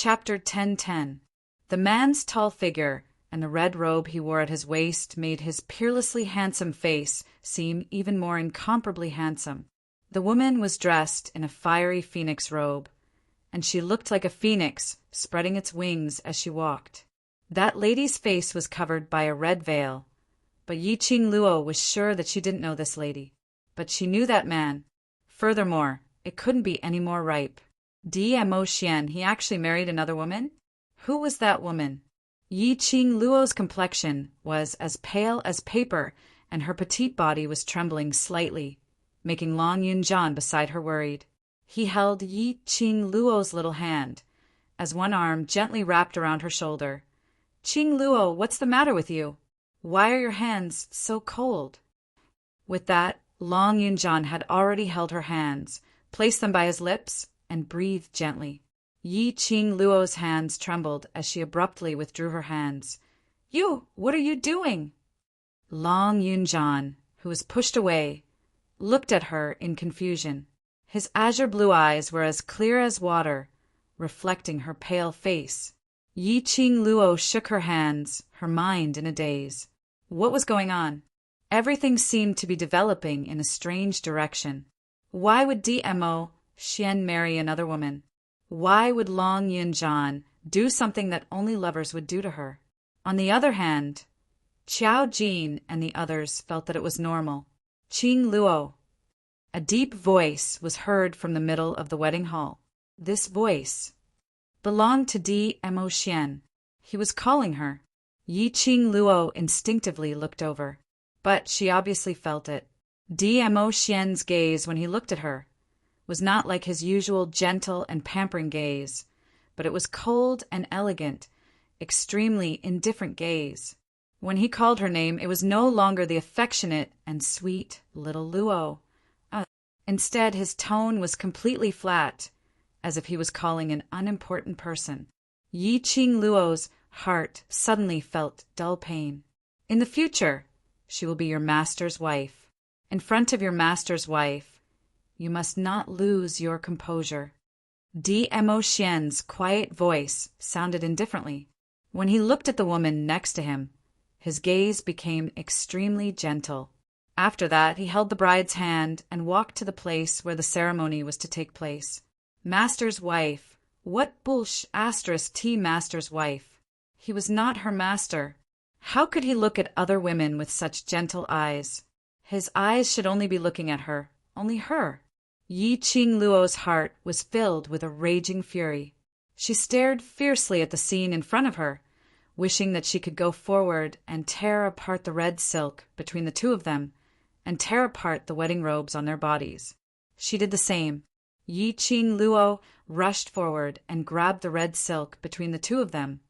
Chapter 10:10. The man's tall figure and the red robe he wore at his waist made his peerlessly handsome face seem even more incomparably handsome. The woman was dressed in a fiery phoenix robe, and she looked like a phoenix spreading its wings as she walked. That lady's face was covered by a red veil, but Yi Ching Luo was sure that she didn't know this lady. But she knew that man. Furthermore, it couldn't be any more ripe. Dmo Xian, he actually married another woman? Who was that woman? Yi Ching Luo's complexion was as pale as paper, and her petite body was trembling slightly, making Long Yunjian beside her worried. He held Yi Ching Luo's little hand, as one arm gently wrapped around her shoulder. Ching Luo, what's the matter with you? Why are your hands so cold? With that, Long Yunjian had already held her hands, placed them by his lips, and breathed gently. Yi Ching Luo's hands trembled as she abruptly withdrew her hands. You, what are you doing? Long Yunjian, who was pushed away, looked at her in confusion. His azure blue eyes were as clear as water, reflecting her pale face. Yi Ching Luo shook her hands, her mind in a daze. What was going on? Everything seemed to be developing in a strange direction. Why would Dmo Xian marry another woman? Why would Long Yunjian do something that only lovers would do to her? On the other hand, Qiao Jin and the others felt that it was normal. Ching Luo. A deep voice was heard from the middle of the wedding hall. This voice belonged to Dmo Xian. He was calling her. Yi Ching Luo instinctively looked over, but she obviously felt it. Dmo Xian's gaze when he looked at her was not like his usual gentle and pampering gaze, but it was cold and elegant, extremely indifferent gaze. When he called her name, it was no longer the affectionate and sweet little Luo. Instead, his tone was completely flat, as if he was calling an unimportant person. Yi Ching Luo's heart suddenly felt dull pain. In the future, she will be your master's wife. In front of your master's wife, you must not lose your composure. Dmo Xian's quiet voice sounded indifferently. When he looked at the woman next to him, his gaze became extremely gentle. After that, he held the bride's hand and walked to the place where the ceremony was to take place. Master's wife. What bullsh** T master's wife? He was not her master. How could he look at other women with such gentle eyes? His eyes should only be looking at her, only her. Yi Ching Luo's heart was filled with a raging fury. She stared fiercely at the scene in front of her, wishing that she could go forward and tear apart the red silk between the two of them, and tear apart the wedding robes on their bodies. She did the same. Yi Ching Luo rushed forward and grabbed the red silk between the two of them,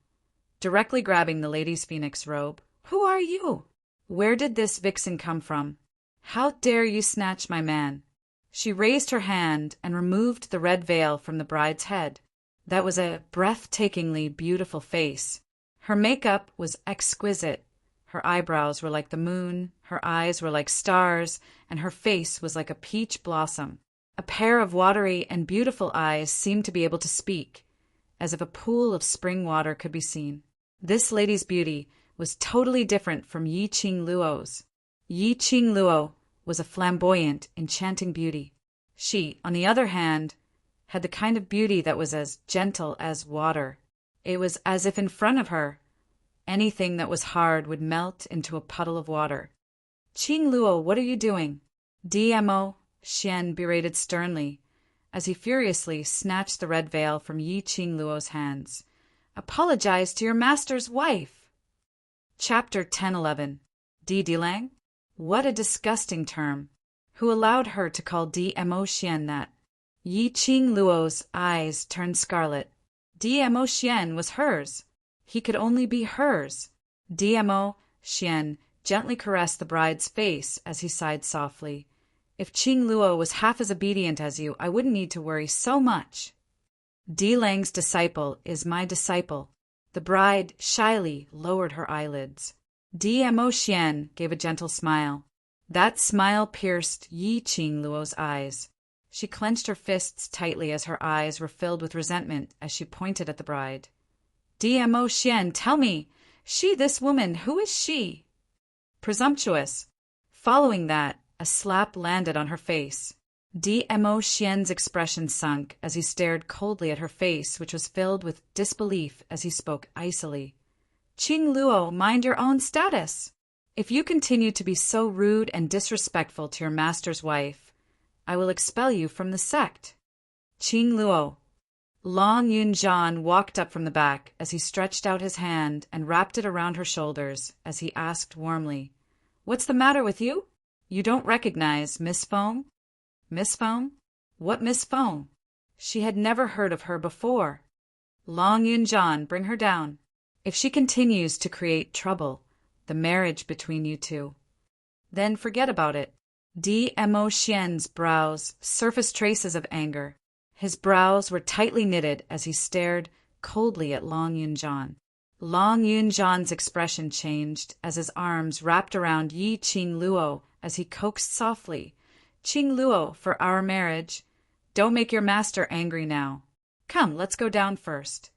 directly grabbing the lady's phoenix robe. Who are you? Where did this vixen come from? How dare you snatch my man? She raised her hand and removed the red veil from the bride's head. That was a breathtakingly beautiful face. Her makeup was exquisite. Her eyebrows were like the moon, her eyes were like stars, and her face was like a peach blossom. A pair of watery and beautiful eyes seemed to be able to speak, as if a pool of spring water could be seen. This lady's beauty was totally different from Yi Ching Luo's. Yi Ching Luo was a flamboyant, enchanting beauty. She, on the other hand, had the kind of beauty that was as gentle as water. It was as if in front of her, anything that was hard would melt into a puddle of water. Ching Luo, what are you doing? Dmo Xian berated sternly, as he furiously snatched the red veil from Yi Ching Luo's hands. Apologize to your master's wife. Chapter 10:11. Dilang? What a disgusting term. Who allowed her to call Dmo Xian that? Yi Ching Luo's eyes turned scarlet. Dmo Xian was hers. He could only be hers. Dmo Xian gently caressed the bride's face as he sighed softly. If Ching Luo was half as obedient as you, I wouldn't need to worry so much. Dilang's disciple is my disciple. The bride shyly lowered her eyelids. Dmo Xian gave a gentle smile. That smile pierced Yi Ching Luo's eyes. She clenched her fists tightly as her eyes were filled with resentment as she pointed at the bride. "Dmo Xian, tell me! This woman, who is she?" "Presumptuous." Following that, a slap landed on her face. Dmo Xian's expression sunk as he stared coldly at her face, which was filled with disbelief as he spoke icily. "Qing Luo, mind your own status. If you continue to be so rude and disrespectful to your master's wife, I will expel you from the sect." "Qing Luo." Long Yunjian walked up from the back as he stretched out his hand and wrapped it around her shoulders as he asked warmly, "What's the matter with you? You don't recognize Miss Feng?" Miss Feng? What Miss Feng? She had never heard of her before. "Long Yunjian, bring her down. If she continues to create trouble, the marriage between you two, then forget about it." Dmo Xian's brows surfaced traces of anger. His brows were tightly knitted as he stared coldly at Long Yunjian. Long Yunjian's expression changed as his arms wrapped around Yi Qing Luo as he coaxed softly, "Qing Luo, for our marriage. Don't make your master angry now. Come, let's go down first."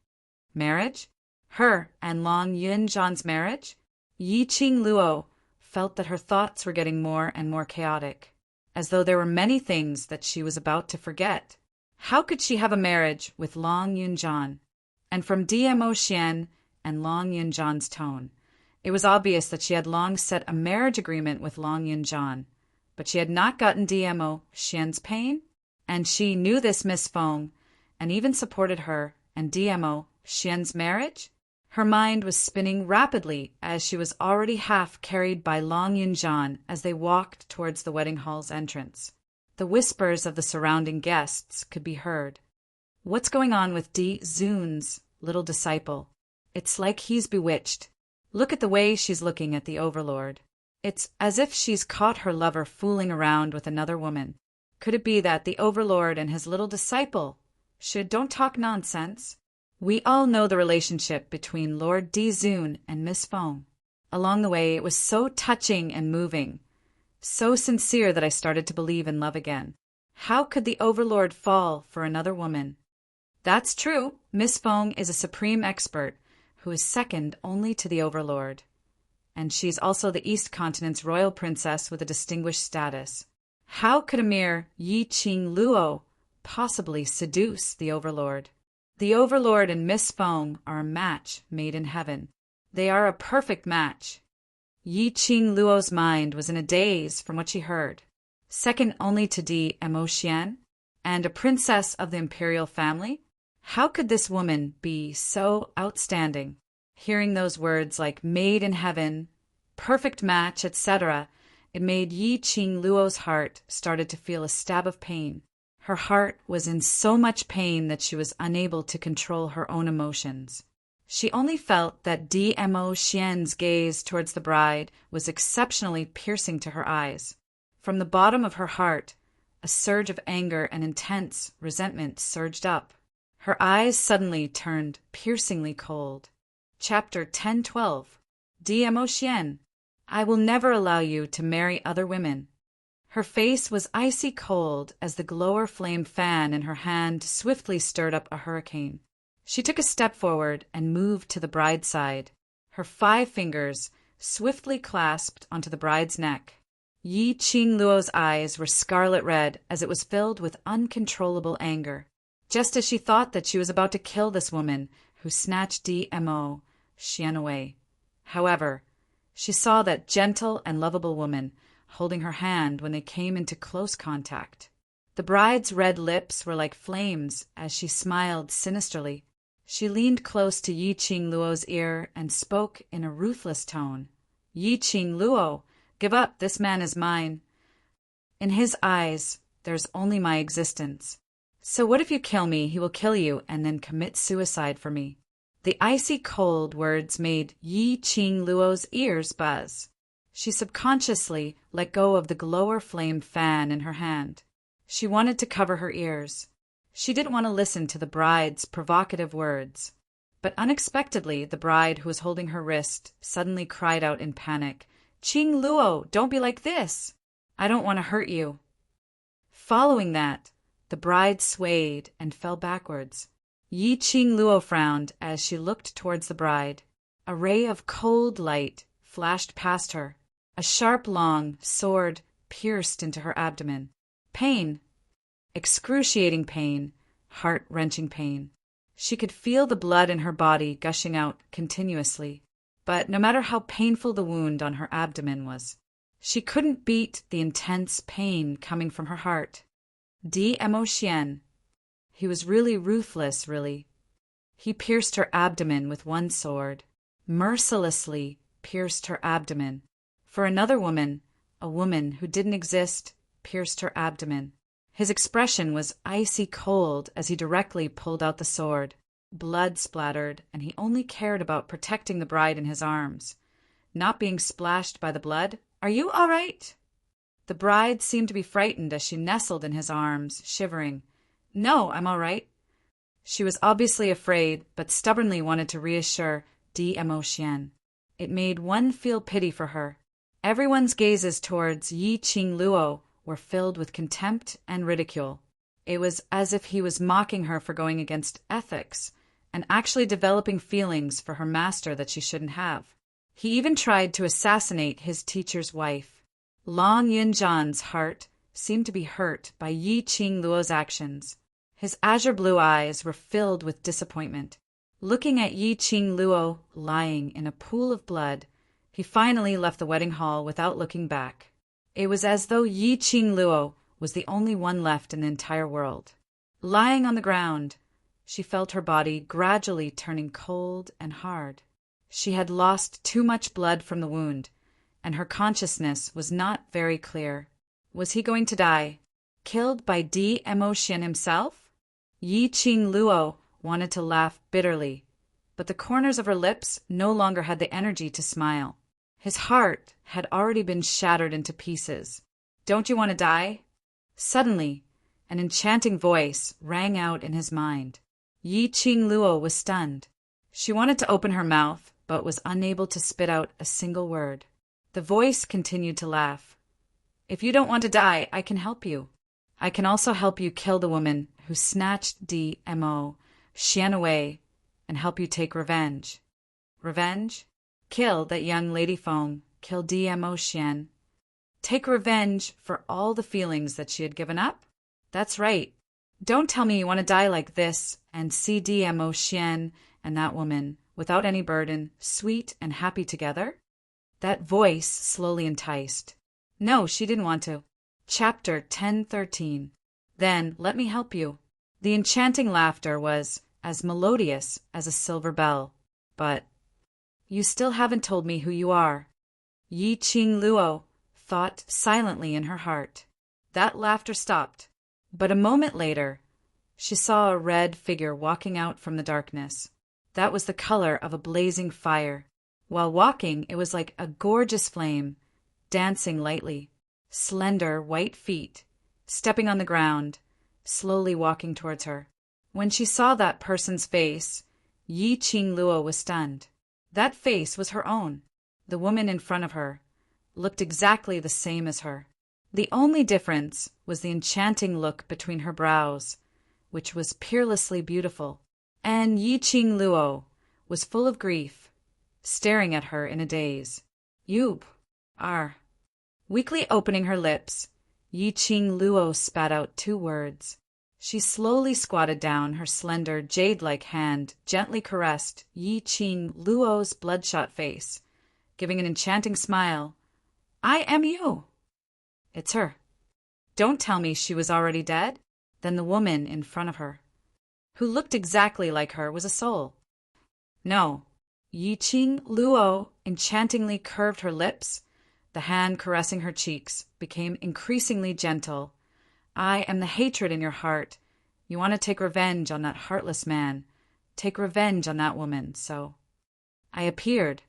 Marriage? Her and Long Yunjian's marriage? Yi Qing Luo felt that her thoughts were getting more and more chaotic, as though there were many things that she was about to forget. How could she have a marriage with Long Yunjian? And from Dmo Xian and Long Yunjian's tone, it was obvious that she had long set a marriage agreement with Long Yunjian, but she had not gotten Dmo Xian's pain, and she knew this Miss Feng, and even supported her and Dmo Xian's marriage. Her mind was spinning rapidly as she was already half carried by Long Yunjian as they walked towards the wedding hall's entrance. The whispers of the surrounding guests could be heard. "What's going on with Di Zun's little disciple? It's like he's bewitched. Look at the way she's looking at the Overlord. It's as if she's caught her lover fooling around with another woman. Could it be that the Overlord and his little disciple don't talk nonsense? We all know the relationship between Lord Di Zun and Miss Feng. Along the way, it was so touching and moving, so sincere that I started to believe in love again. How could the Overlord fall for another woman?" "That's true. Miss Feng is a supreme expert who is second only to the Overlord. And she's also the East Continent's royal princess with a distinguished status. How could a mere Yi Qing Luo possibly seduce the Overlord? The Overlord and Miss Feng are a match made in heaven. They are a perfect match." Yi Qing Luo's mind was in a daze from what she heard. Second only to Dmo Xian, and a princess of the imperial family? How could this woman be so outstanding? Hearing those words like made in heaven, perfect match, etc., it made Yi Qing Luo's heart started to feel a stab of pain. Her heart was in so much pain that she was unable to control her own emotions. She only felt that Dmo Xian's gaze towards the bride was exceptionally piercing to her eyes. From the bottom of her heart, a surge of anger and intense resentment surged up. Her eyes suddenly turned piercingly cold. Chapter 10:12. Dmo Xian, I will never allow you to marry other women. Her face was icy cold as the glower flame fan in her hand swiftly stirred up a hurricane. She took a step forward and moved to the bride's side, her 5 fingers swiftly clasped onto the bride's neck. Yi Qing Luo's eyes were scarlet red as it was filled with uncontrollable anger. Just as she thought that she was about to kill this woman who snatched Dmo Xian away. However, she saw that gentle and lovable woman holding her hand when they came into close contact. The bride's red lips were like flames as she smiled sinisterly. She leaned close to Yi Qing Luo's ear and spoke in a ruthless tone. "Yi Qing Luo, give up, this man is mine. In his eyes, there's only my existence. So what if you kill me, he will kill you and then commit suicide for me." The icy cold words made Yi Qing Luo's ears buzz. She subconsciously let go of the glower flame fan in her hand. She wanted to cover her ears. She didn't want to listen to the bride's provocative words. But unexpectedly, the bride who was holding her wrist suddenly cried out in panic, "Qing Luo, don't be like this. I don't want to hurt you." Following that, The bride swayed and fell backwards. Yi Qing Luo frowned as she looked towards the bride. A ray of cold light flashed past her. A sharp, long sword pierced into her abdomen. Pain. Excruciating pain. Heart-wrenching pain. She could feel the blood in her body gushing out continuously. But no matter how painful the wound on her abdomen was, she couldn't beat the intense pain coming from her heart. Mo Xian. He was really ruthless, really. He pierced her abdomen with one sword. Mercilessly pierced her abdomen. For another woman, a woman who didn't exist, pierced her abdomen. His expression was icy cold as he directly pulled out the sword. Blood splattered, and he only cared about protecting the bride in his arms. Not being splashed by the blood. "Are you all right?" The bride seemed to be frightened as she nestled in his arms, shivering. "No, I'm all right." She was obviously afraid, but stubbornly wanted to reassure Mo Xian. It made one feel pity for her. Everyone's gazes towards Yi Qing Luo were filled with contempt and ridicule. It was as if he was mocking her for going against ethics and actually developing feelings for her master that she shouldn't have. He even tried to assassinate his teacher's wife. Long Yinzhan's heart seemed to be hurt by Yi Qing Luo's actions. His azure blue eyes were filled with disappointment. Looking at Yi Qing Luo lying in a pool of blood, he finally left the wedding hall without looking back. It was as though Yi Qing Luo was the only one left in the entire world. Lying on the ground, she felt her body gradually turning cold and hard. She had lost too much blood from the wound, and her consciousness was not very clear. Was he going to die? Killed by Mo Xian himself? Yi Qing Luo wanted to laugh bitterly, but the corners of her lips no longer had the energy to smile. His heart had already been shattered into pieces. "Don't you want to die?" Suddenly, an enchanting voice rang out in his mind. Yi Qing Luo was stunned. She wanted to open her mouth, but was unable to spit out a single word. The voice continued to laugh. "If you don't want to die, I can help you. I can also help you kill the woman who snatched Mo Xian away and help you take revenge." Revenge? Kill that young lady Feng, kill Mo Xian. Take revenge for all the feelings that she had given up? That's right. Don't tell me you want to die like this and see Mo Xian and that woman, without any burden, sweet and happy together? That voice slowly enticed. No, she didn't want to. Chapter 1013. Then let me help you. The enchanting laughter was as melodious as a silver bell. But you still haven't told me who you are. Yi Qing Luo thought silently in her heart. That laughter stopped, but a moment later, she saw a red figure walking out from the darkness. That was the color of a blazing fire. While walking, it was like a gorgeous flame, dancing lightly. Slender, white feet, stepping on the ground, slowly walking towards her. When she saw that person's face, Yi Qing Luo was stunned. That face was her own. The woman in front of her looked exactly the same as her. The only difference was the enchanting look between her brows, which was peerlessly beautiful. And Yi Qing Luo was full of grief, staring at her in a daze. "You are..." Weakly opening her lips, Yi Qing Luo spat out 2 words. She slowly squatted down, her slender, jade-like hand gently caressed Yi Qing Luo's bloodshot face, giving an enchanting smile. "I am you." It's her. Don't tell me she was already dead? Then the woman in front of her, who looked exactly like her, was a soul. No. Yi Qing Luo enchantingly curved her lips. The hand caressing her cheeks became increasingly gentle. "I am the hatred in your heart. You want to take revenge on that heartless man. Take revenge on that woman, so..." I appeared.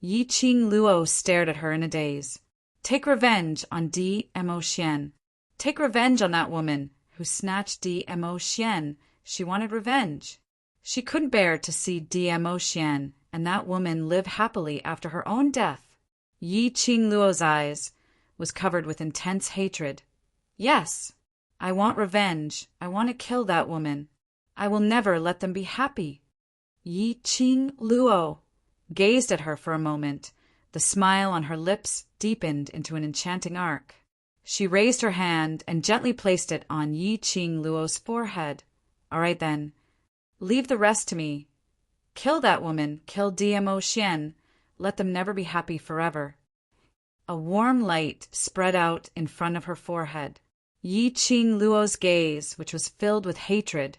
Yi Qing Luo stared at her in a daze. "Take revenge on Mo Xian. Take revenge on that woman who snatched Mo Xian. She wanted revenge. She couldn't bear to see Mo Xian and that woman live happily after her own death." Yi Qing Luo's eyes was covered with intense hatred. "Yes, I want revenge. I want to kill that woman. I will never let them be happy. Yi Qing Luo gazed at her for a moment. The smile on her lips deepened into an enchanting arc. She raised her hand and gently placed it on Yi Qing Luo's forehead. All right then. Leave the rest to me. Kill that woman. Kill DMO Xian. Let them never be happy forever. A warm light spread out in front of her forehead. Yi Qing Luo's gaze, which was filled with hatred,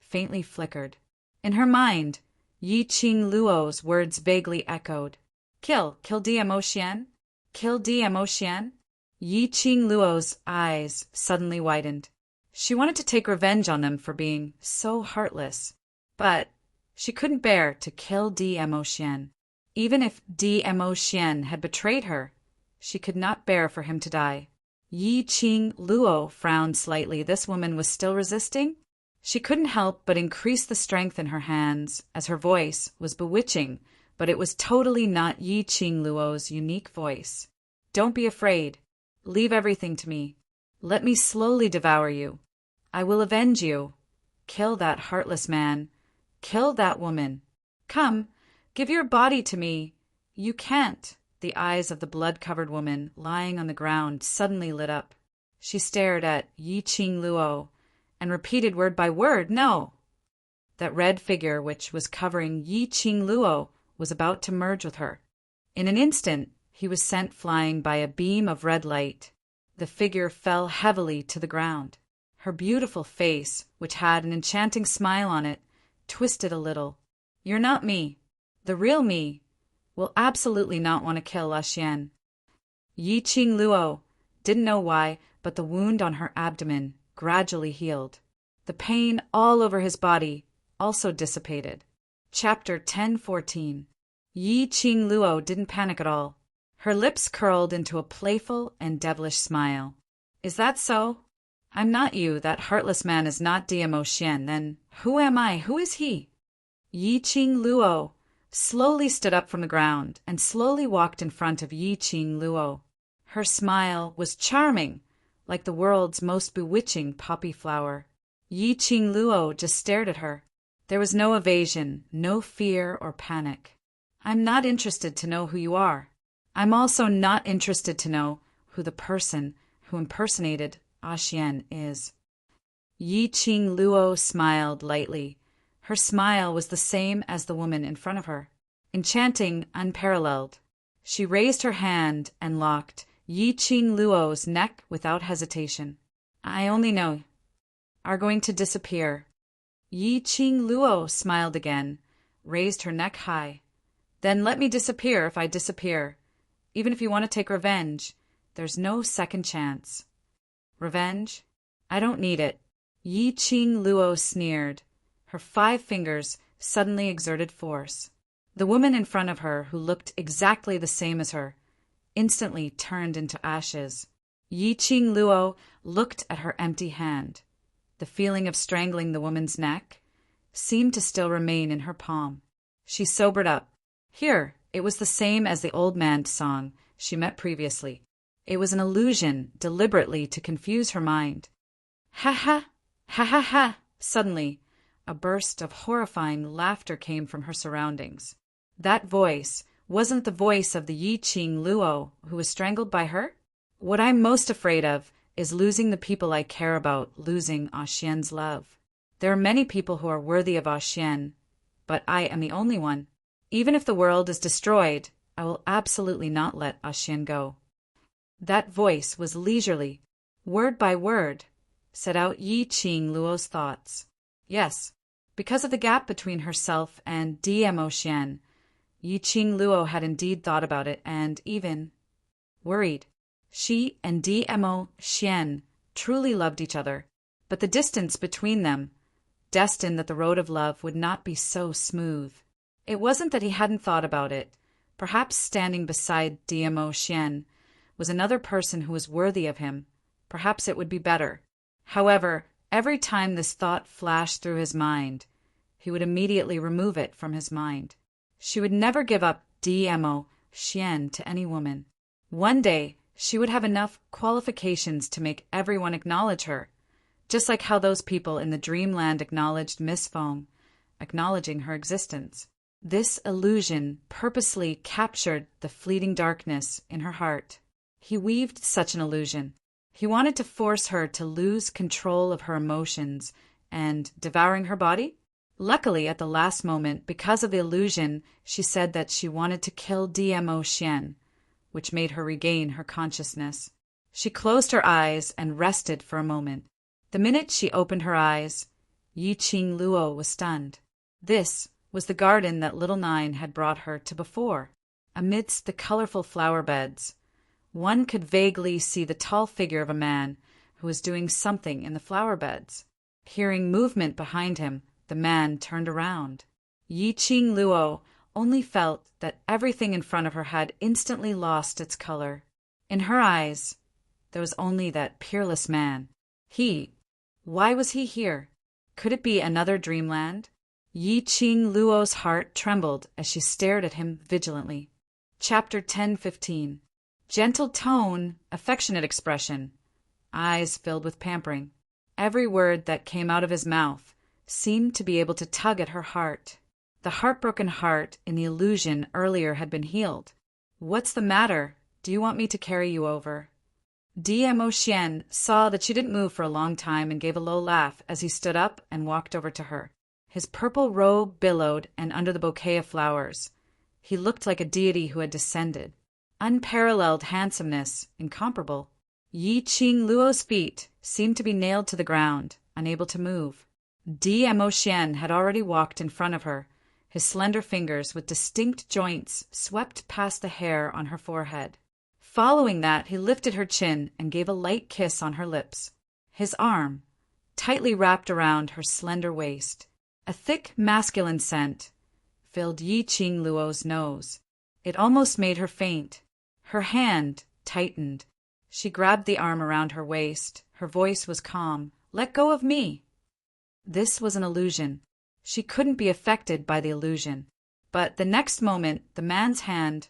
faintly flickered. In her mind, Yi Qing Luo's words vaguely echoed. Kill DMO Xian? Kill DMO Xian? Yi Qing Luo's eyes suddenly widened. She wanted to take revenge on them for being so heartless, but she couldn't bear to kill DMO Xian. Even if DMO Xian had betrayed her, she could not bear for him to die. Yi Qing Luo frowned slightly. This woman was still resisting? She couldn't help but increase the strength in her hands, as her voice was bewitching, but it was totally not Yi Qing Luo's unique voice. Don't be afraid. Leave everything to me. Let me slowly devour you. I will avenge you. Kill that heartless man. Kill that woman. Come, give your body to me. You can't. The eyes of the blood-covered woman lying on the ground suddenly lit up. She stared at Yi Qing Luo and repeated word by word, no. That red figure which was covering Yi Qing Luo was about to merge with her. In an instant, he was sent flying by a beam of red light. The figure fell heavily to the ground. Her beautiful face, which had an enchanting smile on it, twisted a little. You're not me. The real me will absolutely not want to kill Xian. Yi Qing Luo didn't know why, but the wound on her abdomen gradually healed. The pain all over his body also dissipated. Chapter 1014. Yi Qing Luo didn't panic at all. Her lips curled into a playful and devilish smile. Is that so? I'm not you. That heartless man is not DMO Xian. Then who am I? Who is he? Yi Qing Luo slowly stood up from the ground and slowly walked in front of Yi Qing Luo. Her smile was charming, like the world's most bewitching poppy flower. Yi Qing Luo just stared at her. There was no evasion, no fear or panic. I'm not interested to know who you are. I'm also not interested to know who the person who impersonated Xian is. Yi Qing Luo smiled lightly. Her smile was the same as the woman in front of her, enchanting, unparalleled. She raised her hand and locked Yi Qing Luo's neck without hesitation. I only know. Are going to disappear. Yi Qing Luo smiled again, raised her neck high. Then let me disappear if I disappear. Even if you want to take revenge, there's no second chance. Revenge? I don't need it. Yi Qing Luo sneered. Her 5 fingers suddenly exerted force. The woman in front of her, who looked exactly the same as her, instantly turned into ashes. Yi Qing Luo looked at her empty hand. The feeling of strangling the woman's neck seemed to still remain in her palm. She sobered up. Here, it was the same as the old man's song she met previously. It was an illusion deliberately to confuse her mind. Ha ha! Ha ha ha! Suddenly, a burst of horrifying laughter came from her surroundings. That voice wasn't the voice of the Yi Qing Luo who was strangled by her? What I'm most afraid of is losing the people I care about, losing Xian's love. There are many people who are worthy of Xian, but I am the only one. Even if the world is destroyed, I will absolutely not let Xian go. That voice was leisurely, word by word, set out Yi Qing Luo's thoughts. Yes, because of the gap between herself and DMO Xian, Yi Qing Luo had indeed thought about it and even worried. She and DMO Xian truly loved each other, but the distance between them, destined that the road of love would not be so smooth. It wasn't that he hadn't thought about it. Perhaps standing beside DMO Xian was another person who was worthy of him. Perhaps it would be better. However, every time this thought flashed through his mind, he would immediately remove it from his mind. She would never give up DMO Xian to any woman. One day, she would have enough qualifications to make everyone acknowledge her. just like how those people in the dreamland acknowledged Miss Foam, acknowledging her existence. This illusion purposely captured the fleeting darkness in her heart. He weaved such an illusion. He wanted to force her to lose control of her emotions and devouring her body. Luckily, at the last moment, because of the illusion, she said that she wanted to kill DMO Xian, which made her regain her consciousness. She closed her eyes and rested for a moment. The minute she opened her eyes, Yi Qing Luo was stunned. This was the garden that little Nine had brought her to before. Amidst the colorful flower beds, one could vaguely see the tall figure of a man who was doing something in the flower beds. Hearing movement behind him, the man turned around. Yi Qing Luo only felt that everything in front of her had instantly lost its color. In her eyes, there was only that peerless man. Why was he here? Could it be another dreamland? Yi Qing Luo's heart trembled as she stared at him vigilantly. Chapter 10:15. Gentle tone, affectionate expression, eyes filled with pampering. Every word that came out of his mouth seemed to be able to tug at her heart. The heartbroken heart in the illusion earlier had been healed. "What's the matter? Do you want me to carry you over?" DMO Xian saw that she didn't move for a long time and gave a low laugh as he stood up and walked over to her. His purple robe billowed, and under the bouquet of flowers, he looked like a deity who had descended. Unparalleled handsomeness, incomparable. Yi Qing Luo's feet seemed to be nailed to the ground, unable to move. DMO Xian had already walked in front of her. His slender fingers with distinct joints swept past the hair on her forehead. Following that, he lifted her chin and gave a light kiss on her lips. His arm tightly wrapped around her slender waist. A thick masculine scent filled Yi Qing Luo's nose. It almost made her faint. Her hand tightened. She grabbed the arm around her waist. Her voice was calm. "Let go of me." This was an illusion. She couldn't be affected by the illusion. But the next moment, the man's hand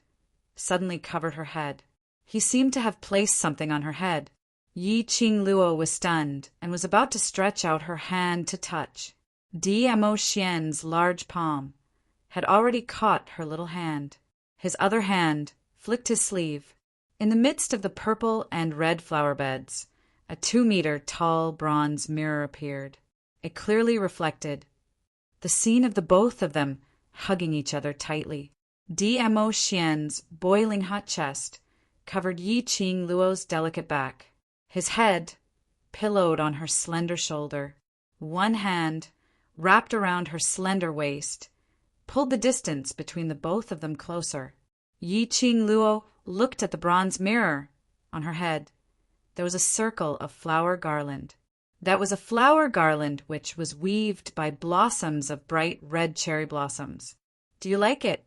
suddenly covered her head. He seemed to have placed something on her head. Yi Qing Luo was stunned and was about to stretch out her hand to touch. DMO Xian's large palm had already caught her little hand. His other hand flicked his sleeve. In the midst of the purple and red flower beds, a 2-meter tall bronze mirror appeared. It clearly reflected the scene of the both of them hugging each other tightly. DMO Xian's boiling hot chest covered Yi Qing Luo's delicate back. His head pillowed on her slender shoulder. One hand, wrapped around her slender waist, pulled the distance between the both of them closer. Yi Qing Luo looked at the bronze mirror on her head. There was a circle of flower garland. That was a flower garland which was weaved by blossoms of bright red cherry blossoms. "Do you like it?"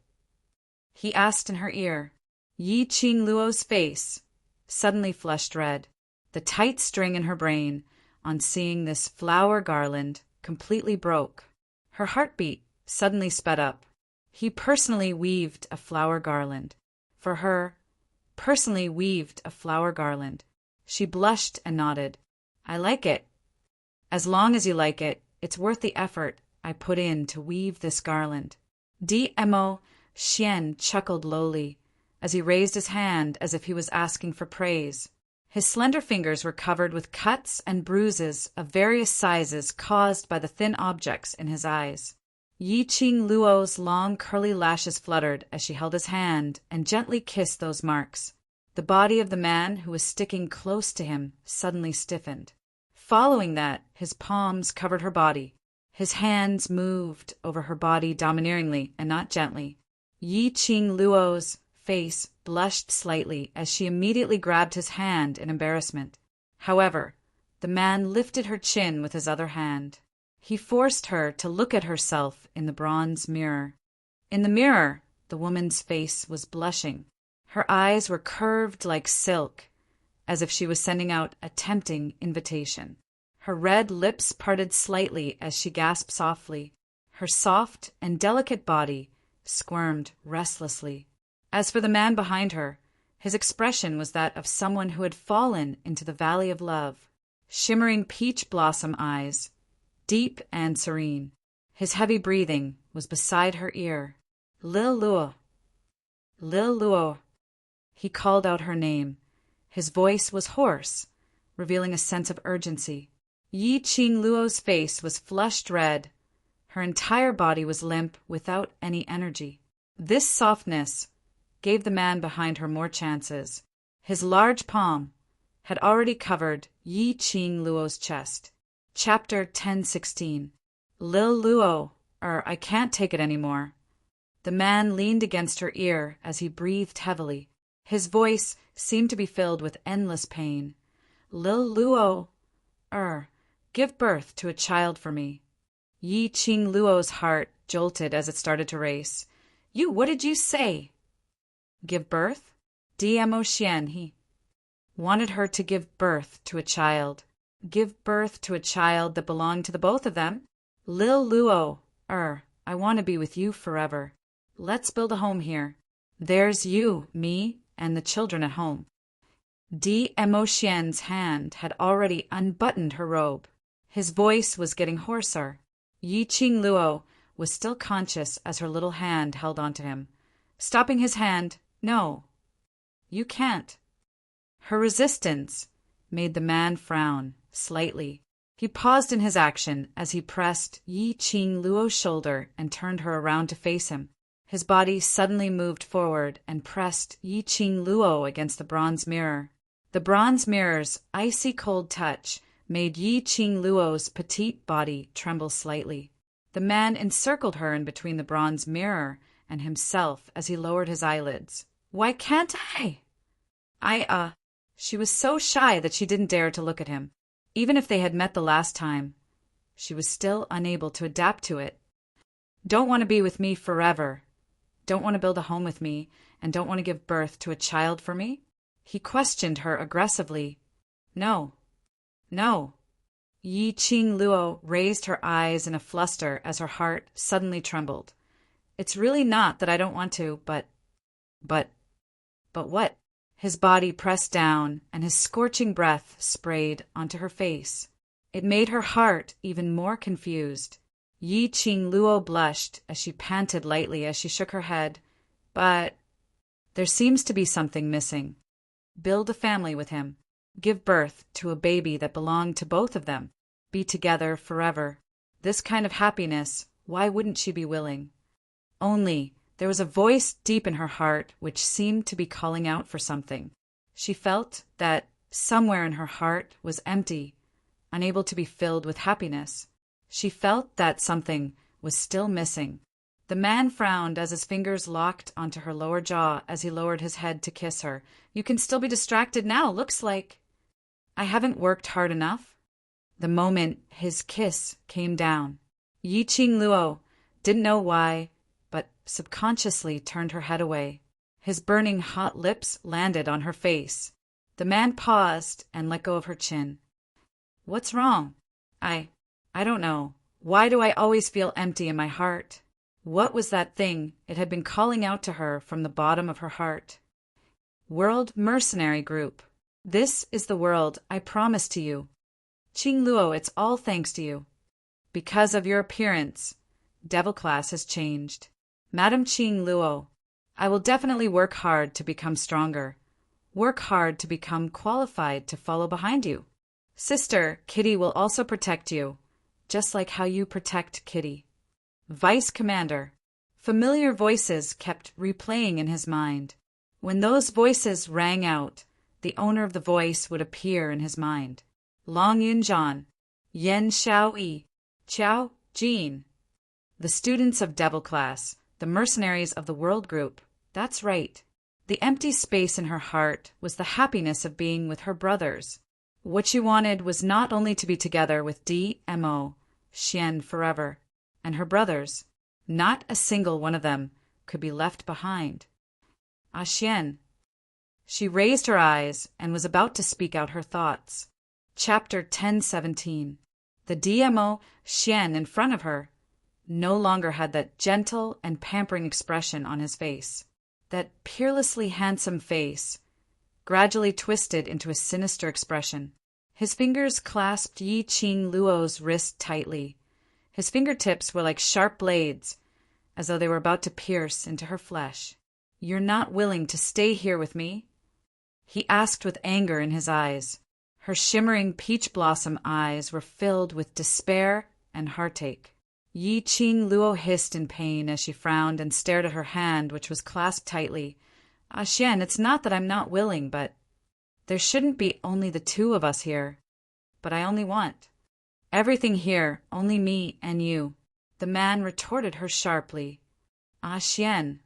he asked in her ear. Yi Qing Luo's face suddenly flushed red. The tight string in her brain, on seeing this flower garland, completely broke. Her heartbeat suddenly sped up. He personally weaved a flower garland. For her, personally weaved a flower garland. She blushed and nodded. "I like it. As long as you like it, it's worth the effort I put in to weave this garland." DMO Xian chuckled lowly as he raised his hand as if he was asking for praise. His slender fingers were covered with cuts and bruises of various sizes caused by the thin objects in his eyes. Yi Qing Luo's long curly lashes fluttered as she held his hand and gently kissed those marks. The body of the man who was sticking close to him suddenly stiffened. Following that, his palms covered her body. His hands moved over her body domineeringly and not gently. Yi Qing Luo's face blushed slightly as she immediately grabbed his hand in embarrassment. However, the man lifted her chin with his other hand. He forced her to look at herself in the bronze mirror. In the mirror, the woman's face was blushing. Her eyes were curved like silk, as if she was sending out a tempting invitation. Her red lips parted slightly as she gasped softly. Her soft and delicate body squirmed restlessly. As for the man behind her, his expression was that of someone who had fallen into the valley of love. shimmering peach blossom eyes, deep and serene. His heavy breathing was beside her ear. Lil Luo. Lil Luo. He called out her name. His voice was hoarse, revealing a sense of urgency. Yi Qing Luo's face was flushed red. Her entire body was limp without any energy. This softness gave the man behind her more chances. His large palm had already covered Yi Qing Luo's chest. Chapter 10:16. Lil Luo, I can't take it anymore. The man leaned against her ear as he breathed heavily. His voice seemed to be filled with endless pain. Lil Luo, give birth to a child for me. Yi Qing Luo's heart jolted as it started to race. What did you say? Give birth? DMO Xian, he wanted her to give birth to a child. Give birth to a child that belonged to the both of them? Lil Luo, I want to be with you forever. Let's build a home here. There's you, me, and the children at home. DMO Xian's hand had already unbuttoned her robe. His voice was getting hoarser. Yi Qing Luo was still conscious as her little hand held onto him. Stopping his hand, no. You can't. Her resistance made the man frown slightly. He paused in his action as he pressed Yi Qing Luo's shoulder and turned her around to face him. His body suddenly moved forward and pressed Yi Qing Luo against the bronze mirror. The bronze mirror's icy cold touch made Yi Qing Luo's petite body tremble slightly. The man encircled her in between the bronze mirror and himself as he lowered his eyelids. Why can't I? She was so shy that she didn't dare to look at him. Even if they had met the last time, she was still unable to adapt to it. Don't want to be with me forever. Don't want to build a home with me, and don't want to give birth to a child for me? He questioned her aggressively. No. No. Yi Qing Luo raised her eyes in a fluster as her heart suddenly trembled. It's really not that I don't want to, but what? His body pressed down, and his scorching breath sprayed onto her face. It made her heart even more confused. Yi Qing Luo blushed as she panted lightly as she shook her head. But there seems to be something missing. Build a family with him. Give birth to a baby that belonged to both of them. Be together forever. This kind of happiness, why wouldn't she be willing? Only there was a voice deep in her heart which seemed to be calling out for something. She felt that somewhere in her heart was empty, unable to be filled with happiness. She felt that something was still missing. The man frowned as his fingers locked onto her lower jaw as he lowered his head to kiss her. You can still be distracted now, looks like. I haven't worked hard enough. The moment his kiss came down, Yi Qing Luo didn't know why, but subconsciously turned her head away. His burning hot lips landed on her face. The man paused and let go of her chin. What's wrong? I don't know. Why do I always feel empty in my heart? What was that thing it had been calling out to her from the bottom of her heart? World Mercenary Group. This is the world I promised to you. Qing Luo, it's all thanks to you. Because of your appearance, Devil Class has changed. Madam Qing Luo, I will definitely work hard to become stronger. Work hard to become qualified to follow behind you. Sister, Kitty will also protect you, just like how you protect Kitty. Vice Commander. Familiar voices kept replaying in his mind. When those voices rang out, the owner of the voice would appear in his mind. Long Yunjian, Yen Xiaoyi, Qiao Jin. The students of Devil Class, the mercenaries of the World Group. That's right. The empty space in her heart was the happiness of being with her brothers. What she wanted was not only to be together with DMO Xian forever, and her brothers. Not a single one of them could be left behind. Xian. She raised her eyes and was about to speak out her thoughts. Chapter 10:17. The DMO Xian in front of her no longer had that gentle and pampering expression on his face. That peerlessly handsome face gradually twisted into a sinister expression. His fingers clasped Yi Qing Luo's wrist tightly. His fingertips were like sharp blades, as though they were about to pierce into her flesh. "You're not willing to stay here with me?" he asked with anger in his eyes. Her shimmering peach blossom eyes were filled with despair and heartache. Yi Qing Luo hissed in pain as she frowned and stared at her hand, which was clasped tightly. "Ah, Xian, it's not that I'm not willing, but there shouldn't be only the two of us here. But I only want everything here, only me and you." The man retorted her sharply. "Ah, Xian."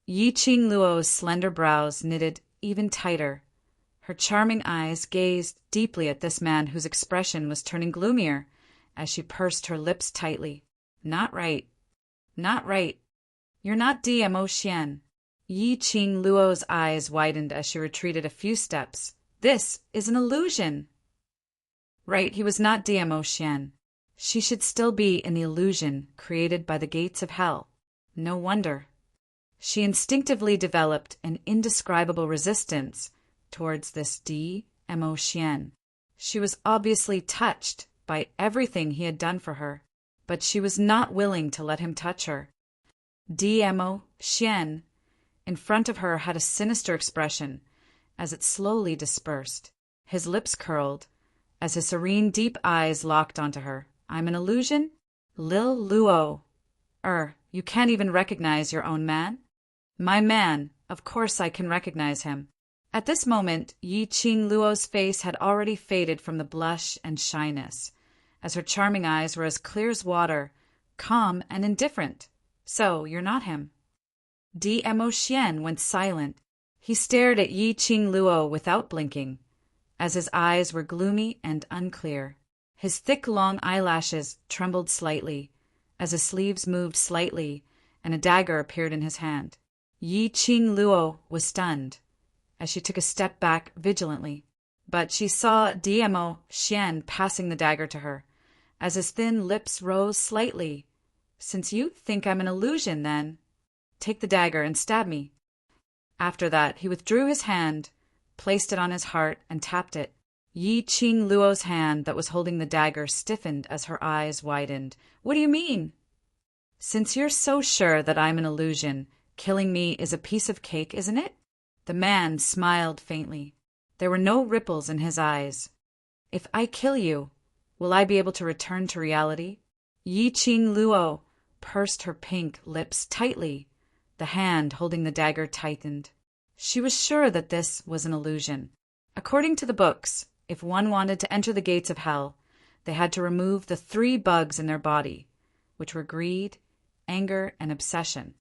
Yi Qing Luo's slender brows knitted even tighter. Her charming eyes gazed deeply at this man whose expression was turning gloomier as she pursed her lips tightly. "Not right. Not right. You're not DMO Xian." Yi Qing Luo's eyes widened as she retreated a few steps. "This is an illusion." Right, he was not DMO Xian. She should still be in the illusion created by the gates of hell. No wonder. She instinctively developed an indescribable resistance towards this DMO Xian. She was obviously touched by everything he had done for her, but she was not willing to let him touch her. DMO Xian in front of her had a sinister expression as it slowly dispersed. His lips curled as his serene deep eyes locked onto her. "I'm an illusion? Lil Luo. You can't even recognize your own man?" "My man, of course I can recognize him." At this moment, Yi Qing Luo's face had already faded from the blush and shyness, as her charming eyes were as clear as water, calm and indifferent. "So, you're not him." DMO Xian went silent. He stared at Yi Qing Luo without blinking, as his eyes were gloomy and unclear. His thick, long eyelashes trembled slightly, as his sleeves moved slightly, and a dagger appeared in his hand. Yi Qing Luo was stunned, as she took a step back vigilantly. But she saw DMO Xian passing the dagger to her, as his thin lips rose slightly. "Since you think I'm an illusion, then take the dagger and stab me." After that, he withdrew his hand, placed it on his heart, and tapped it. Yi Qing Luo's hand that was holding the dagger stiffened as her eyes widened. "What do you mean?" "Since you're so sure that I'm an illusion, killing me is a piece of cake, isn't it?" The man smiled faintly. There were no ripples in his eyes. "If I kill you, will I be able to return to reality?" Yi Qing Luo pursed her pink lips tightly. The hand holding the dagger tightened. She was sure that this was an illusion. According to the books, if one wanted to enter the gates of hell, they had to remove the 3 bugs in their body, which were greed, anger, and obsession.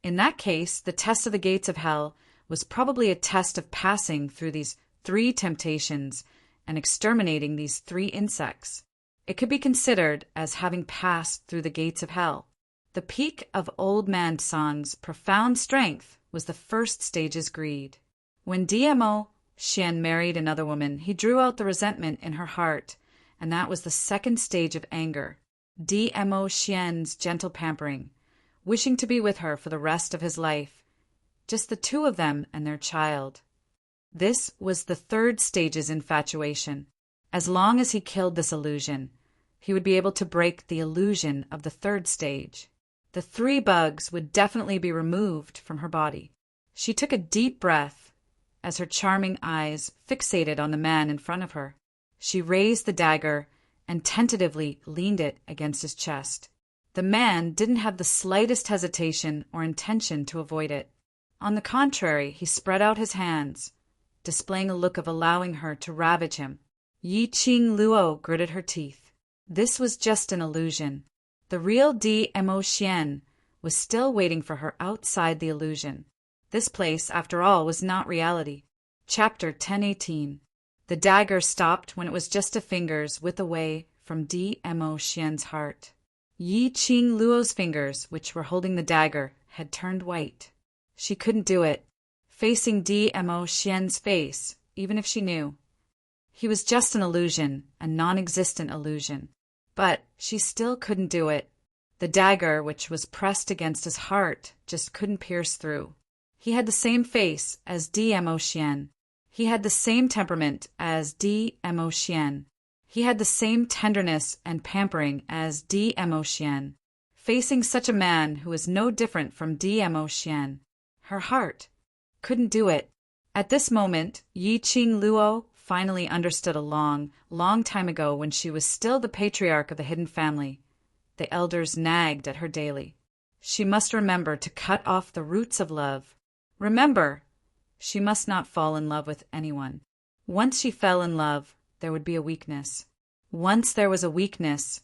In that case, the test of the gates of hell was probably a test of passing through these 3 temptations and exterminating these 3 insects. It could be considered as having passed through the gates of hell. The peak of Old Man Song's profound strength was the first stage's greed. When DMO Xian married another woman, he drew out the resentment in her heart, and that was the second stage of anger. DMO Xian's gentle pampering, wishing to be with her for the rest of his life, just the 2 of them and their child. This was the third stage's infatuation. As long as he killed this illusion, he would be able to break the illusion of the third stage. The 3 bugs would definitely be removed from her body. She took a deep breath as her charming eyes fixated on the man in front of her. She raised the dagger and tentatively leaned it against his chest. The man didn't have the slightest hesitation or intention to avoid it. On the contrary, he spread out his hands, displaying a look of allowing her to ravage him. Yi Qing Luo gritted her teeth. This was just an illusion. The real DMO Xian was still waiting for her outside the illusion. This place, after all, was not reality. Chapter 1018. The dagger stopped when it was just a finger's width away from DMO Xian's heart. Yi Qing Luo's fingers, which were holding the dagger, had turned white. She couldn't do it, facing DMO Xian's face, even if she knew. He was just an illusion, a non-existent illusion. But she still couldn't do it. The dagger, which was pressed against his heart, just couldn't pierce through. He had the same face as DMO Xian, He had the same temperament as D'Emotion. He had the same tenderness and pampering as D'Emotion. Facing such a man who was no different from D'Emotion, her heart couldn't do it. At this moment, Yi Qing Luo finally understood a long, long time ago when she was still the patriarch of the hidden family. The elders nagged at her daily. She must remember to cut off the roots of love. Remember, she must not fall in love with anyone. Once she fell in love, there would be a weakness. Once there was a weakness,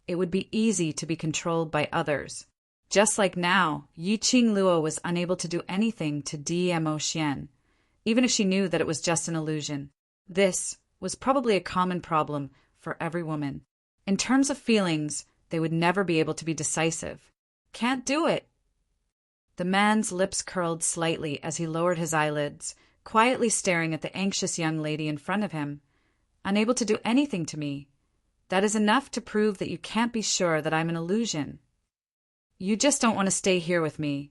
it would be easy to be controlled by others. Just like now, Yi Qing Luo was unable to do anything to D'Emotion, even if she knew that it was just an illusion. This was probably a common problem for every woman. In terms of feelings, they would never be able to be decisive. Can't do it. The man's lips curled slightly as he lowered his eyelids, quietly staring at the anxious young lady in front of him. Unable to do anything to me. That is enough to prove that you can't be sure that I'm an illusion. You just don't want to stay here with me.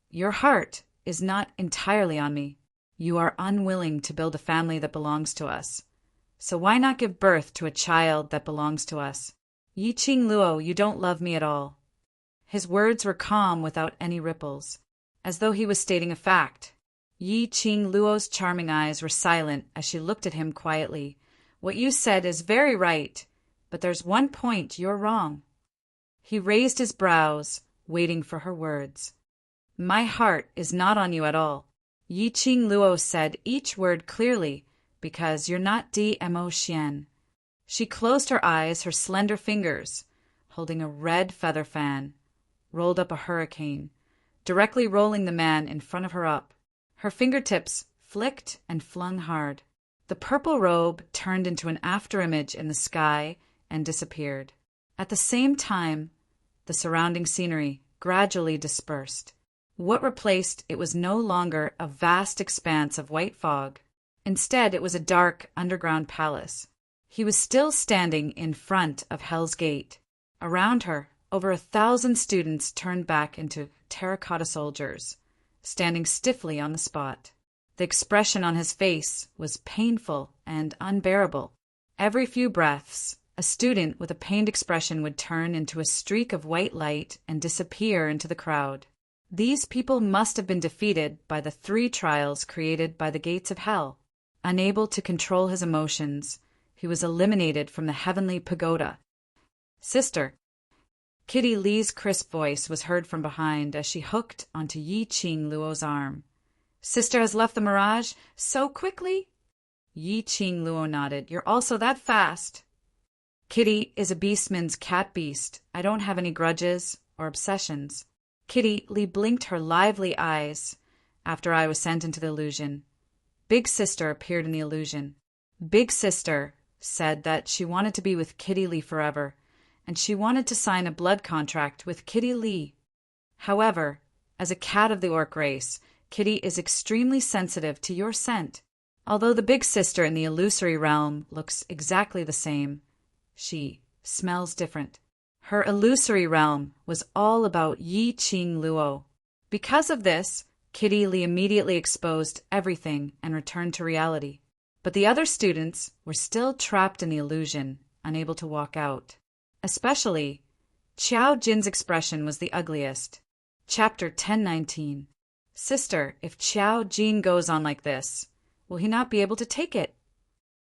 Your heart is not entirely on me. You are unwilling to build a family that belongs to us. So why not give birth to a child that belongs to us? Yi Qing Luo, you don't love me at all. His words were calm without any ripples, as though he was stating a fact. Yi Qing Luo's charming eyes were silent as she looked at him quietly. What you said is very right, but there's one point you're wrong. He raised his brows, waiting for her words. My heart is not on you at all. Yi Qing Luo said each word clearly, because you're not D'Emotion. She closed her eyes, her slender fingers, holding a red feather fan, rolled up a hurricane, directly rolling the man in front of her up. Her fingertips flicked and flung hard. The purple robe turned into an afterimage in the sky and disappeared. At the same time, the surrounding scenery gradually dispersed. What replaced it was no longer a vast expanse of white fog. Instead, it was a dark underground palace. He was still standing in front of Hell's Gate. Around her, over 1,000 students turned back into terracotta soldiers, standing stiffly on the spot. The expression on his face was painful and unbearable. Every few breaths, a student with a pained expression would turn into a streak of white light and disappear into the crowd. These people must have been defeated by the 3 trials created by the gates of hell. Unable to control his emotions, he was eliminated from the heavenly pagoda. Sister. Kitty Lee's crisp voice was heard from behind as she hooked onto Yi Qing Luo's arm. Sister has left the mirage so quickly? Yi Qing Luo nodded. You're also that fast. Kitty is a beastman's cat beast. I don't have any grudges or obsessions. Kitty Lee blinked her lively eyes after I was sent into the illusion. Big Sister appeared in the illusion. Big Sister said that she wanted to be with Kitty Lee forever, and she wanted to sign a blood contract with Kitty Lee. However, as a cat of the orc race, Kitty is extremely sensitive to your scent. Although the Big Sister in the illusory realm looks exactly the same, she smells different. Her illusory realm was all about Yi Qing Luo. Because of this, Kitty Lee immediately exposed everything and returned to reality. But the other students were still trapped in the illusion, unable to walk out. Especially, Qiao Jin's expression was the ugliest. Chapter 1019. Sister, if Qiao Jin goes on like this, will he not be able to take it?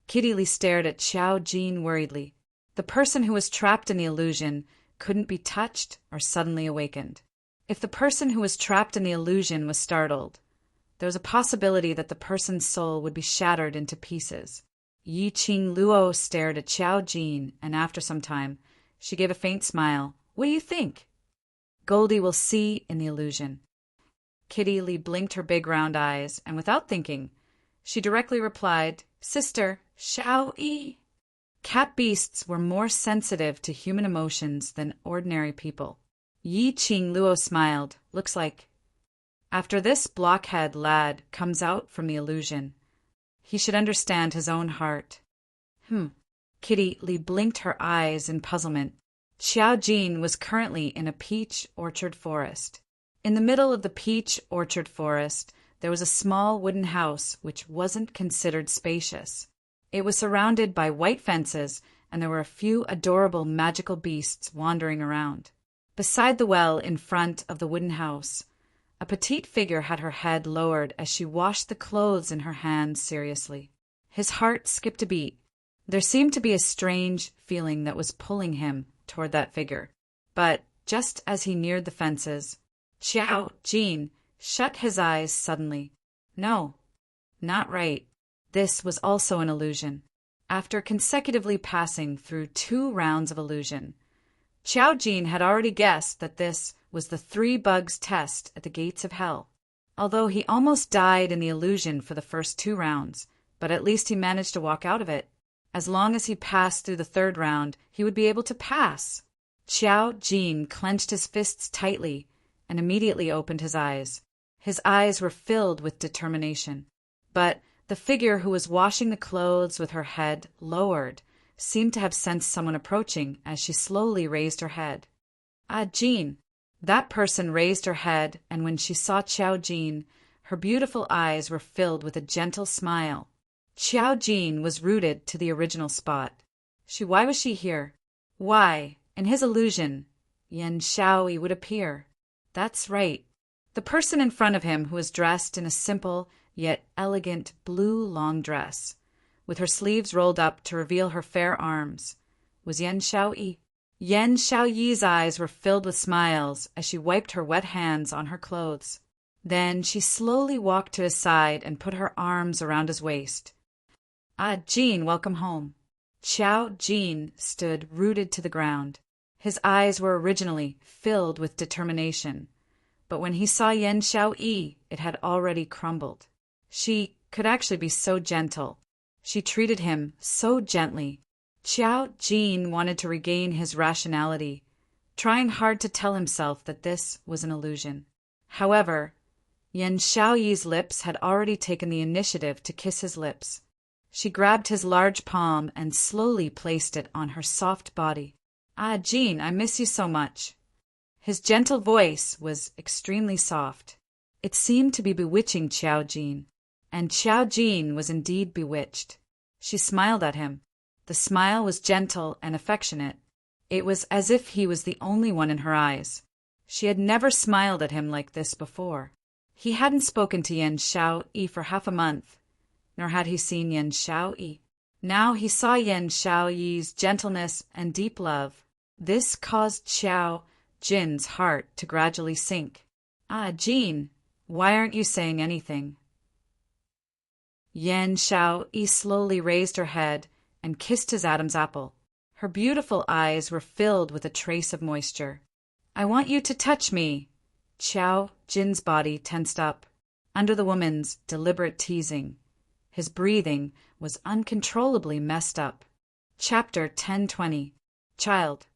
Kitty Lee stared at Qiao Jin worriedly. The person who was trapped in the illusion couldn't be touched or suddenly awakened. If the person who was trapped in the illusion was startled, there was a possibility that the person's soul would be shattered into pieces. Yi Qing Luo stared at Qiao Jin, and after some time, she gave a faint smile. What do you think? Goldie will see in the illusion. Kitty Lee blinked her big round eyes, and without thinking, she directly replied, Sister, Xiao Yi. Cat beasts were more sensitive to human emotions than ordinary people. Yi Qing Luo smiled. Looks like. After this blockhead lad comes out from the illusion, he should understand his own heart. Kitty Lee blinked her eyes in puzzlement. Qiao Jin was currently in a peach orchard forest. In the middle of the peach orchard forest, there was a small wooden house which wasn't considered spacious. It was surrounded by white fences, and there were a few adorable magical beasts wandering around. Beside the well in front of the wooden house, a petite figure had her head lowered as she washed the clothes in her hands seriously. His heart skipped a beat. There seemed to be a strange feeling that was pulling him toward that figure. But just as he neared the fences, Xiao Jin shut his eyes suddenly. No, not right. This was also an illusion. After consecutively passing through 2 rounds of illusion, Xiao Jin had already guessed that this was the 3 bugs test at the gates of hell. Although he almost died in the illusion for the first 2 rounds, but at least he managed to walk out of it. As long as he passed through the 3rd round, he would be able to pass. Xiao Jin clenched his fists tightly and immediately opened his eyes. His eyes were filled with determination. But the figure who was washing the clothes with her head lowered seemed to have sensed someone approaching as she slowly raised her head. "Ah, Jin." That person raised her head, and when she saw Xiao Jin, her beautiful eyes were filled with a gentle smile. Xiao Jin was rooted to the original spot. Why was she here? Why, in his illusion, Yan Shaoi would appear. That's right. The person in front of him who was dressed in a simple yet elegant blue long dress, with her sleeves rolled up to reveal her fair arms, was Yan Shaoi. Yan Shaoyi's eyes were filled with smiles as she wiped her wet hands on her clothes. Then she slowly walked to his side and put her arms around his waist. "Ah, Jin, welcome home." Xiao Jin stood rooted to the ground. His eyes were originally filled with determination, but when he saw Yan Shaoi, it had already crumbled. She could actually be so gentle. She treated him so gently. Xiao Jin wanted to regain his rationality, trying hard to tell himself that this was an illusion. However, Yan Shaoyi's lips had already taken the initiative to kiss his lips. She grabbed his large palm and slowly placed it on her soft body. "Ah, Jin, I miss you so much." His gentle voice was extremely soft. It seemed to be bewitching Xiao Jin, and Xiao Jin was indeed bewitched. She smiled at him. The smile was gentle and affectionate. It was as if he was the only one in her eyes. She had never smiled at him like this before. He hadn't spoken to Yan Shaoi for half a month, nor had he seen Yan Shaoi. Now he saw Yan Shaoyi's gentleness and deep love. This caused Xiao Jin's heart to gradually sink. "Ah, Jin, why aren't you saying anything?" Yan Shaoi slowly raised her head and kissed his Adam's apple. Her beautiful eyes were filled with a trace of moisture. "I want you to touch me." Xiao Jin's body tensed up under the woman's deliberate teasing. His breathing was uncontrollably messed up. Chapter 1020. Child.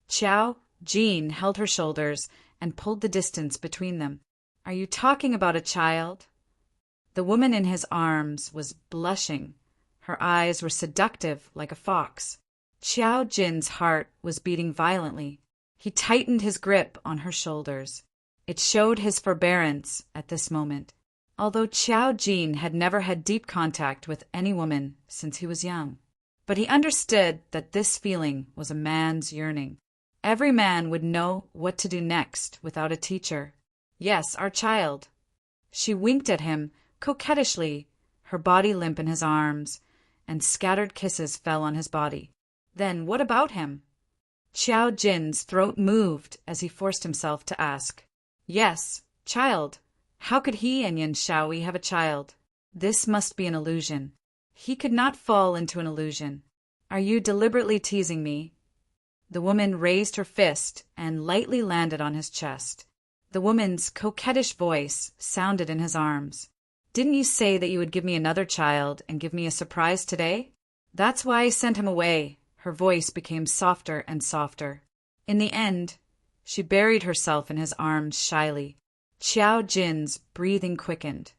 Xiao Jin held her shoulders and pulled the distance between them. "Are you talking about a child?" The woman in his arms was blushing. Her eyes were seductive like a fox. Xiao Jin's heart was beating violently. He tightened his grip on her shoulders. It showed his forbearance at this moment. Although Xiao Jin had never had deep contact with any woman since he was young. But he understood that this feeling was a man's yearning. Every man would know what to do next without a teacher. "Yes, our child." She winked at him coquettishly, her body limp in his arms, and scattered kisses fell on his body. "Then what about him?" Xiao Jin's throat moved as he forced himself to ask. "Yes, child. How could he and Yan Shaoi have a child? This must be an illusion. He could not fall into an illusion. Are you deliberately teasing me?" The woman raised her fist and lightly landed on his chest. The woman's coquettish voice sounded in his arms. "Didn't you say that you would give me another child and give me a surprise today? That's why I sent him away." Her voice became softer and softer. In the end, she buried herself in his arms shyly. Xiao Jin's breathing quickened.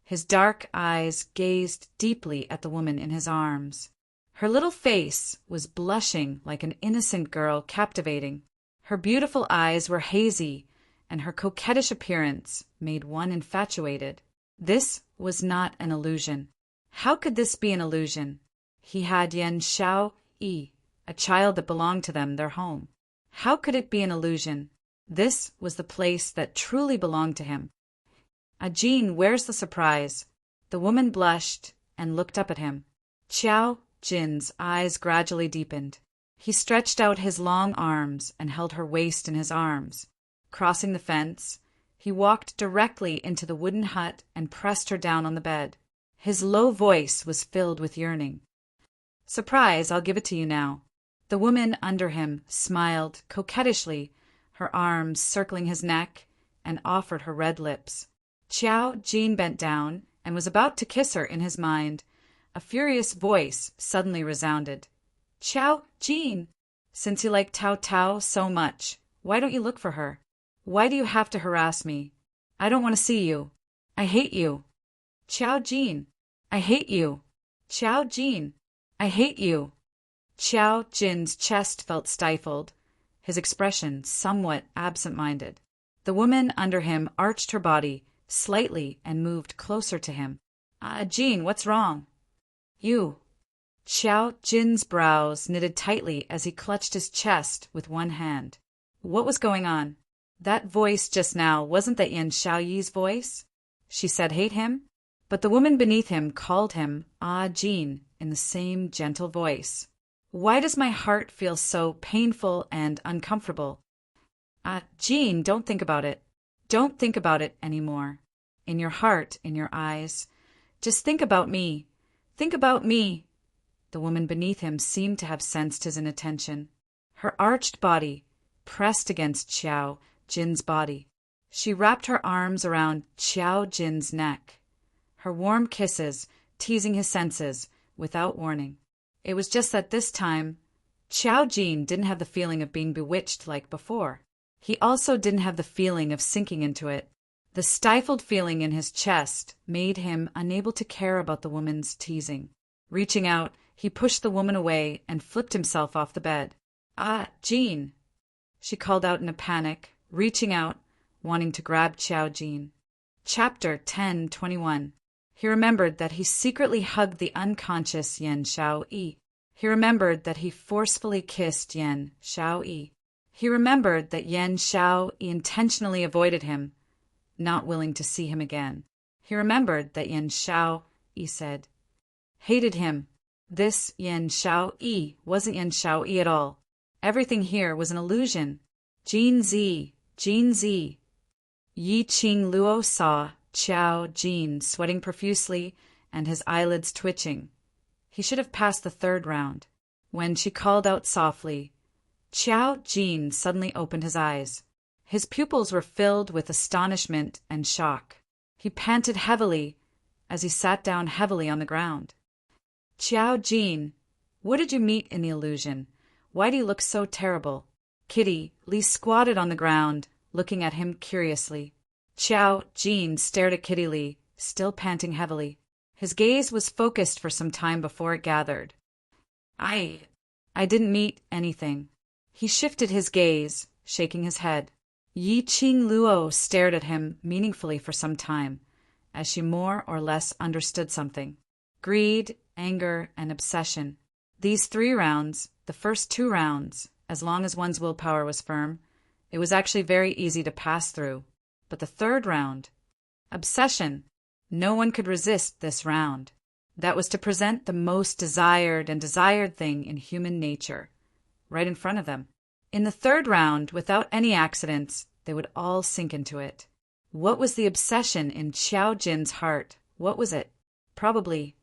His dark eyes gazed deeply at the woman in his arms. Her little face was blushing like an innocent girl, captivating. Her beautiful eyes were hazy, and her coquettish appearance made one infatuated. This was not an illusion. How could this be an illusion? He had Yan Shao Yi, a child that belonged to them, their home. How could it be an illusion? This was the place that truly belonged to him. Jean, where's the surprise? The woman blushed and looked up at him. Qiao Jin's eyes gradually deepened. He stretched out his long arms and held her waist in his arms. Crossing the fence, he walked directly into the wooden hut and pressed her down on the bed. His low voice was filled with yearning. Surprise, I'll give it to you now. The woman under him smiled coquettishly, her arms circling his neck, and offered her red lips. Qiao Jin bent down and was about to kiss her in his mind. A furious voice suddenly resounded. Qiao Jin, since you like Tao Tao so much, why don't you look for her? Why do you have to harass me? I don't want to see you. I hate you. Qiao Jin, I hate you. Qiao Jin, I hate you. Qiao Jin's chest felt stifled, his expression somewhat absent-minded. The woman under him arched her body slightly and moved closer to him. Jin, what's wrong? You. Qiao Jin's brows knitted tightly as he clutched his chest with one hand. What was going on? That voice just now, wasn't that Yan Xiaoyi's voice? She said hate him? But the woman beneath him called him Jin in the same gentle voice. Why does my heart feel so painful and uncomfortable? Jin, don't think about it. Don't think about it anymore. In your heart, in your eyes. Just think about me. Think about me. The woman beneath him seemed to have sensed his inattention. Her arched body pressed against Qiao Jin's body. She wrapped her arms around Qiao Jin's neck, her warm kisses teasing his senses without warning. It was just that this time, Qiao Jin didn't have the feeling of being bewitched like before. He also didn't have the feeling of sinking into it. The stifled feeling in his chest made him unable to care about the woman's teasing. Reaching out, he pushed the woman away and flipped himself off the bed. Jin, she called out in a panic, reaching out, wanting to grab Qiao Jin. Chapter 10:21. He remembered that he secretly hugged the unconscious Yan Xiaoyi. He remembered that he forcefully kissed Yan Xiaoyi. He remembered that Yan Xiaoyi intentionally avoided him, not willing to see him again. He remembered that Yan Xiaoyi said, hated him. This Yan Xiaoyi wasn't Yan Xiaoyi at all. Everything here was an illusion. Jin Zi. Yi Qing Luo saw Qiao Jin sweating profusely and his eyelids twitching. He should have passed the third round. When she called out softly, Qiao Jin suddenly opened his eyes. His pupils were filled with astonishment and shock. He panted heavily as he sat down heavily on the ground. Qiao Jin, what did you meet in the illusion? Why do you look so terrible? Kitty Li squatted on the ground, looking at him curiously. Qiao Jin stared at Kitty Li, still panting heavily. His gaze was focused for some time before it gathered. I didn't meet anything. He shifted his gaze, shaking his head. Yi Qing Luo stared at him meaningfully for some time, as she more or less understood something. Greed, anger, and obsession. These 3 rounds, the first 2 rounds, as long as one's willpower was firm, it was actually very easy to pass through. But the 3rd round, obsession, no one could resist this round. That was to present the most desired and desired thing in human nature, right in front of them. In the 3rd round, without any accidents, they would all sink into it. What was the obsession in Qiao Jin's heart? What was it? Probably,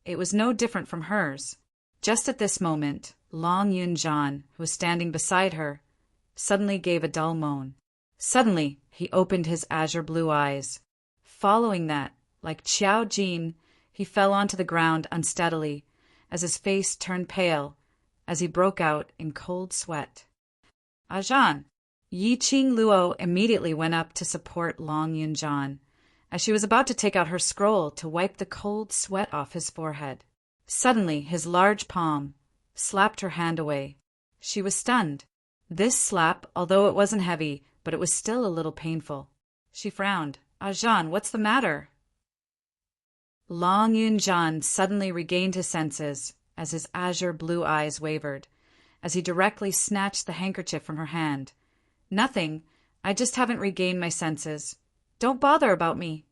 it was no different from hers. Just at this moment, Long Yunjian, who was standing beside her, suddenly gave a dull moan. Suddenly, he opened his azure blue eyes. Following that, like Qiao Jin, he fell onto the ground unsteadily, as his face turned pale, as he broke out in cold sweat. Ajan! Yi Qing Luo immediately went up to support Long Yunjian, as she was about to take out her scroll to wipe the cold sweat off his forehead. Suddenly, his large palm slapped her hand away. She was stunned. This slap, although it wasn't heavy, but it was still a little painful. She frowned. Ajan, what's the matter? Long Yunjian suddenly regained his senses as his azure blue eyes wavered, as he directly snatched the handkerchief from her hand. "Nothing. I just haven't regained my senses. Don't bother about me."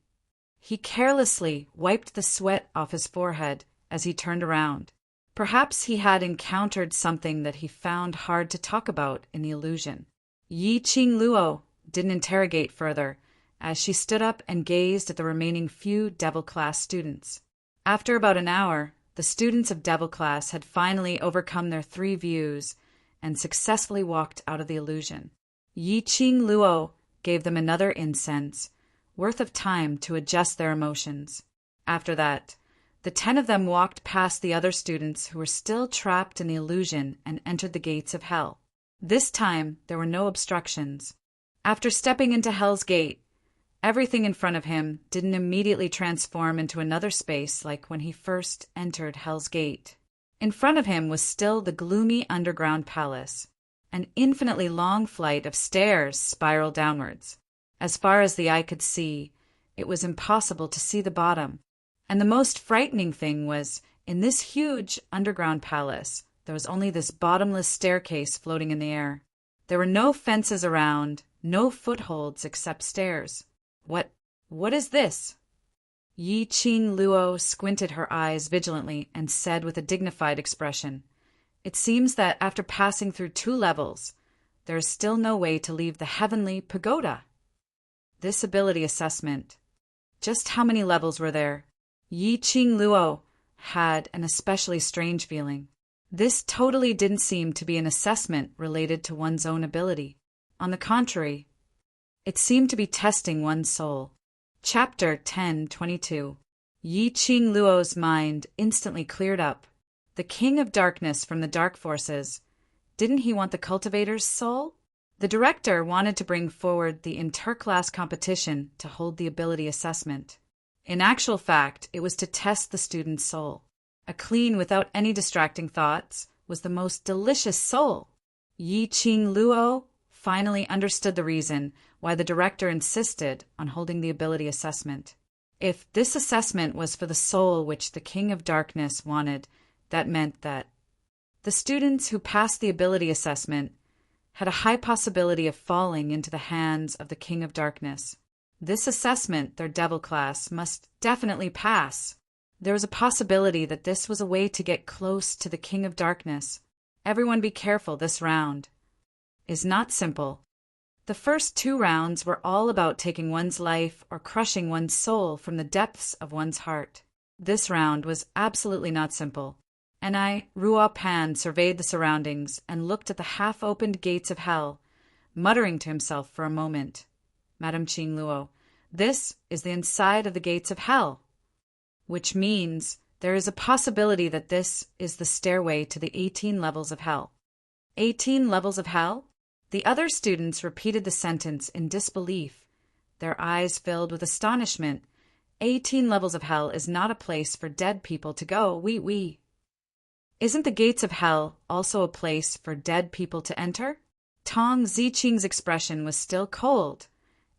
He carelessly wiped the sweat off his forehead as he turned around. Perhaps he had encountered something that he found hard to talk about in the illusion. Yi Qing Luo didn't interrogate further, as she stood up and gazed at the remaining few Devil Class students. After about an hour, the students of Devil Class had finally overcome their 3 views and successfully walked out of the illusion. Yi Qing Luo gave them another incense, worth of time to adjust their emotions. After that, the 10 of them walked past the other students who were still trapped in the illusion and entered the gates of hell. This time, there were no obstructions. After stepping into Hell's Gate, everything in front of him didn't immediately transform into another space like when he first entered Hell's Gate. In front of him was still the gloomy underground palace. An infinitely long flight of stairs spiraled downwards. As far as the eye could see, it was impossible to see the bottom. And the most frightening thing was, in this huge underground palace, there was only this bottomless staircase floating in the air. There were no fences around, no footholds except stairs. What is this? Yi Qing Luo squinted her eyes vigilantly and said with a dignified expression, "It seems that after passing through 2 levels, there is still no way to leave the heavenly pagoda." This ability assessment. Just how many levels were there? Yi Qing Luo had an especially strange feeling. This totally didn't seem to be an assessment related to one's own ability. On the contrary, it seemed to be testing one's soul. Chapter 10:22. Yi Qing Luo's mind instantly cleared up. The King of Darkness from the Dark Forces. Didn't he want the cultivator's soul? The director wanted to bring forward the interclass competition to hold the ability assessment. In actual fact, it was to test the student's soul. A clean, without any distracting thoughts, was the most delicious soul. Yi Qing Luo finally understood the reason why the director insisted on holding the ability assessment. If this assessment was for the soul which the King of Darkness wanted, that meant that the students who passed the ability assessment had a high possibility of falling into the hands of the King of Darkness. This assessment, their Devil Class, must definitely pass. There was a possibility that this was a way to get close to the King of Darkness. Everyone be careful, this round is not simple. The first 2 rounds were all about taking one's life or crushing one's soul from the depths of one's heart. This round was absolutely not simple. And Ruo Pan surveyed the surroundings and looked at the half-opened gates of hell, muttering to himself for a moment. Madame Qing Luo, this is the inside of the gates of hell, which means there is a possibility that this is the stairway to the 18 levels of hell. 18 levels of hell? The other students repeated the sentence in disbelief, their eyes filled with astonishment. 18 levels of hell is not a place for dead people to go, oui. Isn't the gates of hell also a place for dead people to enter? Tong Ziqing's expression was still cold.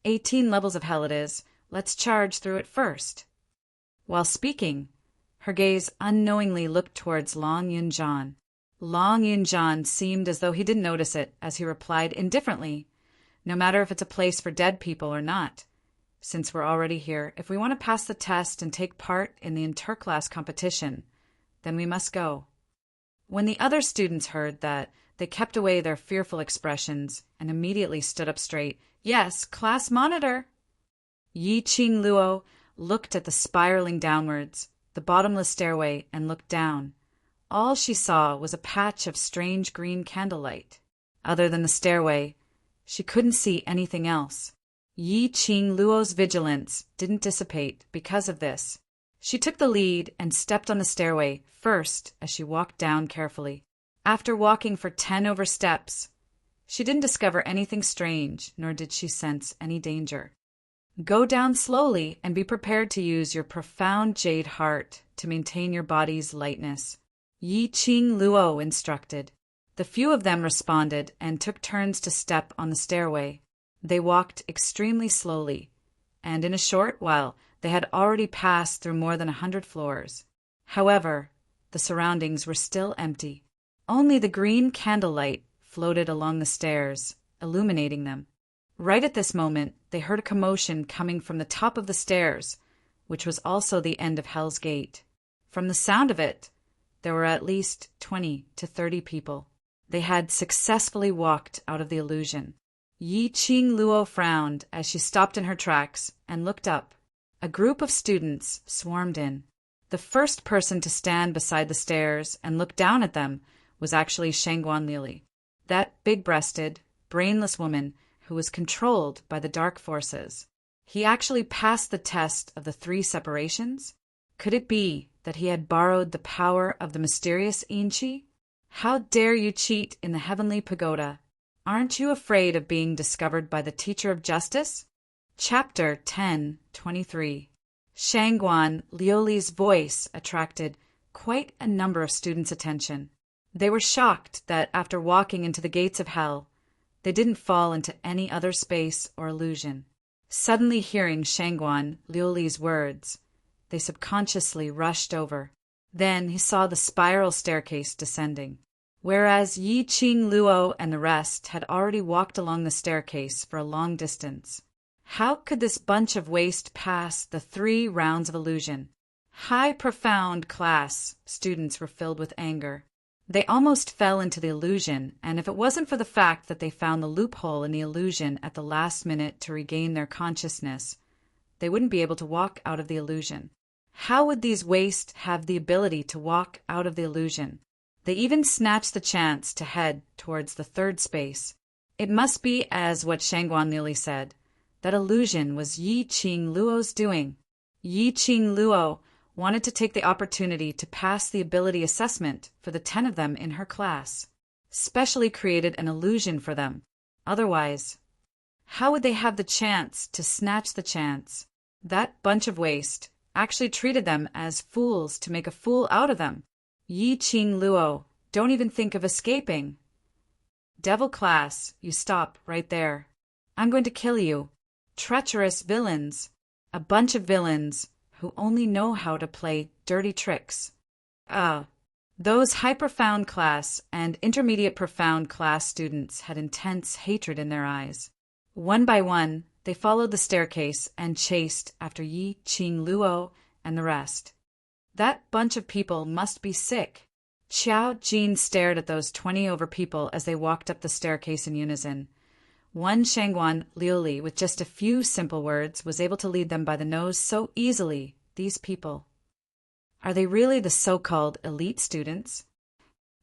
18 levels of hell it is. Let's charge through it first. While speaking, her gaze unknowingly looked towards Long Yunjian. Long Yunjian seemed as though he didn't notice it as he replied indifferently, "No matter if it's a place for dead people or not. Since we're already here, if we want to pass the test and take part in the interclass competition, then we must go." When the other students heard that, they kept away their fearful expressions and immediately stood up straight. "Yes, class monitor." Yi Qing Luo looked at the spiraling downwards, the bottomless stairway, and looked down. All she saw was a patch of strange green candlelight. Other than the stairway, she couldn't see anything else. Yi Qing Luo's vigilance didn't dissipate because of this. She took the lead and stepped on the stairway first as she walked down carefully. After walking for 10 over steps, she didn't discover anything strange, nor did she sense any danger. Go down slowly and be prepared to use your profound jade heart to maintain your body's lightness, Yi Qing Luo instructed. The few of them responded and took turns to step on the stairway. They walked extremely slowly, and in a short while they had already passed through more than 100 floors. However, the surroundings were still empty. Only the green candlelight floated along the stairs, illuminating them. Right at this moment, they heard a commotion coming from the top of the stairs, which was also the end of Hell's Gate. From the sound of it, there were at least 20 to 30 people. They had successfully walked out of the illusion. Yi Qing Luo frowned as she stopped in her tracks and looked up. A group of students swarmed in. The first person to stand beside the stairs and look down at them was actually Shangguan Lili, that big-breasted, brainless woman who was controlled by the dark forces. He actually passed the test of the 3 separations? Could it be that he had borrowed the power of the mysterious Yinqi? How dare you cheat in the heavenly pagoda? Aren't you afraid of being discovered by the teacher of justice? Chapter 10:23. Shangguan Liuli's voice attracted quite a number of students' attention. They were shocked that after walking into the gates of hell, they didn't fall into any other space or illusion. Suddenly hearing Shangguan Liuli's words, they subconsciously rushed over. Then he saw the spiral staircase descending. Whereas Yi Qing Luo and the rest had already walked along the staircase for a long distance. How could this bunch of waste pass the 3 rounds of illusion? High profound class students were filled with anger. They almost fell into the illusion, and if it wasn't for the fact that they found the loophole in the illusion at the last minute to regain their consciousness, they wouldn't be able to walk out of the illusion. How would these waste have the ability to walk out of the illusion? They even snatched the chance to head towards the 3rd space. It must be as what Shangguan Lili said. That illusion was Yi Qing Luo's doing. Yi Qing Luo wanted to take the opportunity to pass the ability assessment for the 10 of them in her class. Specially created an illusion for them. Otherwise, how would they have the chance to snatch the chance? That bunch of waste actually treated them as fools to make a fool out of them. Yi Qing Luo, don't even think of escaping. Devil class, you stop right there. I'm going to kill you. Treacherous villains. A bunch of villains who only know how to play dirty tricks. Those high profound class and intermediate profound class students had intense hatred in their eyes. One by one, they followed the staircase and chased after Yi Qing Luo and the rest. That bunch of people must be sick. Qiao Jin stared at those 20 over people as they walked up the staircase in unison. One Shangguan Liuli, with just a few simple words, was able to lead them by the nose so easily. These people. Are they really the so-called elite students?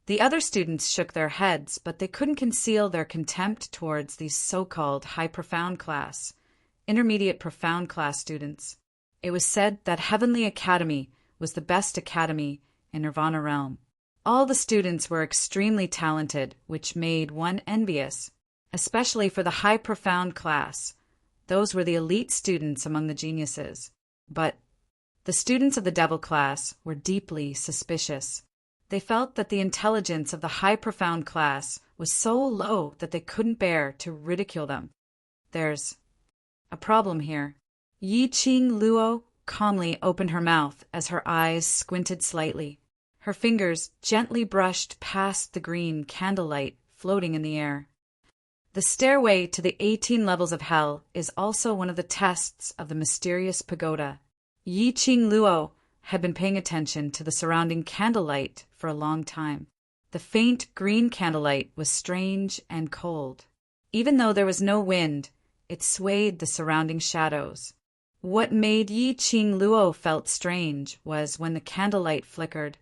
The other students shook their heads, but they couldn't conceal their contempt towards these so-called high-profound class, intermediate profound class students. It was said that Heavenly Academy was the best academy in Nirvana realm. All the students were extremely talented, which made one envious, especially for the high profound class. Those were the elite students among the geniuses. But the students of the devil class were deeply suspicious. They felt that the intelligence of the high profound class was so low that they couldn't bear to ridicule them. There's a problem here. Yi Qing Luo calmly opened her mouth as her eyes squinted slightly. Her fingers gently brushed past the green candlelight floating in the air. The stairway to the 18 levels of hell is also one of the tests of the mysterious pagoda. Yi Qing Luo had been paying attention to the surrounding candlelight for a long time. The faint green candlelight was strange and cold. Even though there was no wind, it swayed the surrounding shadows. What made Yi Qing Luo felt strange was when the candlelight flickered.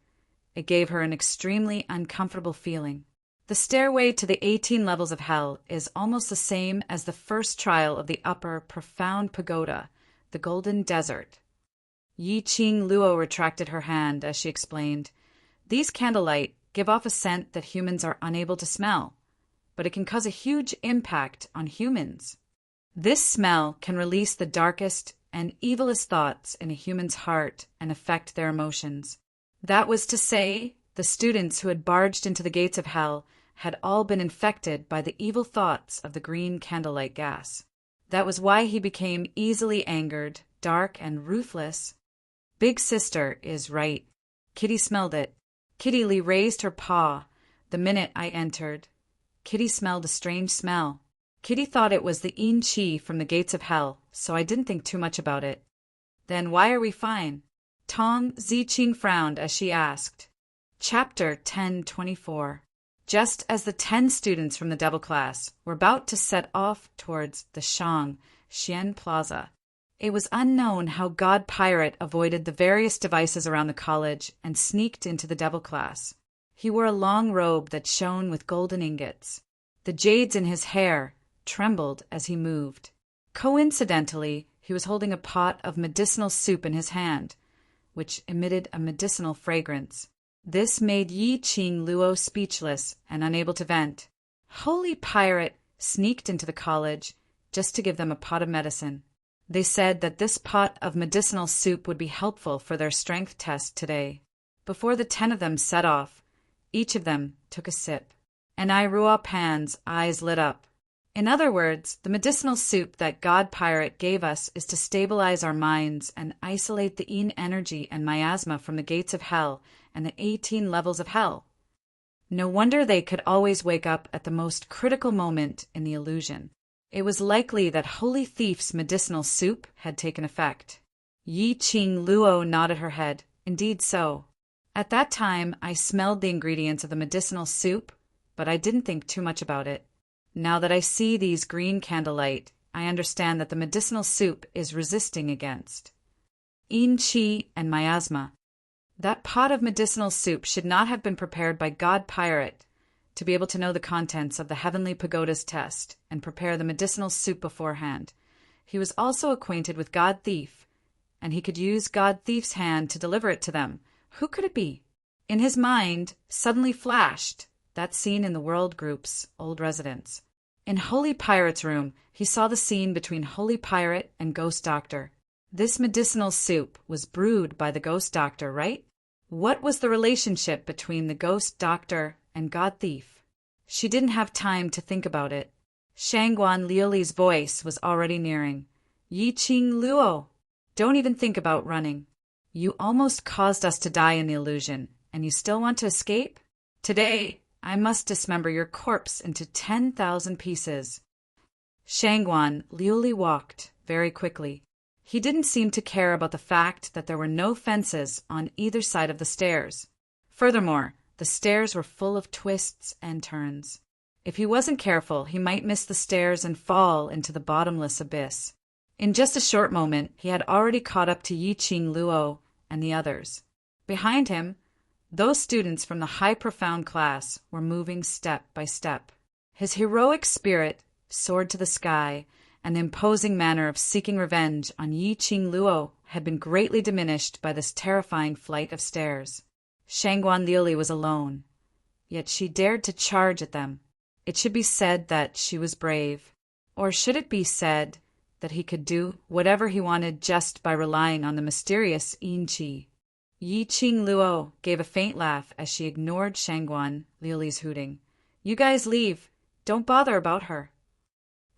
It gave her an extremely uncomfortable feeling. The stairway to the 18 levels of hell is almost the same as the first trial of the upper, profound pagoda, the Golden Desert. Yi Qing Luo retracted her hand as she explained, "These candlelight give off a scent that humans are unable to smell, but it can cause a huge impact on humans. This smell can release the darkest and evilest thoughts in a human's heart and affect their emotions." That was to say, the students who had barged into the gates of hell had all been infected by the evil thoughts of the green candlelight gas. That was why he became easily angered, dark and ruthless. Big sister is right. Kitty smelled it. Kitty Lee raised her paw the minute I entered. Kitty smelled a strange smell. Kitty thought it was the Yin Chi from the gates of hell, so I didn't think too much about it. Then why are we fine? Tong Ziqing frowned as she asked. Chapter 1024. Just as the 10 students from the Devil class were about to set off towards the Xian Plaza, it was unknown how God Pirate avoided the various devices around the college and sneaked into the Devil class. He wore a long robe that shone with golden ingots. The jades in his hair trembled as he moved. Coincidentally, he was holding a pot of medicinal soup in his hand, which emitted a medicinal fragrance. This made Yi Qing Luo speechless and unable to vent. Holy Pirate sneaked into the college just to give them a pot of medicine. They said that this pot of medicinal soup would be helpful for their strength test today. Before the 10 of them set off, each of them took a sip, and Ruo Pan's eyes lit up. In other words, the medicinal soup that God Pirate gave us is to stabilize our minds and isolate the Yin energy and miasma from the gates of hell and the 18 levels of hell. No wonder they could always wake up at the most critical moment in the illusion. It was likely that Holy Thief's medicinal soup had taken effect. Yi Qing Luo nodded her head. Indeed so. At that time, I smelled the ingredients of the medicinal soup, but I didn't think too much about it. Now that I see these green candlelight, I understand that the medicinal soup is resisting against Yin Chi and miasma. That pot of medicinal soup should not have been prepared by God Pirate to be able to know the contents of the Heavenly Pagoda's test and prepare the medicinal soup beforehand. He was also acquainted with God Thief, and he could use God Thief's hand to deliver it to them. Who could it be? In his mind suddenly flashed that scene in the World Group's old residence. In Holy Pirate's room, he saw the scene between Holy Pirate and Ghost Doctor. This medicinal soup was brewed by the Ghost Doctor, right? What was the relationship between the Ghost Doctor and God Thief? She didn't have time to think about it. Shangguan Liuli's voice was already nearing. Yi Qing Luo, don't even think about running. You almost caused us to die in the illusion, and you still want to escape? Today, I must dismember your corpse into 10,000 pieces. Shangguan Liuli walked very quickly. He didn't seem to care about the fact that there were no fences on either side of the stairs. Furthermore, the stairs were full of twists and turns. If he wasn't careful, he might miss the stairs and fall into the bottomless abyss. In just a short moment, he had already caught up to Yi Qing Luo and the others. Behind him, those students from the high profound class were moving step by step. His heroic spirit soared to the sky, and the imposing manner of seeking revenge on Yi Qing Luo had been greatly diminished by this terrifying flight of stairs. Shangguan Liuli was alone, yet she dared to charge at them. It should be said that she was brave, or should it be said that he could do whatever he wanted just by relying on the mysterious Yin Chi? Yi Qing Luo gave a faint laugh as she ignored Shangguan Liuli's hooting. You guys leave. Don't bother about her.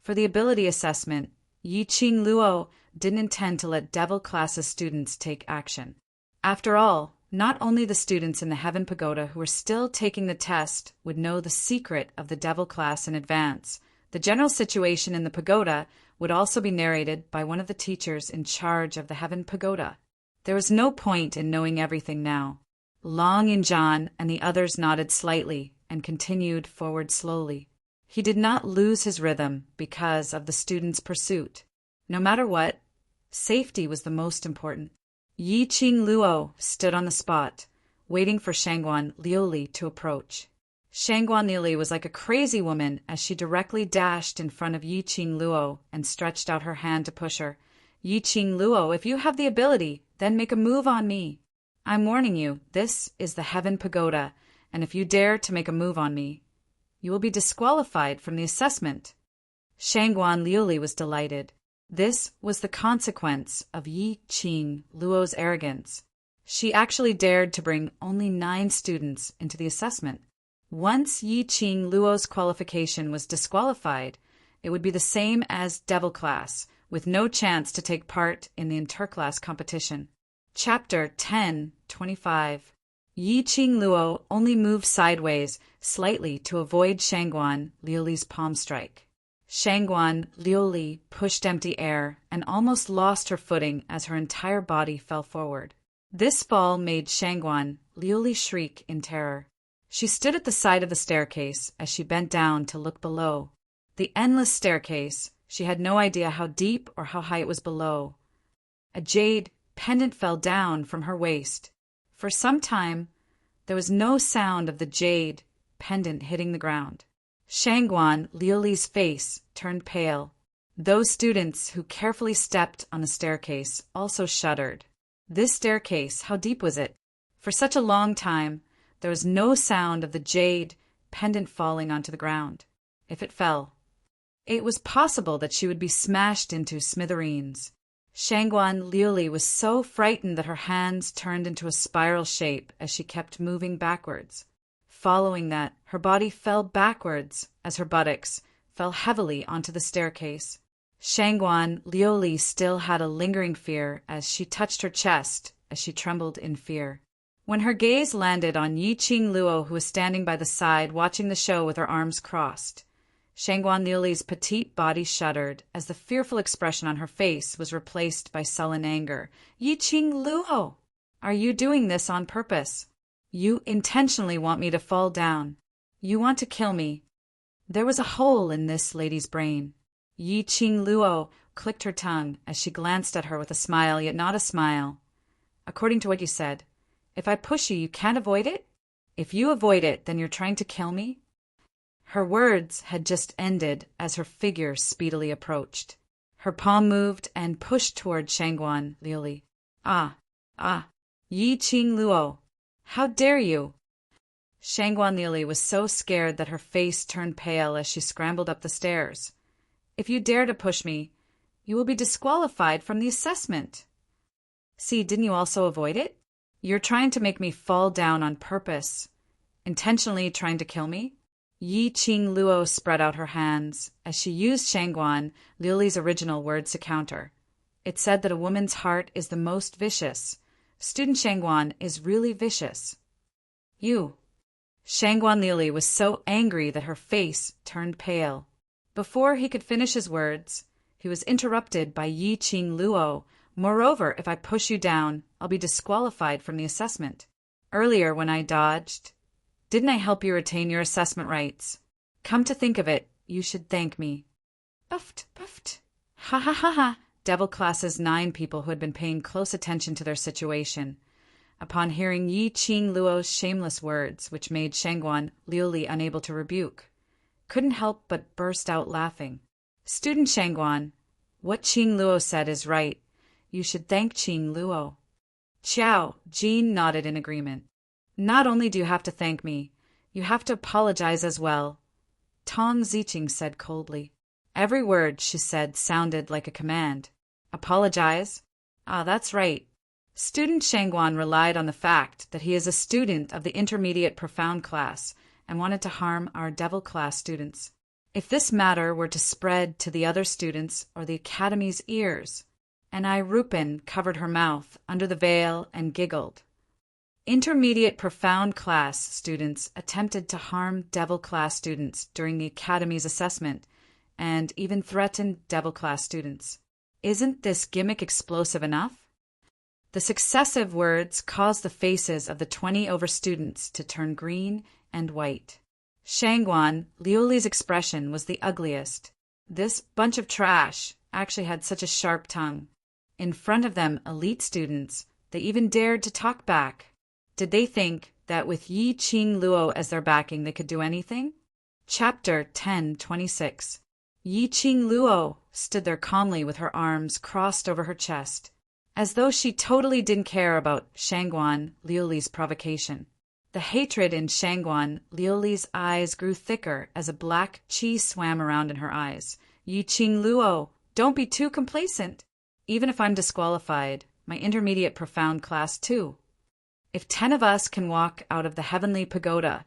For the ability assessment, Yi Qing Luo didn't intend to let Devil Class's students take action. After all, not only the students in the Heaven Pagoda who were still taking the test would know the secret of the Devil Class in advance. The general situation in the pagoda would also be narrated by one of the teachers in charge of the Heaven Pagoda. There was no point in knowing everything now. Long Yinjan and the others nodded slightly and continued forward slowly. He did not lose his rhythm because of the students' pursuit. No matter what, safety was the most important. Yi Qing Luo stood on the spot, waiting for Shangguan Liuli to approach. Shangguan Liuli was like a crazy woman as she directly dashed in front of Yi Qing Luo and stretched out her hand to push her. Yi Qing Luo, if you have the ability, then make a move on me. I'm warning you, this is the Heaven Pagoda, and if you dare to make a move on me, you will be disqualified from the assessment. Shangguan Liuli was delighted. This was the consequence of Yi Qing Luo's arrogance. She actually dared to bring only 9 students into the assessment. Once Yi Qing Luo's qualification was disqualified, it would be the same as Devil Class, with no chance to take part in the interclass competition. Chapter 10:25. Yi Qing Luo only moved sideways, slightly, to avoid Shangguan Liuli's palm strike. Shangguan Liuli pushed empty air and almost lost her footing as her entire body fell forward. This fall made Shangguan Liuli shriek in terror. She stood at the side of the staircase as she bent down to look below. The endless staircase, she had no idea how deep or how high it was below. A jade pendant fell down from her waist. For some time, there was no sound of the jade pendant hitting the ground. Shangguan Liuli's face turned pale. Those students who carefully stepped on the staircase also shuddered. This staircase, how deep was it? For such a long time, there was no sound of the jade pendant falling onto the ground. If it fell, it was possible that she would be smashed into smithereens. Shangguan Liuli was so frightened that her hands turned into a spiral shape as she kept moving backwards. Following that, her body fell backwards as her buttocks fell heavily onto the staircase. Shangguan Liuli still had a lingering fear as she touched her chest as she trembled in fear. When her gaze landed on Yi Qing Luo, who was standing by the side watching the show with her arms crossed, Shangguan Liuli's petite body shuddered as the fearful expression on her face was replaced by sullen anger. Yi Qing Luo, are you doing this on purpose? You intentionally want me to fall down. You want to kill me. There was a hole in this lady's brain. Yi Qing Luo clicked her tongue as she glanced at her with a smile, yet not a smile. According to what you said, if I push you, you can't avoid it? If you avoid it, then you're trying to kill me? Her words had just ended as her figure speedily approached. Her palm moved and pushed toward Shangguan Liuli. Ah, Yi Qing Luo, how dare you? Shangguan Liuli was so scared that her face turned pale as she scrambled up the stairs. If you dare to push me, you will be disqualified from the assessment. See, didn't you also avoid it? You're trying to make me fall down on purpose, intentionally trying to kill me? Yi Qing Luo spread out her hands as she used Shangguan Liuli's original words to counter. It said that a woman's heart is the most vicious. Student Shangguan is really vicious. You. Shangguan Liuli was so angry that her face turned pale. Before he could finish his words, he was interrupted by Yi Qing Luo. Moreover, if I push you down, I'll be disqualified from the assessment. Earlier, when I dodged, didn't I help you retain your assessment rights? Come to think of it, you should thank me. Puffed. Ha ha ha ha. Devil Class's 9 people who had been paying close attention to their situation, upon hearing Yi Qing Luo's shameless words, which made Shangguan Liuli unable to rebuke, couldn't help but burst out laughing. Student Shangguan, what Qing Luo said is right. You should thank Qing Luo. Qiao, Jean nodded in agreement. Not only do you have to thank me, you have to apologize as well, Tong Ziqing said coldly. Every word she said sounded like a command. Apologize? Ah, that's right. Student Shangguan relied on the fact that he is a student of the intermediate profound class and wanted to harm our devil class students. If this matter were to spread to the other students or the academy's ears, and Rupin covered her mouth under the veil and giggled. Intermediate profound class students attempted to harm devil class students during the academy's assessment and even threatened devil class students. Isn't this gimmick explosive enough? The successive words caused the faces of the 20 over students to turn green and white. Shangguan Liuli's expression was the ugliest. This bunch of trash actually had such a sharp tongue. In front of them, elite students, they even dared to talk back. Did they think that with Yi Qing Luo as their backing they could do anything? Chapter 10:26. Yi Qing Luo stood there calmly with her arms crossed over her chest, as though she totally didn't care about Shangguan Liuli's provocation. The hatred in Shangguan Liuli's eyes grew thicker as a black chi swam around in her eyes. Yi Qing Luo, don't be too complacent. Even if I'm disqualified, my intermediate profound class too. If 10 of us can walk out of the heavenly pagoda,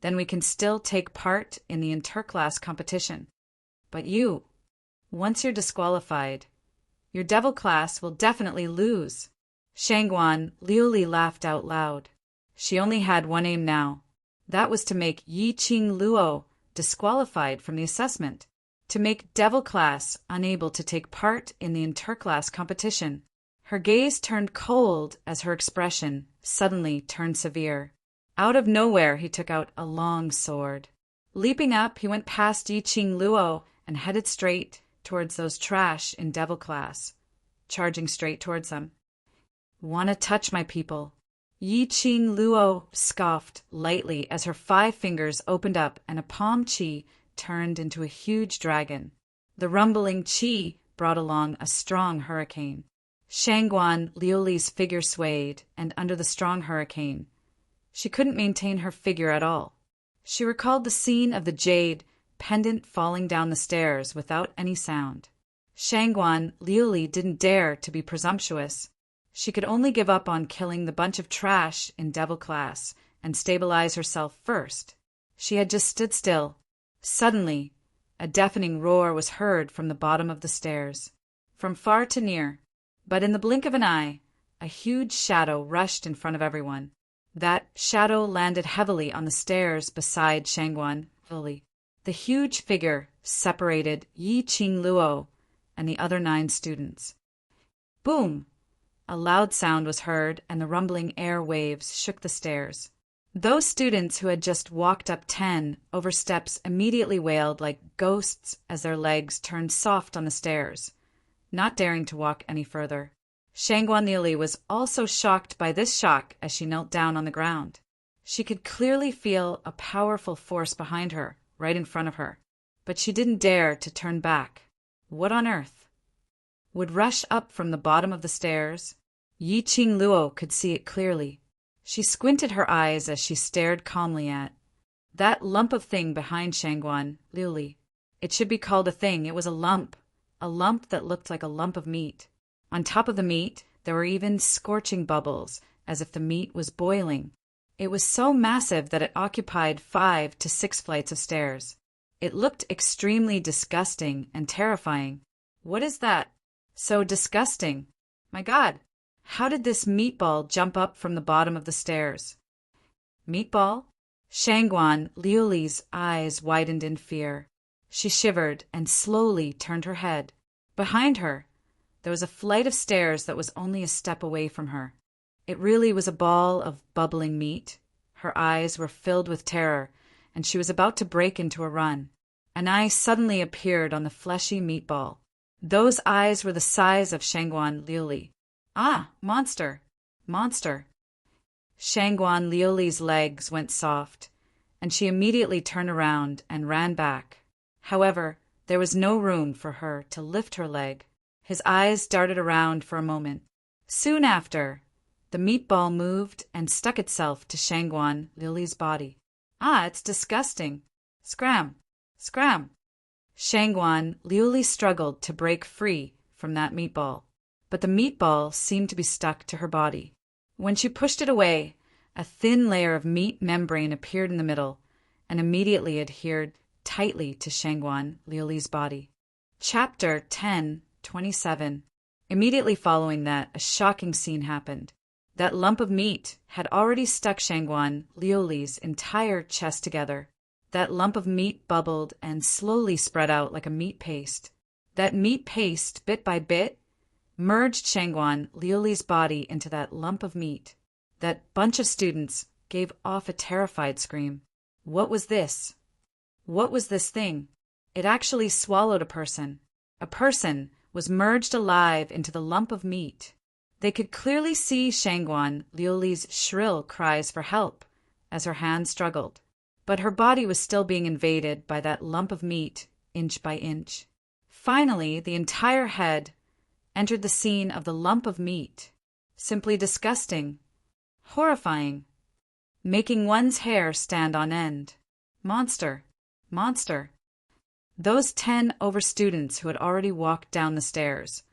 then we can still take part in the interclass competition. But you, once you're disqualified, your devil class will definitely lose. Shangguan Liuli laughed out loud. She only had one aim now. That was to make Yi Qing Luo disqualified from the assessment, to make devil class unable to take part in the interclass competition. Her gaze turned cold as her expression suddenly turned severe. Out of nowhere, he took out a long sword. Leaping up, he went past Yi Qing Luo and headed straight towards those trash in devil class, charging straight towards them. "Wanna touch my people?" Yi Qing Luo scoffed lightly as her 5 fingers opened up and a palm chi turned into a huge dragon. The rumbling chi brought along a strong hurricane. Shangguan Liuli's figure swayed, and under the strong hurricane, she couldn't maintain her figure at all. She recalled the scene of the jade pendant falling down the stairs without any sound. Shangguan Liuli didn't dare to be presumptuous. She could only give up on killing the bunch of trash in devil class and stabilize herself first. She had just stood still. Suddenly, a deafening roar was heard from the bottom of the stairs, from far to near. But in the blink of an eye, a huge shadow rushed in front of everyone. That shadow landed heavily on the stairs beside Shangguan Liuli. The huge figure separated Yi Qing Luo and the other 9 students. Boom! A loud sound was heard, and the rumbling air waves shook the stairs. Those students who had just walked up 10 over steps immediately wailed like ghosts as their legs turned soft on the stairs, not daring to walk any further. Shangguan Liuli was also shocked by this shock as she knelt down on the ground. She could clearly feel a powerful force behind her, right in front of her, but she didn't dare to turn back. What on earth would rush up from the bottom of the stairs? Yi Qing Luo could see it clearly. She squinted her eyes as she stared calmly at that lump of thing behind Shangguan Liuli. It should be called a thing. It was a lump that looked like a lump of meat. On top of the meat, there were even scorching bubbles, as if the meat was boiling. It was so massive that it occupied 5 to 6 flights of stairs. It looked extremely disgusting and terrifying. What is that? So disgusting. My God, how did this meatball jump up from the bottom of the stairs? Meatball? Shangguan Liuli's eyes widened in fear. She shivered and slowly turned her head. Behind her, there was a flight of stairs that was only a step away from her. It really was a ball of bubbling meat. Her eyes were filled with terror, and she was about to break into a run. An eye suddenly appeared on the fleshy meatball. Those eyes were the size of Shangguan Liuli. Ah, monster! Monster! Shangguan Liuli's legs went soft, and she immediately turned around and ran back. However, there was no room for her to lift her leg. His eyes darted around for a moment. Soon after, the meatball moved and stuck itself to Shangguan Liuli's body. Ah, it's disgusting. Scram! Scram! Shangguan Liuli struggled to break free from that meatball, but the meatball seemed to be stuck to her body. When she pushed it away, a thin layer of meat membrane appeared in the middle and immediately adhered tightly to Shangguan Liuli's body. Chapter 10:27. Immediately following that, a shocking scene happened. That lump of meat had already stuck Shangguan Liuli's entire chest together. That lump of meat bubbled and slowly spread out like a meat paste. That meat paste, bit by bit, merged Shangguan Liuli's body into that lump of meat. That bunch of students gave off a terrified scream. What was this? What was this thing? It actually swallowed a person. A person was merged alive into the lump of meat. They could clearly see Shangguan Liuli's shrill cries for help as her hand struggled. But her body was still being invaded by that lump of meat, inch by inch. Finally, the entire head entered the scene of the lump of meat. Simply disgusting, horrifying, making one's hair stand on end. Monster, monster. Those 10 over students who had already walked down the stairs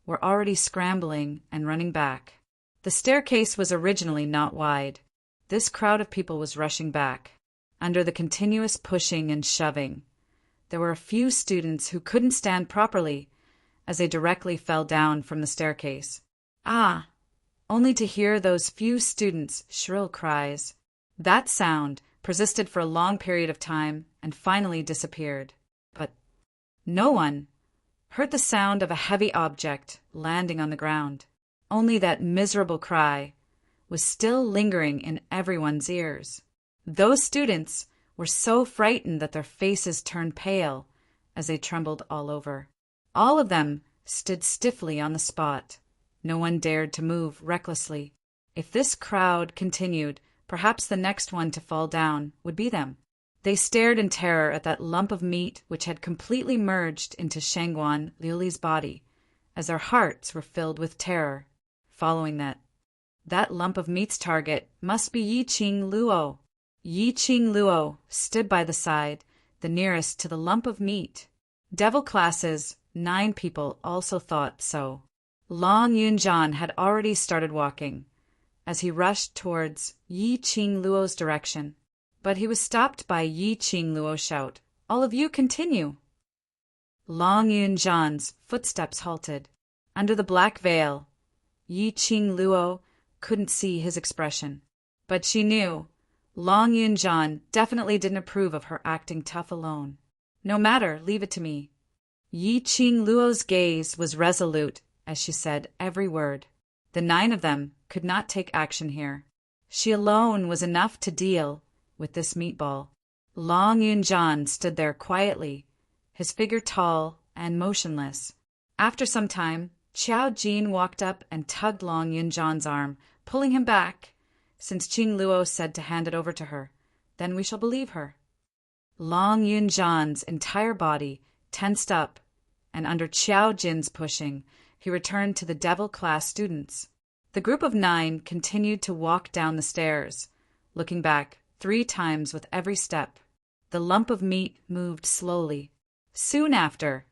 were already scrambling and running back. The staircase was originally not wide. This crowd of people was rushing back. Under the continuous pushing and shoving, there were a few students who couldn't stand properly as they directly fell down from the staircase. Ah! Only to hear those few students' shrill cries. That sound persisted for a long period of time and finally disappeared. But no one heard the sound of a heavy object landing on the ground. Only that miserable cry was still lingering in everyone's ears. Those students were so frightened that their faces turned pale as they trembled all over. All of them stood stiffly on the spot. No one dared to move recklessly. If this crowd continued, perhaps the next one to fall down would be them. They stared in terror at that lump of meat which had completely merged into Shangguan Liuli's body, as their hearts were filled with terror. Following that lump of meat's target must be Yiqing Luo. Yiqing Luo stood by the side, the nearest to the lump of meat. Devil classes, 9 people also thought so. Long Yunjian had already started walking, as he rushed towards Yiqing Luo's direction. But he was stopped by Yiqing Luo's shout, "All of you continue!" Long Yunjian's footsteps halted. Under the black veil, Yiqing Luo couldn't see his expression. But she knew Long Yunjian definitely didn't approve of her acting tough alone. "No matter, leave it to me." Yiqing Luo's gaze was resolute as she said every word. The 9 of them could not take action here. She alone was enough to deal with this meatball. Long Yunjian stood there quietly, his figure tall and motionless. After some time, Qiao Jin walked up and tugged Long Yunjian's arm, pulling him back. Since Qing Luo said to hand it over to her, then we shall believe her. Long Yunjian's entire body tensed up, and under Qiao Jin's pushing, he returned to the devil class students. The group of 9 continued to walk down the stairs, looking back 3 times with every step. The lump of meat moved slowly. Soon after,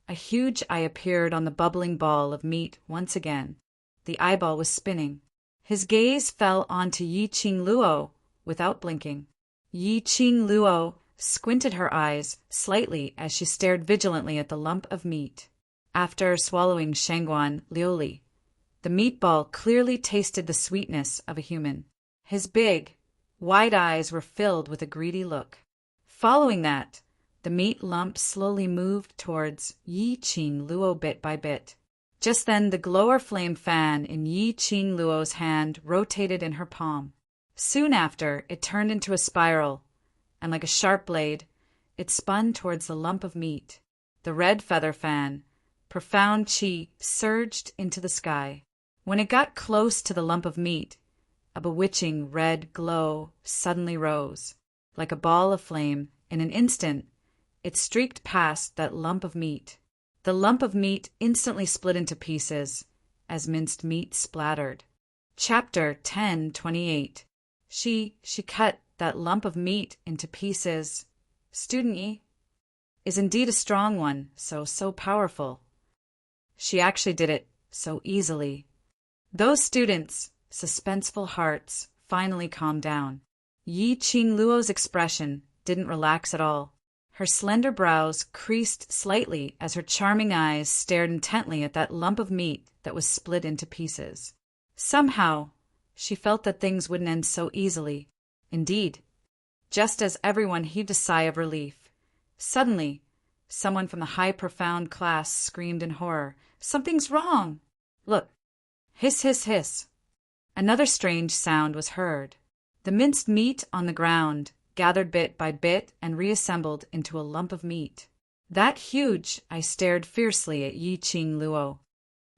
a huge eye appeared on the bubbling ball of meat once again. The eyeball was spinning. His gaze fell onto Yiqing Luo without blinking. Yiqing Luo squinted her eyes slightly as she stared vigilantly at the lump of meat. After swallowing Shangguan Liuli, the meatball clearly tasted the sweetness of a human. His big, wide eyes were filled with a greedy look. Following that, the meat lump slowly moved towards Yiqing Luo bit by bit. Just then the glower flame fan in Yiqing Luo's hand rotated in her palm. Soon after, it turned into a spiral, and like a sharp blade, it spun towards the lump of meat. The red feather fan, profound qi, surged into the sky. When it got close to the lump of meat, a bewitching red glow suddenly rose. Like a ball of flame, in an instant, it streaked past that lump of meat. The lump of meat instantly split into pieces, as minced meat splattered. Chapter 10:28. She cut that lump of meat into pieces. Student Yi is indeed a strong one, so powerful. She actually did it so easily. Those students' suspenseful hearts finally calmed down. Yiqing Luo's expression didn't relax at all. Her slender brows creased slightly as her charming eyes stared intently at that lump of meat that was split into pieces. Somehow, she felt that things wouldn't end so easily. Indeed, just as everyone heaved a sigh of relief, suddenly, someone from the high profound class screamed in horror, "Something's wrong! Look!" Hiss, hiss, hiss. Another strange sound was heard. The minced meat on the ground gathered bit by bit and reassembled into a lump of meat. That huge, I stared fiercely at Yiqing Luo.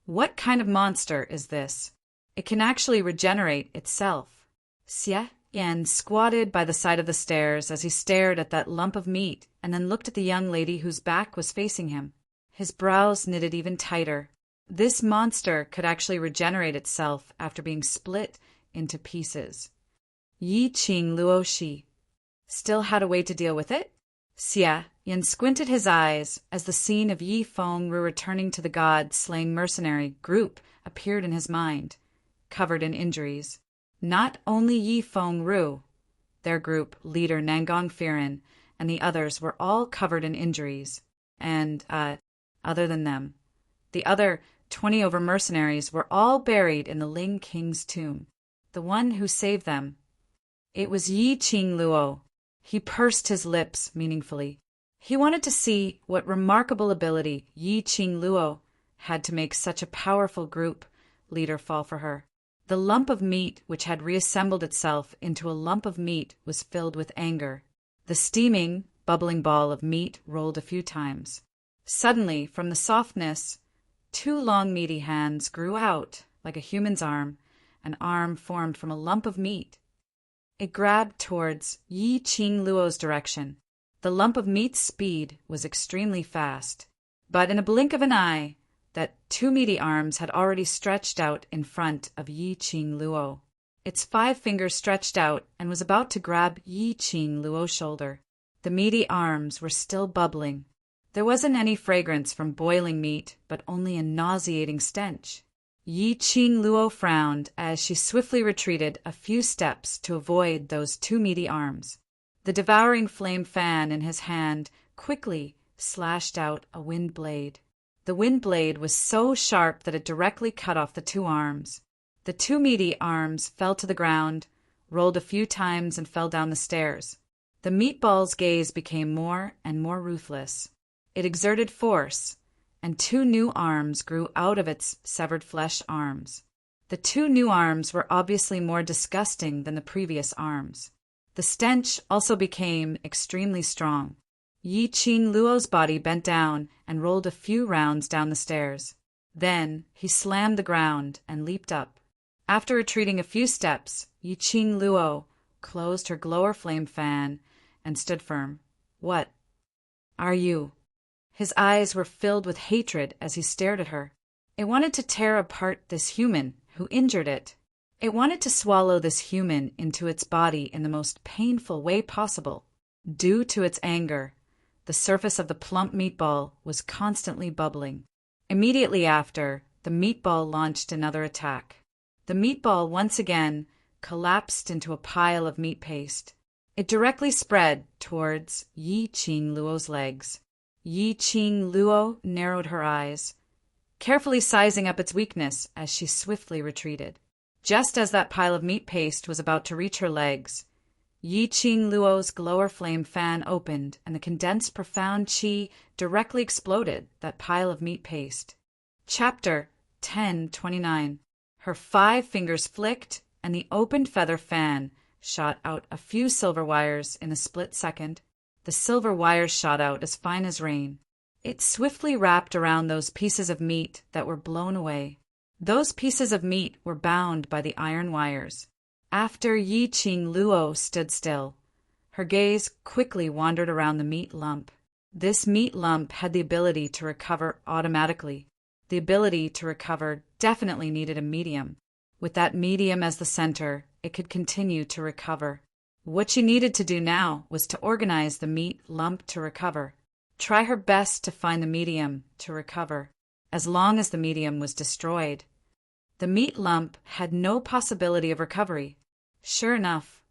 What kind of monster is this? It can actually regenerate itself. Xie Yan squatted by the side of the stairs as he stared at that lump of meat and then looked at the young lady whose back was facing him. His brows knitted even tighter. This monster could actually regenerate itself after being split into pieces. Yiqing Luo still had a way to deal with it. Xie Yan squinted his eyes as the scene of Yi Fengru returning to the god-slaying mercenary group appeared in his mind, covered in injuries. Not only Yi Fengru, their group leader Nangong Firen, and the others were all covered in injuries. And, other than them, the other 20 over mercenaries were all buried in the Ling King's tomb. The one who saved them. It was Yi Qing Luo. He pursed his lips meaningfully. He wanted to see what remarkable ability Yi Qing Luo had to make such a powerful group leader fall for her. The lump of meat which had reassembled itself into a lump of meat was filled with anger. The steaming, bubbling ball of meat rolled a few times. Suddenly, from the softness, 2 long meaty hands grew out like a human's arm. An arm formed from a lump of meat. It grabbed towards Yi Qing Luo's direction. The lump of meat's speed was extremely fast, but in a blink of an eye, that 2 meaty arms had already stretched out in front of Yi Qing Luo. Its 5 fingers stretched out and was about to grab Yi Qing Luo's shoulder. The meaty arms were still bubbling. There wasn't any fragrance from boiling meat, but only a nauseating stench. Yi Qing Luo frowned as she swiftly retreated a few steps to avoid those 2 meaty arms. The devouring flame fan in his hand quickly slashed out a wind blade. The wind blade was so sharp that it directly cut off the 2 arms. The 2 meaty arms fell to the ground, rolled a few times, and fell down the stairs. The meatball's gaze became more and more ruthless. It exerted force, and 2 new arms grew out of its severed flesh arms. The 2 new arms were obviously more disgusting than the previous arms. The stench also became extremely strong. Yi Qing Luo's body bent down and rolled a few rounds down the stairs. Then he slammed the ground and leaped up. After retreating a few steps, Yi Qing Luo closed her glower flame fan and stood firm. "What are you?" His eyes were filled with hatred as he stared at her. It wanted to tear apart this human who injured it. It wanted to swallow this human into its body in the most painful way possible. Due to its anger, the surface of the plump meatball was constantly bubbling. Immediately after, the meatball launched another attack. The meatball once again collapsed into a pile of meat paste. It directly spread towards Yi Qing Luo's legs. Yi Qing Luo narrowed her eyes, carefully sizing up its weakness as she swiftly retreated. Just as that pile of meat paste was about to reach her legs, Yi Qing Luo's glower flame fan opened and the condensed profound qi directly exploded that pile of meat paste. Chapter 10:29. Her 5 fingers flicked and the opened feather fan shot out a few silver wires in a split second. The silver wires shot out as fine as rain. It swiftly wrapped around those pieces of meat that were blown away. Those pieces of meat were bound by the iron wires. After Yi Qing Luo stood still, her gaze quickly wandered around the meat lump. This meat lump had the ability to recover automatically. The ability to recover definitely needed a medium. With that medium as the center, it could continue to recover. What she needed to do now was to organize the meat lump to recover. Try her best to find the medium to recover. As long as the medium was destroyed, the meat lump had no possibility of recovery. Sure enough,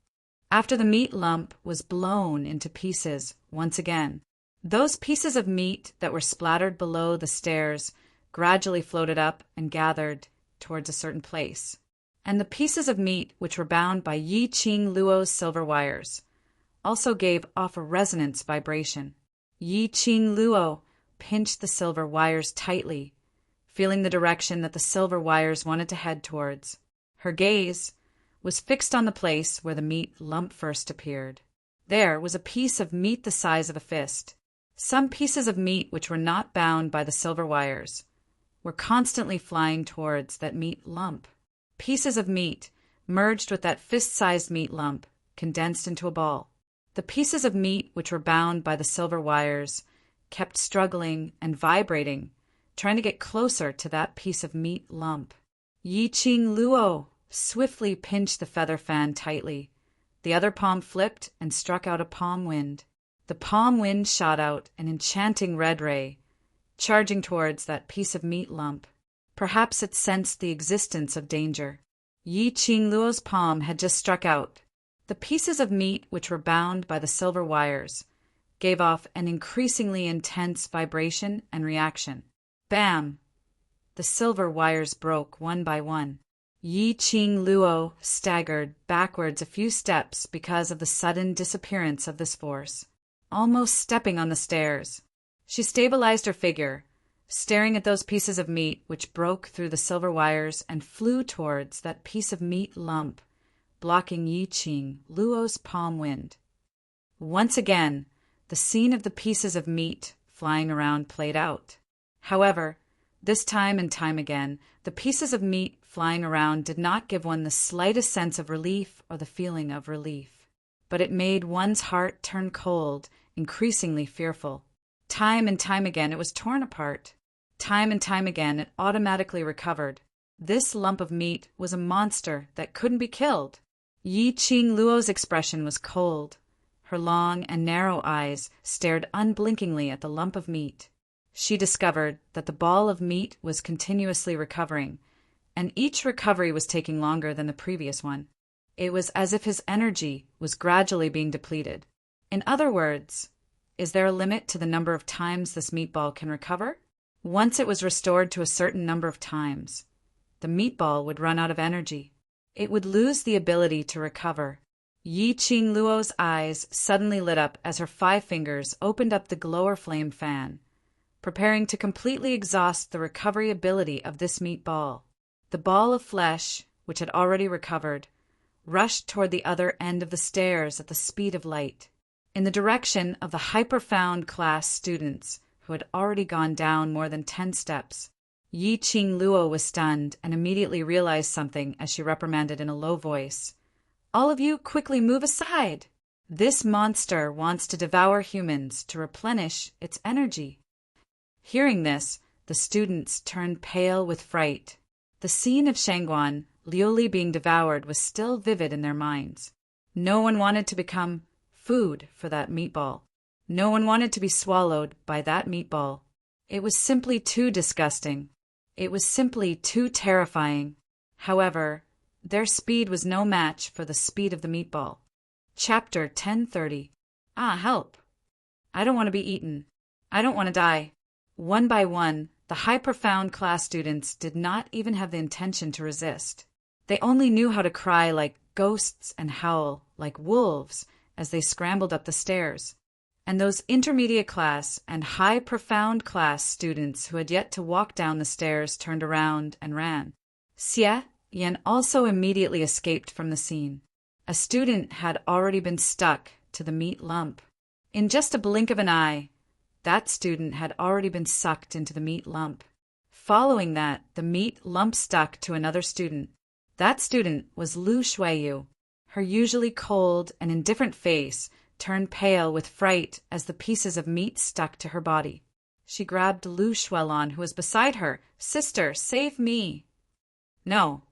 after the meat lump was blown into pieces once again, those pieces of meat that were splattered below the stairs gradually floated up and gathered towards a certain place. And the pieces of meat which were bound by Yi Qing Luo's silver wires also gave off a resonance vibration. Yi Qing Luo pinched the silver wires tightly, feeling the direction that the silver wires wanted to head towards. Her gaze was fixed on the place where the meat lump first appeared. There was a piece of meat the size of a fist. Some pieces of meat which were not bound by the silver wires were constantly flying towards that meat lump. Pieces of meat merged with that fist-sized meat lump, condensed into a ball. The pieces of meat which were bound by the silver wires kept struggling and vibrating, trying to get closer to that piece of meat lump. Yi Qing Luo swiftly pinched the feather fan tightly. The other palm flipped and struck out a palm wind. The palm wind shot out an enchanting red ray, charging towards that piece of meat lump. Perhaps it sensed the existence of danger. Yi Qing Luo's palm had just struck out. The pieces of meat which were bound by the silver wires gave off an increasingly intense vibration and reaction. Bam! The silver wires broke one by one. Yi Qing Luo staggered backwards a few steps because of the sudden disappearance of this force, almost stepping on the stairs. She stabilized her figure, staring at those pieces of meat which broke through the silver wires and flew towards that piece of meat lump, blocking Yi Qing Luo's palm wind. Once again, the scene of the pieces of meat flying around played out. However, this time and time again, the pieces of meat flying around did not give one the slightest sense of relief or the feeling of relief, but it made one's heart turn cold, increasingly fearful. Time and time again it was torn apart. Time and time again it automatically recovered. This lump of meat was a monster that couldn't be killed. Yi Qing Luo's expression was cold. Her long and narrow eyes stared unblinkingly at the lump of meat. She discovered that the ball of meat was continuously recovering, and each recovery was taking longer than the previous one. It was as if his energy was gradually being depleted. In other words, is there a limit to the number of times this meatball can recover? Once it was restored to a certain number of times, the meatball would run out of energy. It would lose the ability to recover. Yi Qing Luo's eyes suddenly lit up as her 5 fingers opened up the glower flame fan, preparing to completely exhaust the recovery ability of this meatball. The ball of flesh, which had already recovered, rushed toward the other end of the stairs at the speed of light, in the direction of the hyper-found class students who had already gone down more than 10 steps. Yi Qing Luo was stunned and immediately realized something as she reprimanded in a low voice. "All of you quickly move aside! This monster wants to devour humans to replenish its energy." Hearing this, the students turned pale with fright. The scene of Shangguan, Liuli being devoured was still vivid in their minds. No one wanted to become food for that meatball. No one wanted to be swallowed by that meatball. It was simply too disgusting. It was simply too terrifying. However, their speed was no match for the speed of the meatball. Chapter 1030. Help! I don't want to be eaten. I don't want to die. One by one, the high-profound class students did not even have the intention to resist. They only knew how to cry like ghosts and howl like wolves as they scrambled up the stairs. And those intermediate class and high-profound class students who had yet to walk down the stairs turned around and ran. Xie Yan also immediately escaped from the scene. A student had already been stuck to the meat lump. In just a blink of an eye, that student had already been sucked into the meat lump. Following that, the meat lump stuck to another student. That student was Lu Shuiyu. Her usually cold and indifferent face turned pale with fright as the pieces of meat stuck to her body. She grabbed Lu Shuelon, who was beside her. "Sister, save me!" No.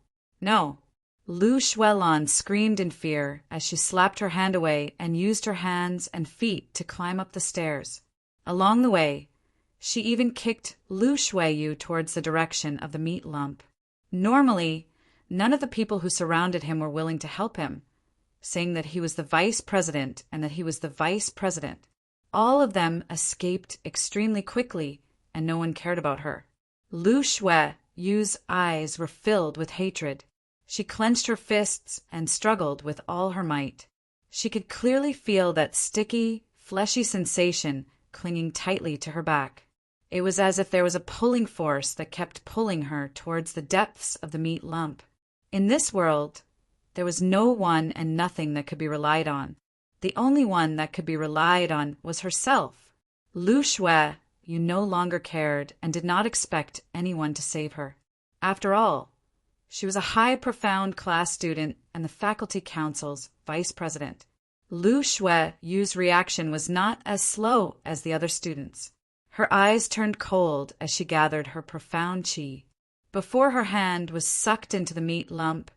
Lu Shuelon screamed in fear as she slapped her hand away and used her hands and feet to climb up the stairs. Along the way, she even kicked Lu Shuiyu towards the direction of the meat lump. Normally, none of the people who surrounded him were willing to help him, saying that he was the vice president and that he was the vice president. All of them escaped extremely quickly, and no one cared about her. Lu Shuiyu's eyes were filled with hatred. She clenched her fists and struggled with all her might. She could clearly feel that sticky, fleshy sensation clinging tightly to her back. It was as if there was a pulling force that kept pulling her towards the depths of the meat lump. In this world, there was no one and nothing that could be relied on. The only one that could be relied on was herself. Lu Shuiyu no longer cared and did not expect anyone to save her. After all, she was a high, profound class student and the faculty council's vice president. Lu Shuiyu's reaction was not as slow as the other students. Her eyes turned cold as she gathered her profound qi. Before her hand was sucked into the meat lump,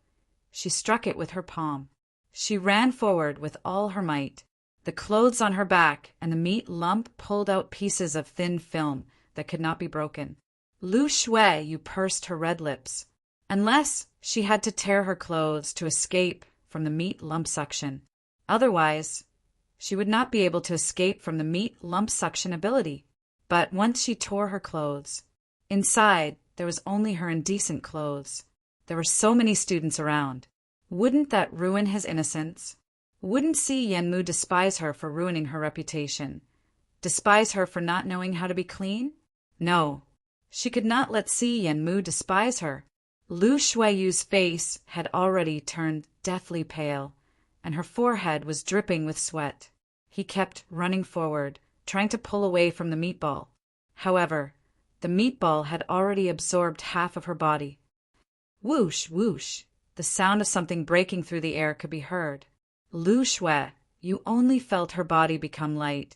she struck it with her palm. She ran forward with all her might. The clothes on her back and the meat lump pulled out pieces of thin film that could not be broken. Lu Shuiyu pursed her red lips. Unless she had to tear her clothes to escape from the meat lump suction. Otherwise, She would not be able to escape from the meat lump suction ability. But once she tore her clothes. Inside, there was only her indecent clothes. There were so many students around. Wouldn't that ruin his innocence? Wouldn't Si Yanmu despise her for ruining her reputation? Despise her for not knowing how to be clean? No. She could not let Si Yanmu despise her. Lu Shuiyu's face had already turned deathly pale, and her forehead was dripping with sweat. He kept running forward, trying to pull away from the meatball. However, the meatball had already absorbed half of her body. Whoosh, whoosh, the sound of something breaking through the air could be heard. Lu Shuiyu only felt her body become light,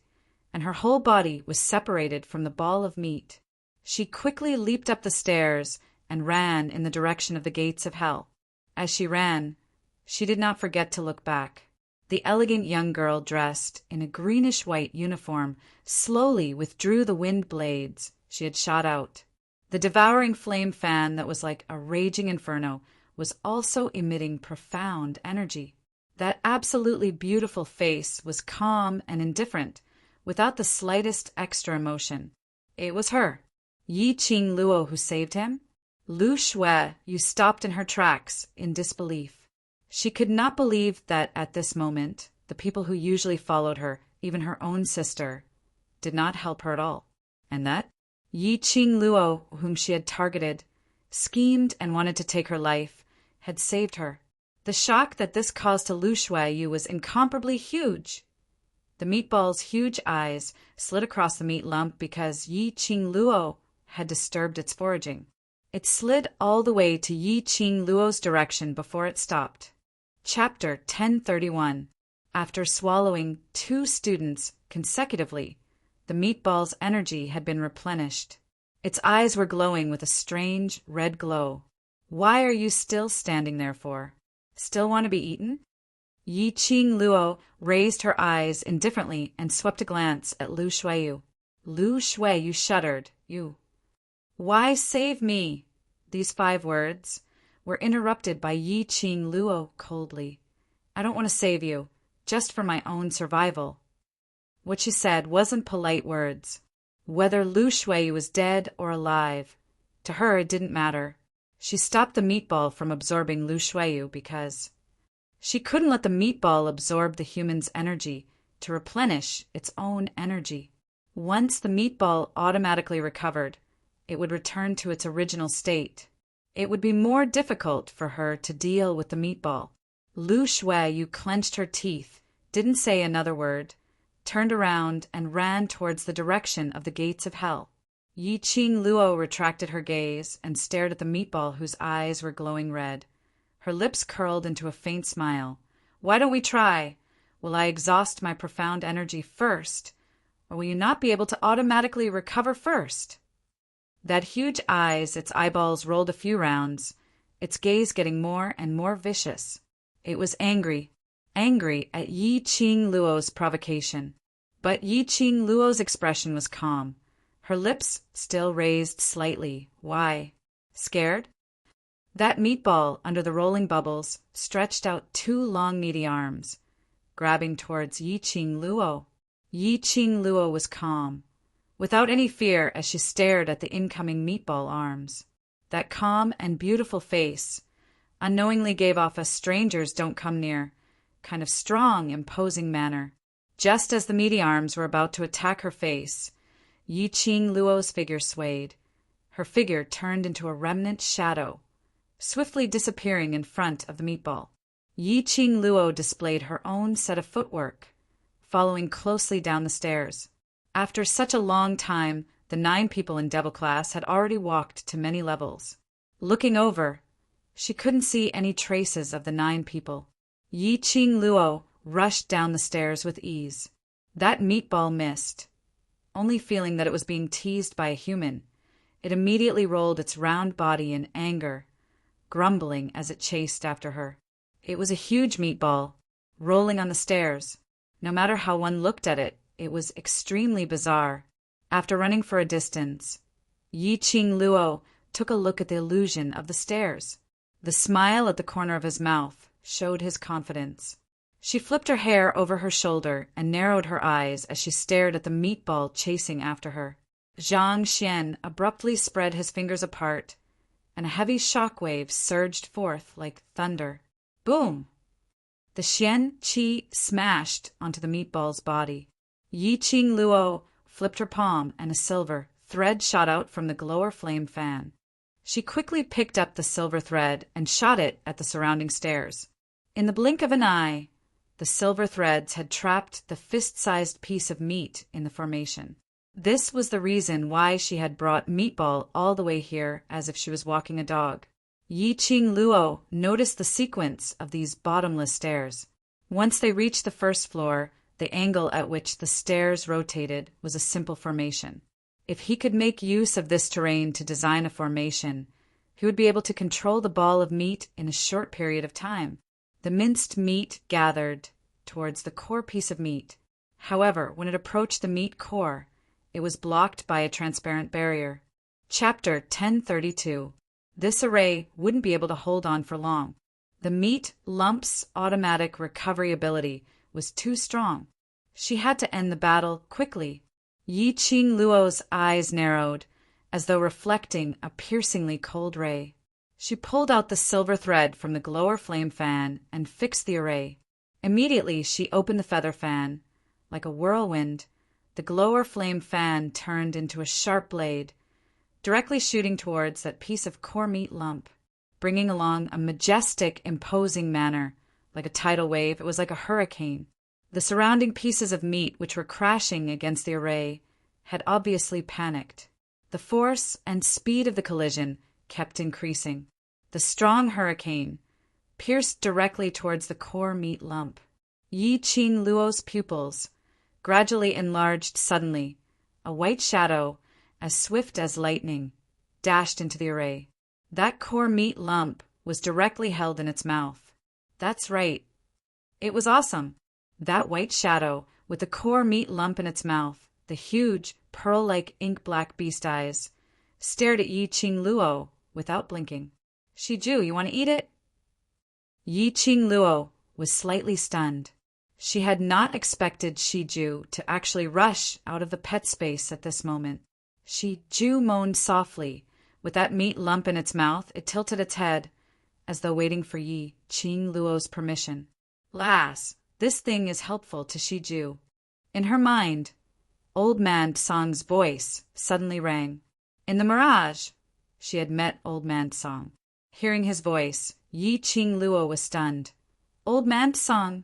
and her whole body was separated from the ball of meat. She quickly leaped up the stairs and ran in the direction of the gates of hell. As she ran, she did not forget to look back. The elegant young girl dressed in a greenish-white uniform slowly withdrew the wind blades she had shot out. The devouring flame fan that was like a raging inferno was also emitting profound energy. That absolutely beautiful face was calm and indifferent, without the slightest extra emotion. It was her, Yi Qing Luo, who saved him. Lu Shuiyu stopped in her tracks in disbelief. She could not believe that at this moment, the people who usually followed her, even her own sister, did not help her at all, and that Yi Qing Luo, whom she had targeted, schemed and wanted to take her life, had saved her. The shock that this caused to Lu Shuiyu was incomparably huge. The meatball's huge eyes slid across the meat lump because Yi Qing Luo had disturbed its foraging. It slid all the way to Yi Qing Luo's direction before it stopped. Chapter 1031. After swallowing 2 students consecutively, the meatball's energy had been replenished. Its eyes were glowing with a strange red glow. Why are you still standing there for? Still want to be eaten? Yi Qing Luo raised her eyes indifferently and swept a glance at Lu Shuiyu. Lu Shuiyu shuddered. You. Why save me? These 5 words were interrupted by Yi Qing Luo coldly. I don't want to save you, just for my own survival. What she said wasn't polite words. Whether Lu Shuiyu was dead or alive, to her it didn't matter. She stopped the meatball from absorbing Lu Shuiyu because she couldn't let the meatball absorb the human's energy to replenish its own energy. Once the meatball automatically recovered, it would return to its original state. It would be more difficult for her to deal with the meatball. Lu Shuiyu clenched her teeth, didn't say another word, turned around and ran towards the direction of the gates of hell. Yi Qing Luo retracted her gaze and stared at the meatball whose eyes were glowing red. Her lips curled into a faint smile. Why don't we try? Will I exhaust my profound energy first, or will you not be able to automatically recover first? That huge eyes, its eyeballs rolled a few rounds, its gaze getting more and more vicious. It was angry at Yi Qing Luo's provocation. But Yi Qing Luo's expression was calm. Her lips still raised slightly. Why? Scared? That meatball under the rolling bubbles stretched out 2 long meaty arms, grabbing towards Yi Qing Luo. Yi Qing Luo was calm, without any fear as she stared at the incoming meatball arms. That calm and beautiful face unknowingly gave off a strangers don't come near kind of strong, imposing manner. Just as the meaty arms were about to attack her face, Yi Qing Luo's figure swayed. Her figure turned into a remnant shadow, swiftly disappearing in front of the meatball. Yi Qing Luo displayed her own set of footwork, following closely down the stairs. After such a long time, the 9 people in Devil Class had already walked to many levels. Looking over, she couldn't see any traces of the 9 people. Yi Qing Luo rushed down the stairs with ease. That meatball missed. Only feeling that it was being teased by a human, it immediately rolled its round body in anger, grumbling as it chased after her. It was a huge meatball, rolling on the stairs. No matter how one looked at it, it was extremely bizarre. After running for a distance, Yi Qing Luo took a look at the illusion of the stairs. The smile at the corner of his mouth showed his confidence. She flipped her hair over her shoulder and narrowed her eyes as she stared at the meatball chasing after her. Zhang Xian abruptly spread his fingers apart, and a heavy shockwave surged forth like thunder. Boom! The Xian Qi smashed onto the meatball's body. Yi Qing Luo flipped her palm, and a silver thread shot out from the glower flame fan. She quickly picked up the silver thread and shot it at the surrounding stairs. In the blink of an eye, the silver threads had trapped the fist-sized piece of meat in the formation. This was the reason why she had brought Meatball all the way here as if she was walking a dog. Yi Qing Luo noticed the sequence of these bottomless stairs. Once they reached the first floor, the angle at which the stairs rotated was a simple formation. If he could make use of this terrain to design a formation, he would be able to control the ball of meat in a short period of time. The minced meat gathered towards the core piece of meat. However, when it approached the meat core, it was blocked by a transparent barrier. Chapter 1032. This array wouldn't be able to hold on for long. The meat lump's automatic recovery ability was too strong. She had to end the battle quickly. Yi Qing Luo's eyes narrowed, as though reflecting a piercingly cold ray. She pulled out the silver thread from the glower flame fan and fixed the array. Immediately she opened the feather fan. Like a whirlwind, the glower flame fan turned into a sharp blade, directly shooting towards that piece of core meat lump, bringing along a majestic, imposing manner. Like a tidal wave, it was like a hurricane. The surrounding pieces of meat, which were crashing against the array, had obviously panicked. The force and speed of the collision kept increasing. The strong hurricane pierced directly towards the core meat lump. Yi Qing Luo's pupils gradually enlarged suddenly. A white shadow, as swift as lightning, dashed into the array. That core meat lump was directly held in its mouth. That's right. It was awesome. That white shadow, with the core meat lump in its mouth, the huge, pearl-like ink-black beast eyes, stared at Yi Qing Luo without blinking. Shiju, you want to eat it? Yi Qing Luo was slightly stunned. She had not expected Shiju to actually rush out of the pet space at this moment. Shiju moaned softly. With that meat lump in its mouth, it tilted its head, as though waiting for Yi Qing Luo's permission. Lass, this thing is helpful to Shiju. In her mind, Old Man Song's voice suddenly rang. In the mirage, she had met Old Man Song. Hearing his voice, Yi Qing Luo was stunned. Old Man Song.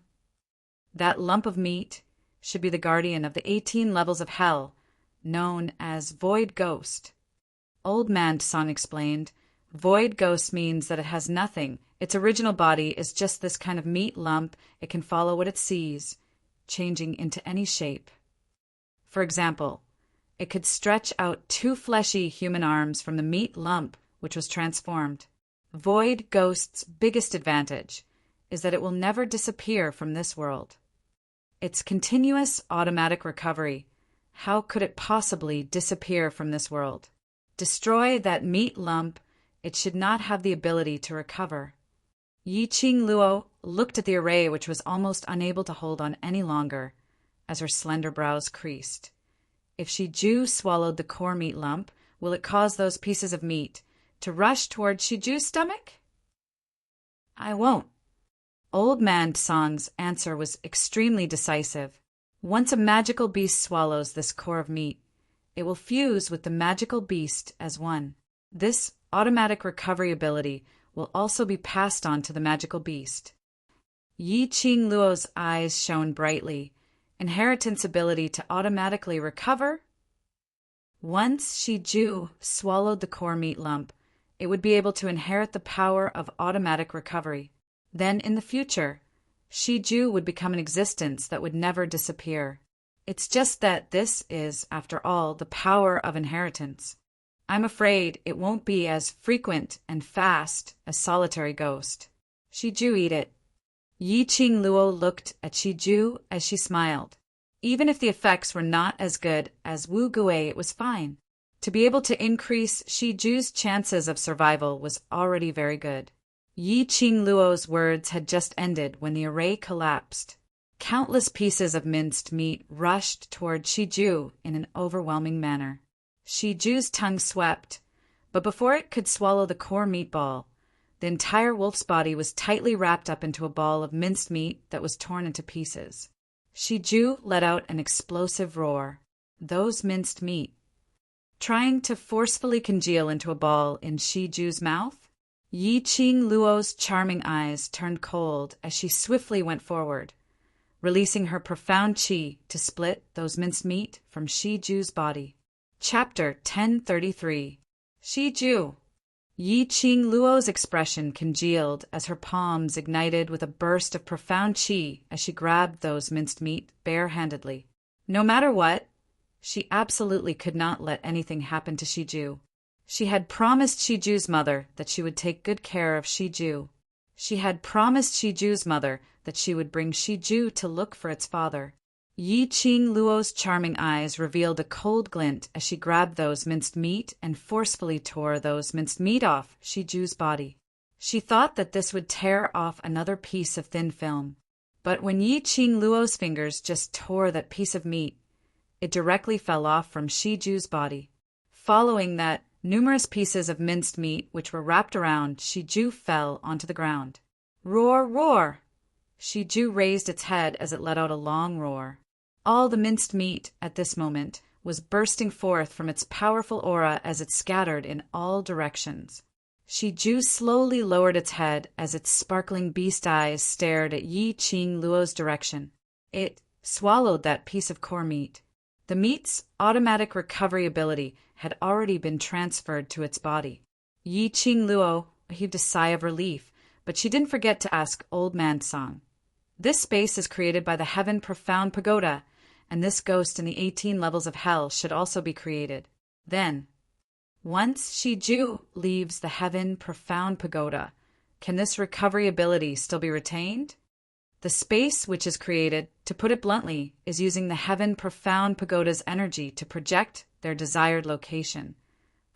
That lump of meat should be the guardian of the 18 levels of hell, known as Void Ghost. Old Man Song explained, Void Ghost means that it has nothing. Its original body is just this kind of meat lump. It can follow what it sees, changing into any shape. For example, it could stretch out 2 fleshy human arms from the meat lump, which was transformed. Void Ghost's biggest advantage is that it will never disappear from this world. Its continuous automatic recovery. How could it possibly disappear from this world? Destroy that meat lump, it should not have the ability to recover. Yi Qing Luo looked at the array, which was almost unable to hold on any longer, as her slender brows creased. If Shiju swallowed the core meat lump, will it cause those pieces of meat to rush towards Shiju's stomach? I won't. Old Man Song's answer was extremely decisive. Once a magical beast swallows this core of meat, it will fuse with the magical beast as one. This automatic recovery ability will also be passed on to the magical beast. Yi Qing Luo's eyes shone brightly. Inheritance ability to automatically recover? Once Shiju swallowed the core meat lump, it would be able to inherit the power of automatic recovery. Then, in the future, Shiju would become an existence that would never disappear. It's just that this is, after all, the power of inheritance. I'm afraid it won't be as frequent and fast as Solitary Ghost. Shiju, eat it. Yi Qing Luo looked at Shiju as she smiled. Even if the effects were not as good as Wu Gui, it was fine. To be able to increase Shiju's chances of survival was already very good. Yi Qing Luo's words had just ended when the array collapsed. Countless pieces of minced meat rushed toward Shi Ju in an overwhelming manner. Shi Ju's tongue swept, but before it could swallow the core meatball, the entire wolf's body was tightly wrapped up into a ball of minced meat that was torn into pieces. Shi Ju let out an explosive roar. Those minced meat. Trying to forcefully congeal into a ball in Shi Ju's mouth? Yi Qing Luo's charming eyes turned cold as she swiftly went forward, releasing her profound qi to split those minced meat from Shi Ju's body. Chapter 1033. Shi Ju. Yi Qing Luo's expression congealed as her palms ignited with a burst of profound qi as she grabbed those minced meat barehandedly. No matter what, she absolutely could not let anything happen to Shi Ju. She had promised Shi Ju's mother that she would take good care of Shi Ju. She had promised Shi Ju's mother that she would bring Shi Ju to look for its father. Yi Qing Luo's charming eyes revealed a cold glint as she grabbed those minced meat and forcefully tore those minced meat off Shi Ju's body. She thought that this would tear off another piece of thin film. But when Yi Qing Luo's fingers just tore that piece of meat, it directly fell off from Shi Ju's body. Following that, numerous pieces of minced meat which were wrapped around Shi Ju fell onto the ground. Roar, roar! Shi Ju raised its head as it let out a long roar. All the minced meat, at this moment, was bursting forth from its powerful aura as it scattered in all directions. Shi Ju slowly lowered its head as its sparkling beast eyes stared at Yi Qing Luo's direction. It swallowed that piece of core meat. The meat's automatic recovery ability had already been transferred to its body. Yi Qing Luo heaved a sigh of relief, but she didn't forget to ask Old Man Song. This space is created by the Heaven Profound Pagoda, and this ghost in the 18 levels of hell should also be created. Then, once Shi Ju leaves the Heaven Profound Pagoda, can this recovery ability still be retained? The space which is created, to put it bluntly, is using the Heaven Profound Pagoda's energy to project their desired location,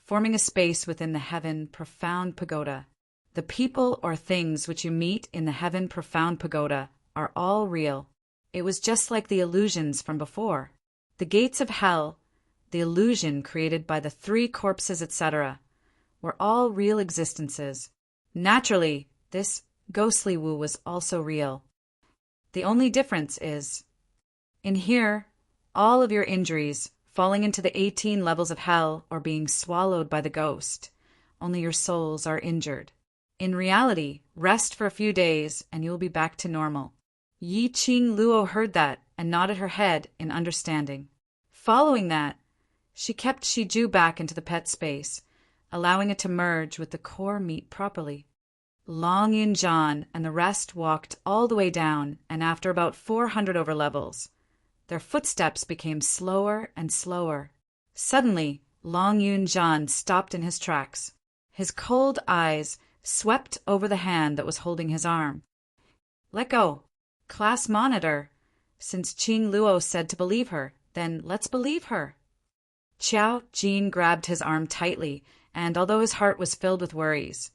forming a space within the Heaven Profound Pagoda. The people or things which you meet in the Heaven Profound Pagoda are all real. It was just like the illusions from before. The gates of hell, the illusion created by the three corpses, etc., were all real existences. Naturally, this ghostly Wu was also real. The only difference is, in here, all of your injuries, falling into the 18 levels of hell or being swallowed by the ghost, only your souls are injured. In reality, rest for a few days and you will be back to normal. Yi Qing Luo heard that and nodded her head in understanding. Following that, she kept Shi Ju back into the pet space, allowing it to merge with the core meat properly. Long Yun Zhan and the rest walked all the way down, and after about 400 over levels, their footsteps became slower and slower. Suddenly, Long Yun Zhan stopped in his tracks. His cold eyes swept over the hand that was holding his arm. Let go. Class monitor. Since Qing Luo said to believe her, then let's believe her. Qiao Jin grabbed his arm tightly, and although his heart was filled with worries,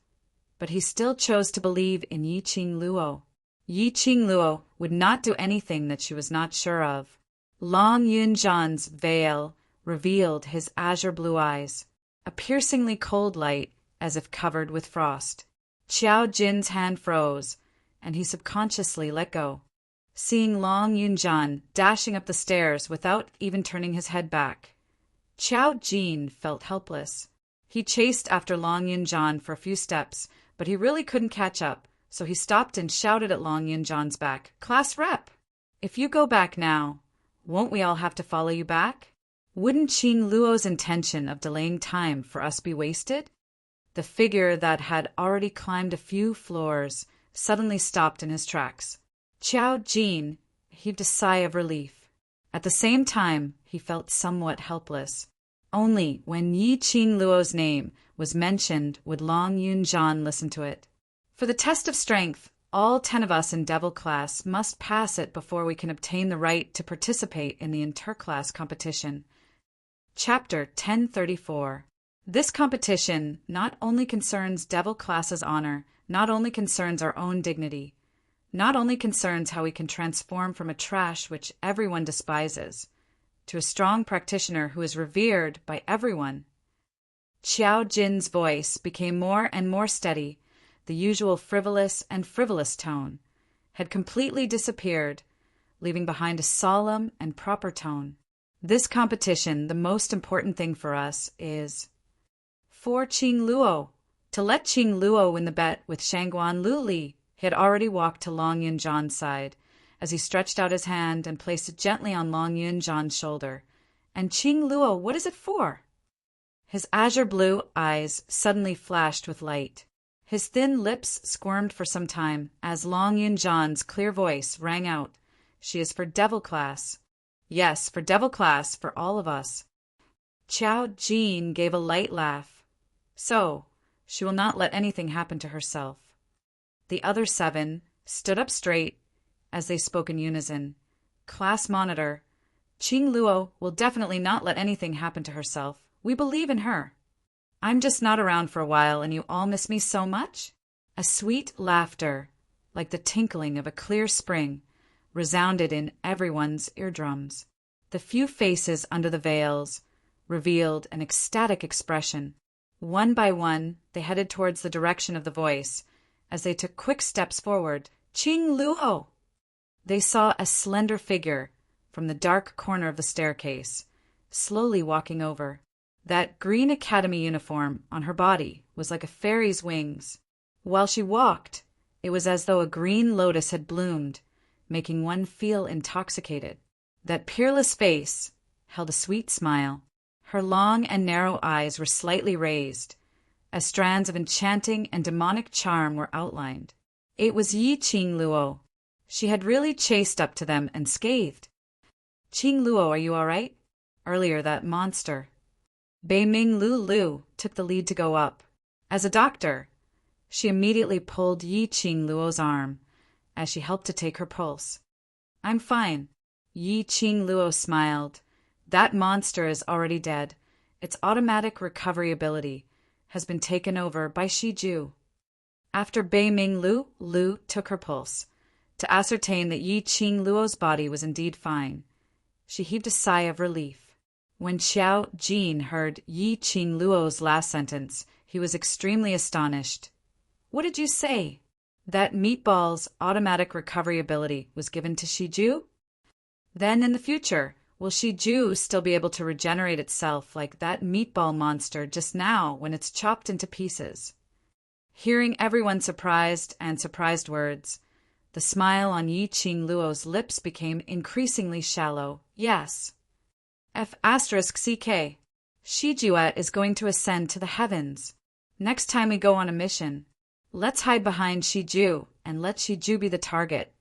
but he still chose to believe in Yi Qing Luo. Yi Qing Luo would not do anything that she was not sure of. Long Yun Zhan's veil revealed his azure blue eyes, a piercingly cold light as if covered with frost. Qiao Jin's hand froze, and he subconsciously let go. Seeing Long Yun Zhan dashing up the stairs without even turning his head back, Qiao Jin felt helpless. He chased after Long Yun Zhan for a few steps, but he really couldn't catch up, so he stopped and shouted at Long Yun Zhan's back, "Class rep! If you go back now, won't we all have to follow you back? Wouldn't Qing Luo's intention of delaying time for us be wasted?" The figure that had already climbed a few floors suddenly stopped in his tracks. Qiao Jin heaved a sigh of relief. At the same time, he felt somewhat helpless. Only when Yi Qing Luo's name was mentioned would Long Yun Zhan listen to it. For the test of strength, all 10 of us in Devil class must pass it before we can obtain the right to participate in the interclass competition. Chapter 1034. This competition not only concerns Devil class's honor, not only concerns our own dignity, not only concerns how we can transform from a trash which everyone despises to a strong practitioner who is revered by everyone. Xiao Jin's voice became more and more steady. The usual frivolous tone had completely disappeared, leaving behind a solemn and proper tone. This competition, the most important thing for us, is for Qing Luo. To let Qing Luo win the bet with Shangguan Luli. He had already walked to Long Yunzhan's side, as he stretched out his hand and placed it gently on Long Yunzhan's shoulder. And Qing Luo, what is it for? His azure blue eyes suddenly flashed with light. His thin lips squirmed for some time as Long Yunzhan's clear voice rang out, "She is for devil class." Yes, for devil class, for all of us. Xiao Jin gave a light laugh. So, she will not let anything happen to herself. The other 7 stood up straight as they spoke in unison. Class monitor, Qing Luo will definitely not let anything happen to herself. We believe in her. I'm just not around for a while and you all miss me so much? A sweet laughter, like the tinkling of a clear spring, resounded in everyone's eardrums. The few faces under the veils revealed an ecstatic expression. One by one, they headed towards the direction of the voice. As they took quick steps forward, Qing Luo! They saw a slender figure from the dark corner of the staircase, slowly walking over. That green academy uniform on her body was like a fairy's wings. While she walked, it was as though a green lotus had bloomed, making one feel intoxicated. That peerless face held a sweet smile. Her long and narrow eyes were slightly raised, as strands of enchanting and demonic charm were outlined. It was Yi Qing Luo. She had really chased up to them and scathed. "Qing Luo, are you all right? Earlier, that monster." Bei Ming Lu took the lead to go up. As a doctor, she immediately pulled Yi Qing Luo's arm as she helped to take her pulse. "I'm fine." Yi Qing Luo smiled. "That monster is already dead. Its automatic recovery ability has been taken over by Shiju." After Bei Ming Lu took her pulse to ascertain that Yi Qing Luo's body was indeed fine. She heaved a sigh of relief. When Xiao Jin heard Yi Qing Luo's last sentence, he was extremely astonished. "What did you say? That meatball's automatic recovery ability was given to Shiju? Then in the future, will Shiju still be able to regenerate itself like that meatball monster just now when it's chopped into pieces?" Hearing everyone's surprised words, the smile on Yi Qing Luo's lips became increasingly shallow. "Yes. F*CK. Shijuet is going to ascend to the heavens. Next time we go on a mission, let's hide behind Shiju and let Shiju be the target."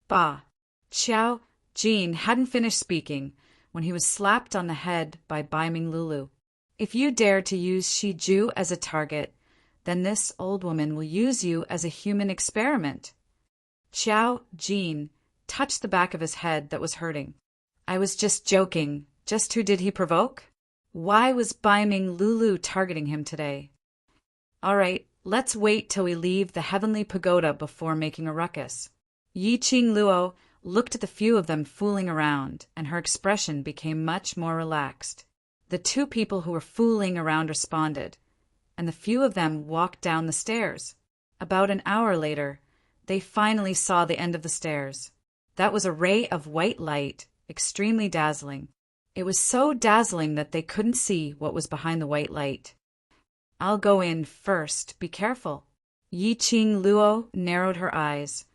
Bah! Xiao Jin hadn't finished speaking when he was slapped on the head by Bai Ming Lulu. "If you dare to use Shiju as a target, then this old woman will use you as a human experiment." Xiao Jin touched the back of his head that was hurting. "I was just joking. Just who did he provoke? Why was Bai Ming Lulu targeting him today? All right, let's wait till we leave the heavenly pagoda before making a ruckus." Yi Qing Luo looked at the few of them fooling around, and her expression became much more relaxed. The 2 people who were fooling around responded, and the few of them walked down the stairs. About an hour later, they finally saw the end of the stairs. That was a ray of white light, extremely dazzling. It was so dazzling that they couldn't see what was behind the white light. "I'll go in first. Be careful." Yi Qing Luo narrowed her eyes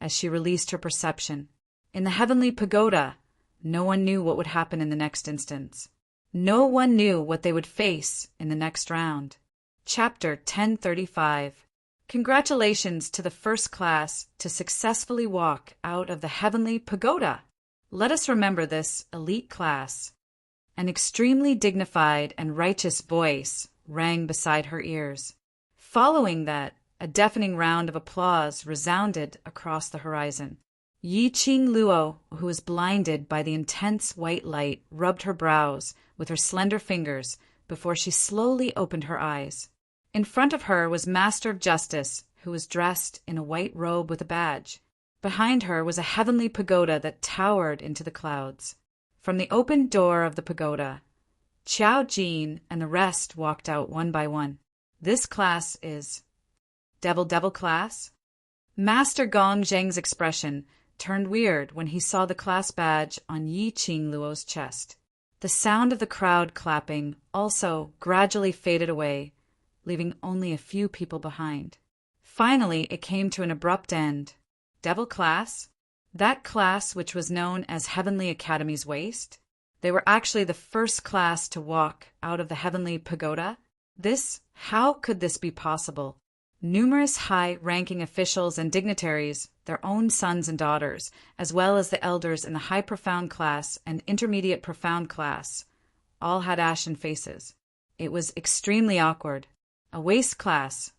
as she released her perception. In the heavenly pagoda, no one knew what would happen in the next instance. No one knew what they would face in the next round. Chapter 1035. Congratulations to the first class to successfully walk out of the heavenly pagoda. Let us remember this elite class. An extremely dignified and righteous voice rang beside her ears. Following that, a deafening round of applause resounded across the horizon. Yi Qing Luo, who was blinded by the intense white light, rubbed her brows with her slender fingers before she slowly opened her eyes. In front of her was Master of Justice, who was dressed in a white robe with a badge. Behind her was a heavenly pagoda that towered into the clouds. From the open door of the pagoda, Qiao Jin and the rest walked out one by one. This class is Devil class? Master Gong Zheng's expression turned weird when he saw the class badge on Yi Qingluo's chest. The sound of the crowd clapping also gradually faded away, leaving only a few people behind. Finally, it came to an abrupt end. Devil class? That class which was known as Heavenly Academy's Waste? They were actually the first class to walk out of the Heavenly Pagoda? How could this be possible? Numerous high-ranking officials and dignitaries, their own sons and daughters, as well as the elders in the High Profound class and Intermediate Profound class, all had ashen faces. It was extremely awkward. A waste class.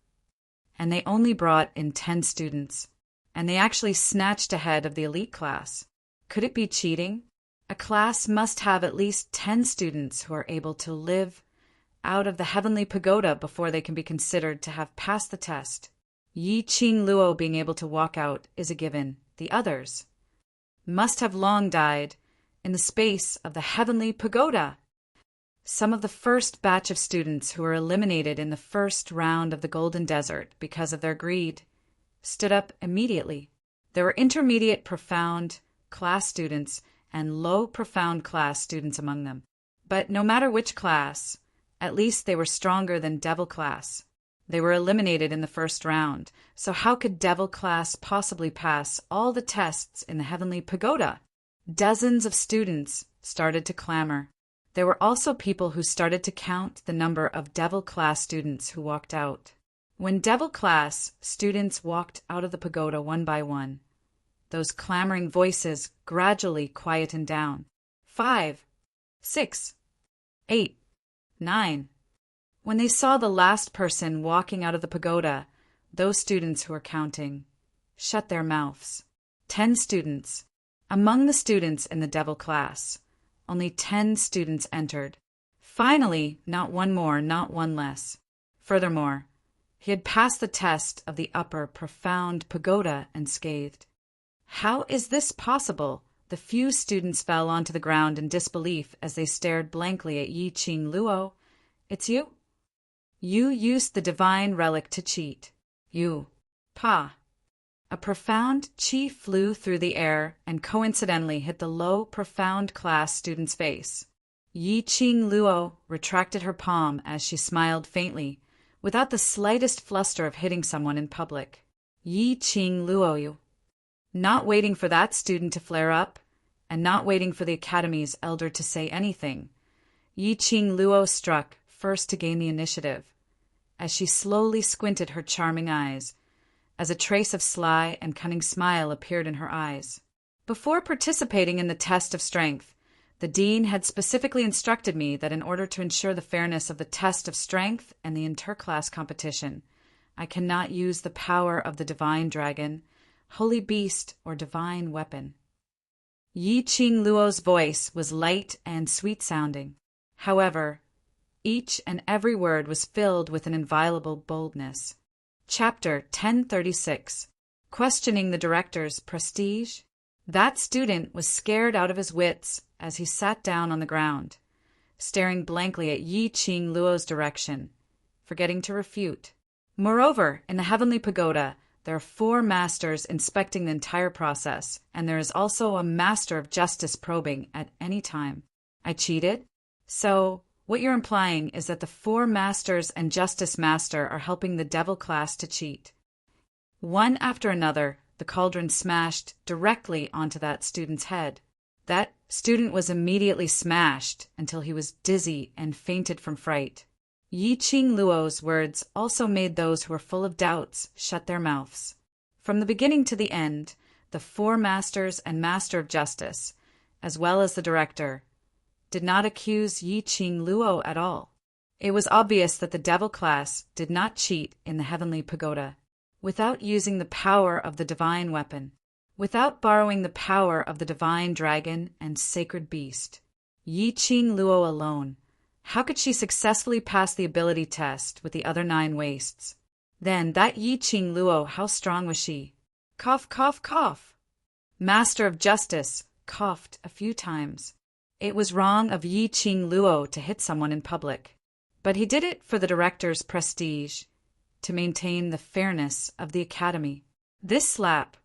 And they only brought in 10 students. And they actually snatched ahead of the elite class. Could it be cheating? A class must have at least 10 students who are able to live out of the Heavenly Pagoda before they can be considered to have passed the test. Yi Qingluo being able to walk out is a given. The others must have long died in the space of the Heavenly Pagoda. Some of the first batch of students who were eliminated in the first round of the Golden Desert because of their greed stood up immediately. There were intermediate profound class students and low profound class students among them. But no matter which class, at least they were stronger than Devil class. They were eliminated in the first round, so how could Devil class possibly pass all the tests in the Heavenly Pagoda? Dozens of students started to clamor. There were also people who started to count the number of Devil class students who walked out. When Devil class students walked out of the pagoda one by one, those clamoring voices gradually quietened down. 5, 6, 8, 9. When they saw the last person walking out of the pagoda, those students who were counting shut their mouths. 10 students. Among the students in the Devil class, only 10 students entered. Finally, not one more, not one less. Furthermore, he had passed the test of the upper, profound pagoda unscathed. How is this possible? The few students fell onto the ground in disbelief as they stared blankly at Yi Qingluo. It's you? You used the divine relic to cheat. You. Pa. A profound chi flew through the air and coincidentally hit the low, profound class student's face. Yi Qingluo retracted her palm as she smiled faintly, without the slightest fluster of hitting someone in public. Yi Qingluo, you. Not waiting for that student to flare up, and not waiting for the Academy's elder to say anything, Yi Qingluo struck first to gain the initiative, as she slowly squinted her charming eyes, as a trace of sly and cunning smile appeared in her eyes. Before participating in the test of strength, the dean had specifically instructed me that in order to ensure the fairness of the test of strength and the interclass competition, I cannot use the power of the divine dragon, holy beast, or divine weapon. Yi Qingluo's voice was light and sweet-sounding. However, each and every word was filled with an inviolable boldness. Chapter 1036. Questioning the director's prestige. That student was scared out of his wits as he sat down on the ground, staring blankly at Yi Qingluo's direction, forgetting to refute. Moreover, in the Heavenly Pagoda, there are 4 masters inspecting the entire process, and there is also a master of justice probing at any time. I cheated? So, what you're implying is that the 4 masters and justice master are helping the Devil class to cheat. One after another, the cauldron smashed directly onto that student's head. That student was immediately smashed until he was dizzy and fainted from fright. Yi Qingluo's words also made those who were full of doubts shut their mouths. From the beginning to the end, the 4 masters and master of justice, as well as the director, did not accuse Yi Qingluo at all. It was obvious that the Devil class did not cheat in the Heavenly Pagoda. Without using the power of the divine weapon, without borrowing the power of the divine dragon and sacred beast, Yi Qingluo alone, how could she successfully pass the ability test with the other 9 wastes? Then that Yi Qing Luo, how strong was she? Cough, cough, cough. Master of Justice coughed a few times. It was wrong of Yi Qing Luo to hit someone in public, but he did it for the director's prestige, to maintain the fairness of the academy. This slap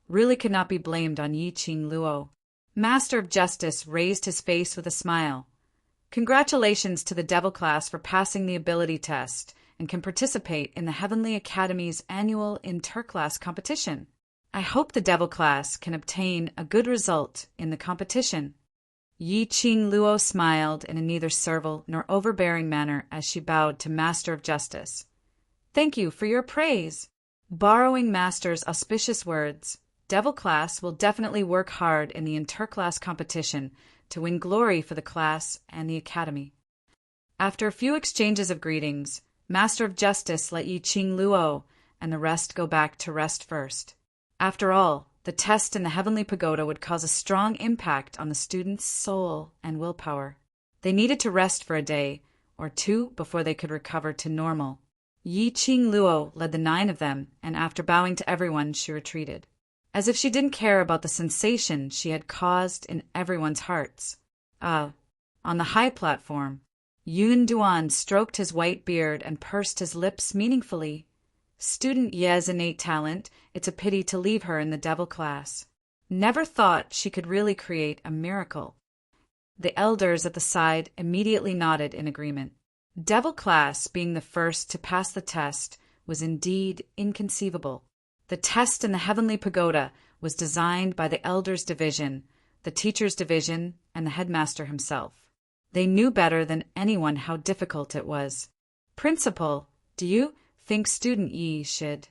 really could not be blamed on Yi Qing Luo. Master of Justice raised his face with a smile. Congratulations to the Devil class for passing the ability test and can participate in the Heavenly Academy's annual interclass competition. I hope the Devil class can obtain a good result in the competition. Yi Qing Luo smiled in a neither servile nor overbearing manner as she bowed to Master of Justice. Thank you for your praise. Borrowing Master's auspicious words, Devil class will definitely work hard in the interclass competition to win glory for the class and the academy. After a few exchanges of greetings, Master of Justice let Yi Qing Luo and the rest go back to rest first. After all, the test in the Heavenly Pagoda would cause a strong impact on the students' soul and willpower. They needed to rest for a day or two before they could recover to normal. Yi Qing Luo led the 9 of them, and after bowing to everyone, she retreated, as if she didn't care about the sensation she had caused in everyone's hearts. On the high platform, Yun Duan stroked his white beard and pursed his lips meaningfully. Student Ye's innate talent, it's a pity to leave her in the Devil class. Never thought she could really create a miracle. The elders at the side immediately nodded in agreement. Devil class being the first to pass the test was indeed inconceivable. The test in the Heavenly Pagoda was designed by the Elders Division, the Teachers Division, and the headmaster himself. They knew better than anyone how difficult it was. Principal, do you think Student Yi should?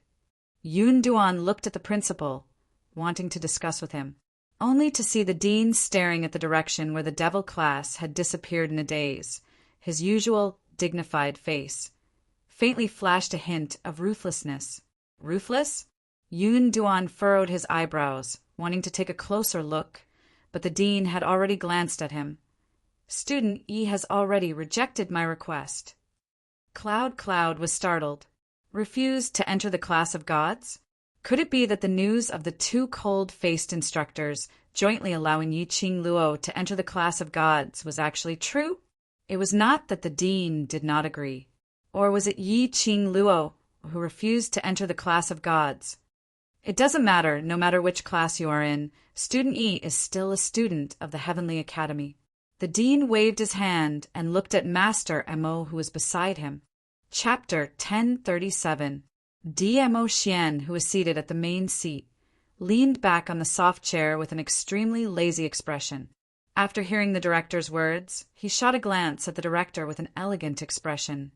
Yun Duan looked at the principal, wanting to discuss with him, only to see the dean staring at the direction where the Devil class had disappeared in a daze. His usual dignified face faintly flashed a hint of ruthlessness. Ruthless? Yun Duan furrowed his eyebrows, wanting to take a closer look, but the dean had already glanced at him. Student Yi has already rejected my request. Cloud was startled. Refused to enter the class of gods? Could it be that the news of the 2 cold-faced instructors jointly allowing Yi Qing Luo to enter the class of gods was actually true? It was not that the dean did not agree. Or was it Yi Qing Luo who refused to enter the class of gods? It doesn't matter, no matter which class you are in, Student Yi is still a student of the Heavenly Academy. The dean waved his hand and looked at Master Mo, who was beside him. Chapter 1037. Mo Xian, who was seated at the main seat, leaned back on the soft chair with an extremely lazy expression. After hearing the director's words, he shot a glance at the director with an elegant expression.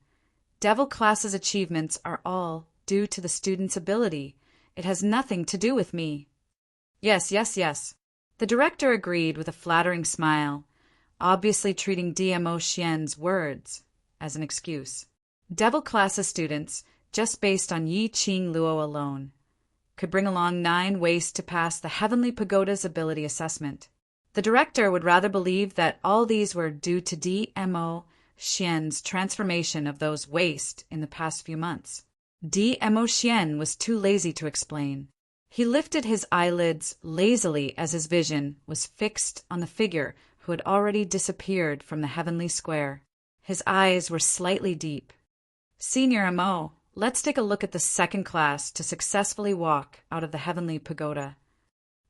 Devil class's achievements are all due to the student's ability. It has nothing to do with me. Yes. The director agreed with a flattering smile, obviously treating Mo Xian's words as an excuse. Devil class's students, just based on Yi Qing Luo alone, could bring along 9 ways to pass the Heavenly Pagoda's ability assessment. The director would rather believe that all these were due to Mo Xian's transformation of those waste in the past few months. Mo Xian was too lazy to explain. He lifted his eyelids lazily as his vision was fixed on the figure who had already disappeared from the heavenly square. His eyes were slightly deep. Senior Mo, let's take a look at the second class to successfully walk out of the Heavenly Pagoda.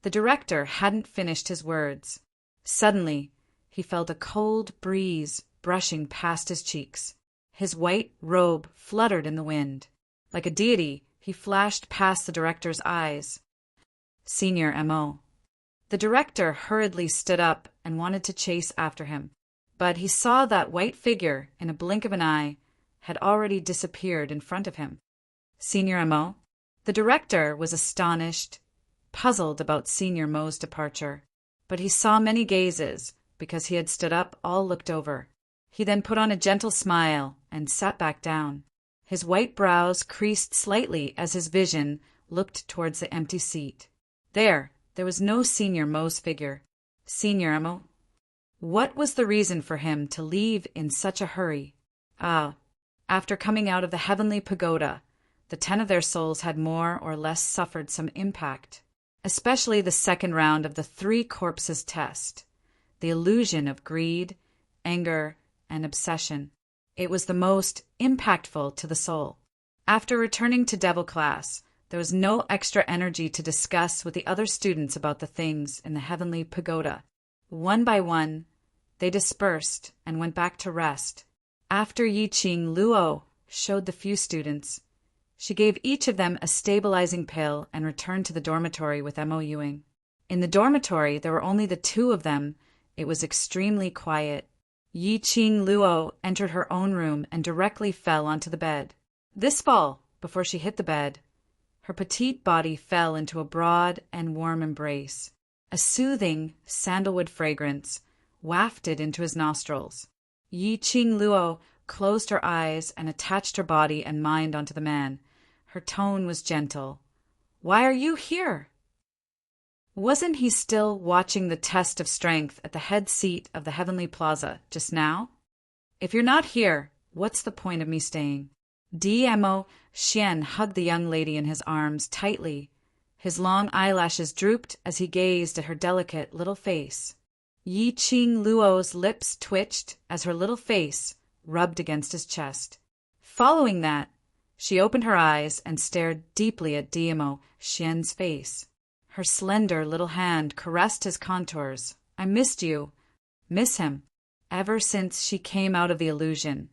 The director hadn't finished his words. Suddenly, he felt a cold breeze brushing past his cheeks. His white robe fluttered in the wind. Like a deity, he flashed past the director's eyes. Senior Mo. The director hurriedly stood up and wanted to chase after him, but he saw that white figure in a blink of an eye had already disappeared in front of him. Senior Mo. The director was astonished, puzzled about Senior Mo's departure, but he saw many gazes because he had stood up, all looked over. He then put on a gentle smile and sat back down. His white brows creased slightly as his vision looked towards the empty seat. There was no Senior Mo's figure. Senior Mo. What was the reason for him to leave in such a hurry? After coming out of the Heavenly Pagoda, the 10 of their souls had more or less suffered some impact, especially the second round of the 3 corpses test, the illusion of greed, anger, and obsession. It was the most impactful to the soul. After returning to Devil class, there was no extra energy to discuss with the other students about the things in the heavenly pagoda. One by one, they dispersed and went back to rest. After Yiqing Luo showed the few students, she gave each of them a stabilizing pill and returned to the dormitory with Mo Ewing. In the dormitory, there were only the 2 of them. It was extremely quiet. Yiqing Luo entered her own room and directly fell onto the bed. This fall, before she hit the bed, her petite body fell into a broad and warm embrace. A soothing sandalwood fragrance wafted into his nostrils. Yiqing Luo closed her eyes and attached her body and mind onto the man. Her tone was gentle. "Why are you here?" Wasn't he still watching the test of strength at the head seat of the Heavenly Plaza just now? "If you're not here, what's the point of me staying?" Mo Xian hugged the young lady in his arms tightly. His long eyelashes drooped as he gazed at her delicate little face. Yiqing Luo's lips twitched as her little face rubbed against his chest. Following that, she opened her eyes and stared deeply at Mo Xian's face. Her slender little hand caressed his contours. "I missed you." Miss him. Ever since she came out of the illusion,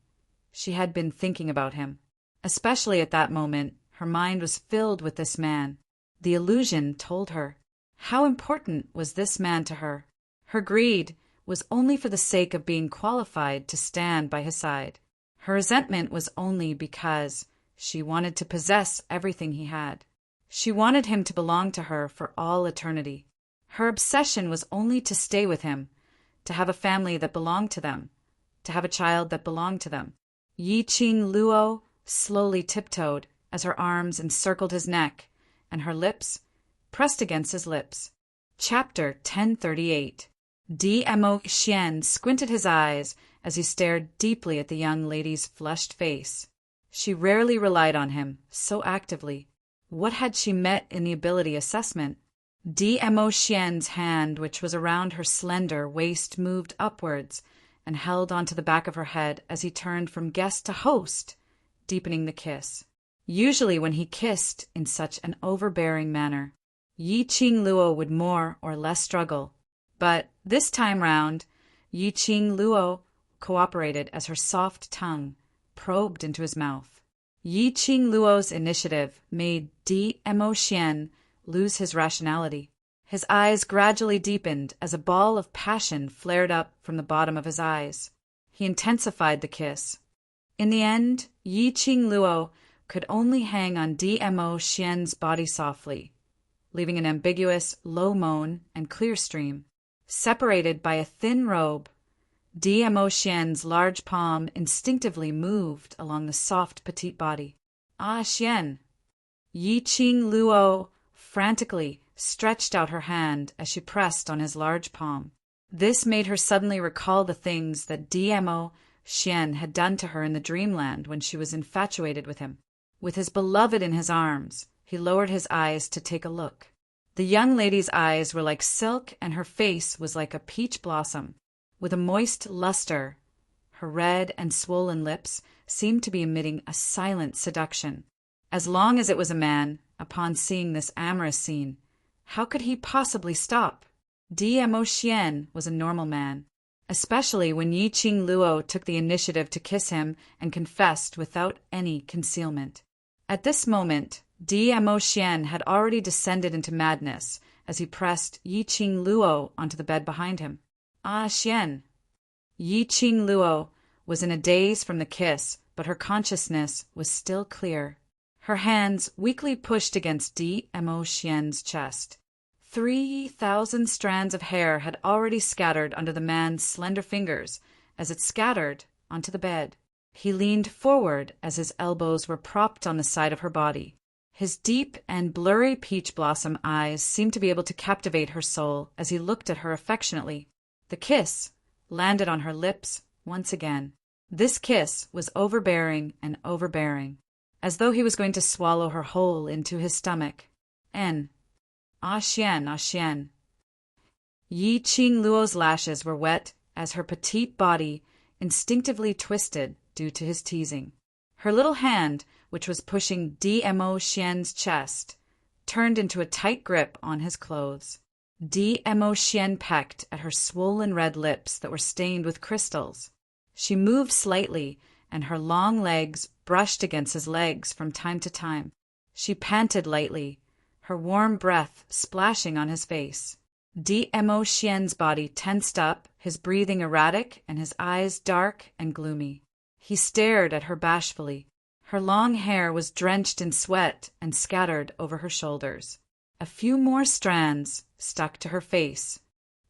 she had been thinking about him. Especially at that moment, her mind was filled with this man. The illusion told her. How important was this man to her? Her greed was only for the sake of being qualified to stand by his side. Her resentment was only because she wanted to possess everything he had. She wanted him to belong to her for all eternity. Her obsession was only to stay with him, to have a family that belonged to them, to have a child that belonged to them. Yiqing Luo slowly tiptoed as her arms encircled his neck and her lips pressed against his lips. Chapter 1038. Mo Xian squinted his eyes as he stared deeply at the young lady's flushed face. She rarely relied on him so actively. What had she met in the ability assessment? Mo Xian's hand, which was around her slender waist, moved upwards and held onto the back of her head as he turned from guest to host, deepening the kiss. Usually when he kissed in such an overbearing manner, Yiqing Luo would more or less struggle. But this time round, Yiqing Luo cooperated as her soft tongue probed into his mouth. Yiqing Luo's initiative made Mo Xian lose his rationality. His eyes gradually deepened as a ball of passion flared up from the bottom of his eyes. He intensified the kiss. In the end, Yiqing Luo could only hang on Mo Xian's body softly, leaving an ambiguous low moan and clear stream. Separated by a thin robe, Mo Xian's large palm instinctively moved along the soft petite body. "Ah, Xian!" Yiqing Luo frantically stretched out her hand as she pressed on his large palm. This made her suddenly recall the things that Mo Xian had done to her in the dreamland when she was infatuated with him. With his beloved in his arms, he lowered his eyes to take a look. The young lady's eyes were like silk and her face was like a peach blossom, with a moist luster. Her red and swollen lips seemed to be emitting a silent seduction. As long as it was a man, upon seeing this amorous scene, how could he possibly stop? Mo Xian was a normal man, especially when Yiqing Luo took the initiative to kiss him and confessed without any concealment. At this moment, Mo Xian had already descended into madness as he pressed Yiqing Luo onto the bed behind him. "Ah, Xian!" Yiqing Luo was in a daze from the kiss, but her consciousness was still clear. Her hands weakly pushed against Mo Xian's chest. 3,000 strands of hair had already scattered under the man's slender fingers as it scattered onto the bed. He leaned forward as his elbows were propped on the side of her body. His deep and blurry peach blossom eyes seemed to be able to captivate her soul as he looked at her affectionately. The kiss landed on her lips once again. This kiss was overbearing and overbearing. as though he was going to swallow her whole into his stomach. "En. Ah Xian, ah Xian." Yi Qing Luo's lashes were wet as her petite body instinctively twisted due to his teasing. Her little hand, which was pushing Dmo Xian's chest, turned into a tight grip on his clothes. Dmo Xian pecked at her swollen red lips that were stained with crystals. She moved slightly, and her long legs brushed against his legs from time to time. She panted lightly, her warm breath splashing on his face. Dmo Xian's body tensed up, his breathing erratic and his eyes dark and gloomy. He stared at her bashfully. Her long hair was drenched in sweat and scattered over her shoulders. A few more strands stuck to her face.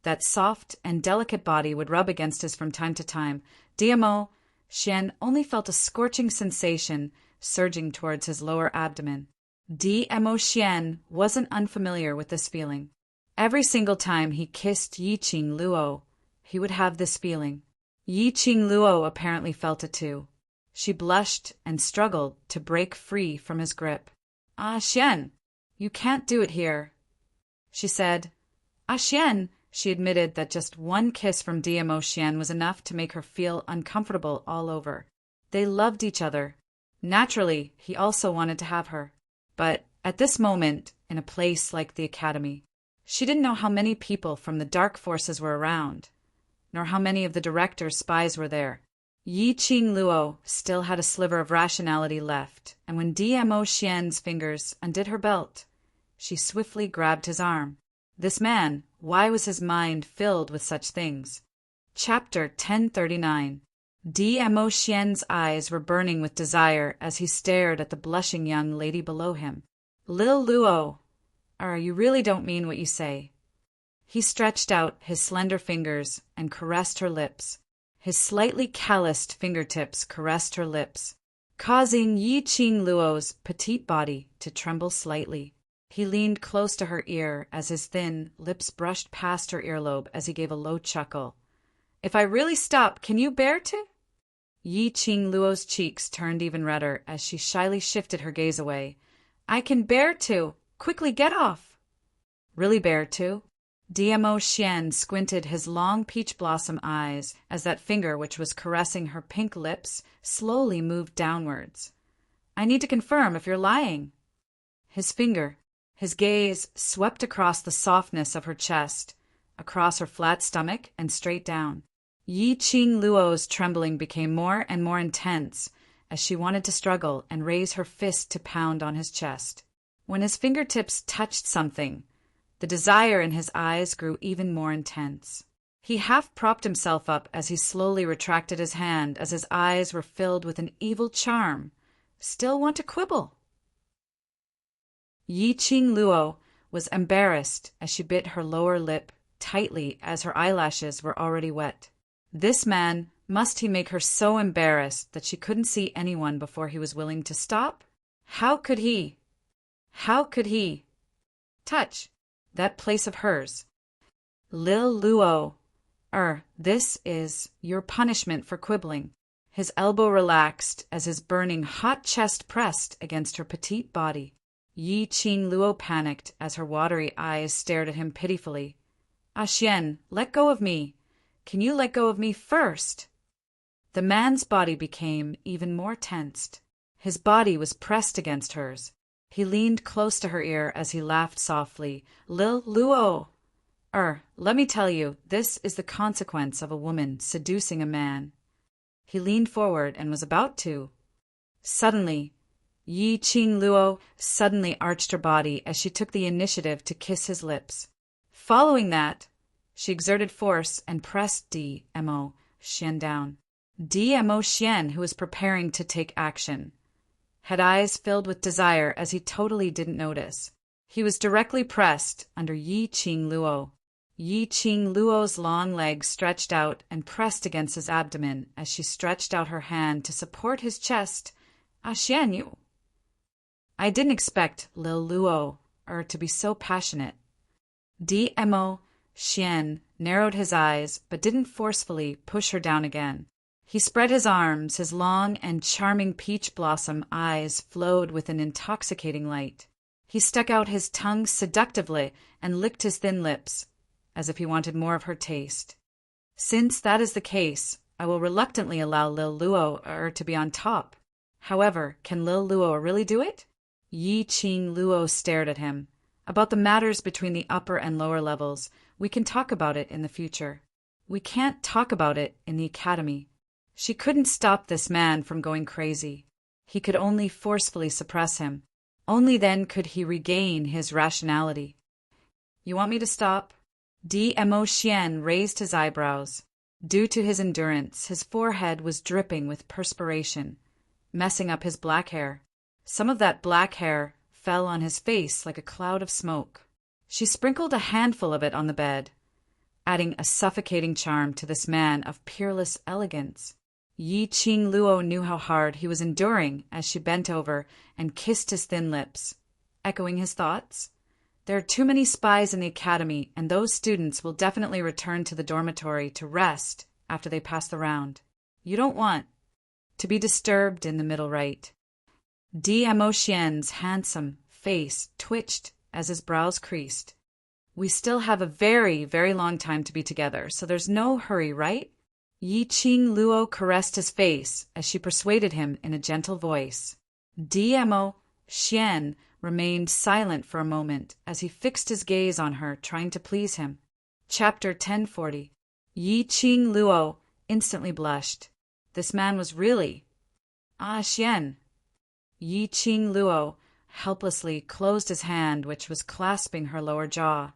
That soft and delicate body would rub against his from time to time. Dmo Xian only felt a scorching sensation surging towards his lower abdomen. Dmo Xian wasn't unfamiliar with this feeling. Every single time he kissed Yi Qing Luo, he would have this feeling. Yi Qing Luo apparently felt it too. She blushed and struggled to break free from his grip. "Ah, Xian, you can't do it here," she said. "Ah, Xian," she admitted that just one kiss from Dmo Xian was enough to make her feel uncomfortable all over. They loved each other. Naturally, he also wanted to have her. But at this moment, in a place like the academy, she didn't know how many people from the dark forces were around, nor how many of the director's spies were there. Yi Qing Luo still had a sliver of rationality left, and when Dmo Xian's fingers undid her belt, she swiftly grabbed his arm. This man, why was his mind filled with such things? Chapter 1039. Dmo Xian's eyes were burning with desire as he stared at the blushing young lady below him. "Lil Luo, you really don't mean what you say." He stretched out his slender fingers and caressed her lips. His slightly calloused fingertips caressed her lips, causing Yi Qing Luo's petite body to tremble slightly. He leaned close to her ear as his thin lips brushed past her earlobe as he gave a low chuckle. "If I really stop, can you bear to?" Yi Qing Luo's cheeks turned even redder as she shyly shifted her gaze away. "I can bear to. Quickly, get off." "Really bear to?" Dmo Xian squinted his long peach blossom eyes as that finger which was caressing her pink lips slowly moved downwards. "I need to confirm if you're lying." His gaze swept across the softness of her chest, across her flat stomach, and straight down. Yi Qing Luo's trembling became more and more intense as she wanted to struggle and raise her fist to pound on his chest. When his fingertips touched something, the desire in his eyes grew even more intense. He half propped himself up as he slowly retracted his hand as his eyes were filled with an evil charm. "Still want to quibble?" Yi Qing Luo was embarrassed as she bit her lower lip tightly as her eyelashes were already wet. This man, must he make her so embarrassed that she couldn't see anyone before he was willing to stop? How could he touch that place of hers? "Lil Luo, this is your punishment for quibbling." His elbow relaxed as his burning hot chest pressed against her petite body. Yi Qing Luo panicked as her watery eyes stared at him pitifully. "Ah Xian, let go of me. Can you let go of me first?" The man's body became even more tensed. His body was pressed against hers. He leaned close to her ear as he laughed softly. "Lil Luo, let me tell you, this is the consequence of a woman seducing a man." He leaned forward and was about to. Suddenly, Yi Qing Luo suddenly arched her body as she took the initiative to kiss his lips. Following that, she exerted force and pressed Dmo Xian down. Dmo Xian, who was preparing to take action, had eyes filled with desire as he totally didn't notice. He was directly pressed under Yi Qing Luo. Yi Qing Luo's long legs stretched out and pressed against his abdomen as she stretched out her hand to support his chest. "Ah Xian, you..." "I didn't expect Lil Luo to be so passionate." Dmo Xian narrowed his eyes but didn't forcefully push her down again. He spread his arms, his long and charming peach blossom eyes flowed with an intoxicating light. He stuck out his tongue seductively and licked his thin lips, as if he wanted more of her taste. Since that is the case, I will reluctantly allow Lil Luo to be on top. However, can Lil Luo really do it? Yi Qing Luo stared at him. About the matters between the upper and lower levels, we can talk about it in the future. We can't talk about it in the academy. She couldn't stop this man from going crazy. He could only forcefully suppress him. Only then could he regain his rationality. You want me to stop? Mo Xian raised his eyebrows. Due to his endurance, his forehead was dripping with perspiration, messing up his black hair. Some of that black hair fell on his face like a cloud of smoke. She sprinkled a handful of it on the bed, adding a suffocating charm to this man of peerless elegance. Yi Qing Luo knew how hard he was enduring as she bent over and kissed his thin lips, echoing his thoughts. There are too many spies in the academy, and those students will definitely return to the dormitory to rest after they pass the round. You don't want to be disturbed in the middle right. Mo Xian's handsome face twitched as his brows creased. We still have a very, very long time to be together, so there's no hurry, right? Yi Qing Luo caressed his face as she persuaded him in a gentle voice. Mo Xian remained silent for a moment as he fixed his gaze on her, trying to please him. Chapter 1040. Yi Qing Luo instantly blushed. This man was really Xian. Yi Qing Luo helplessly closed his hand, which was clasping her lower jaw.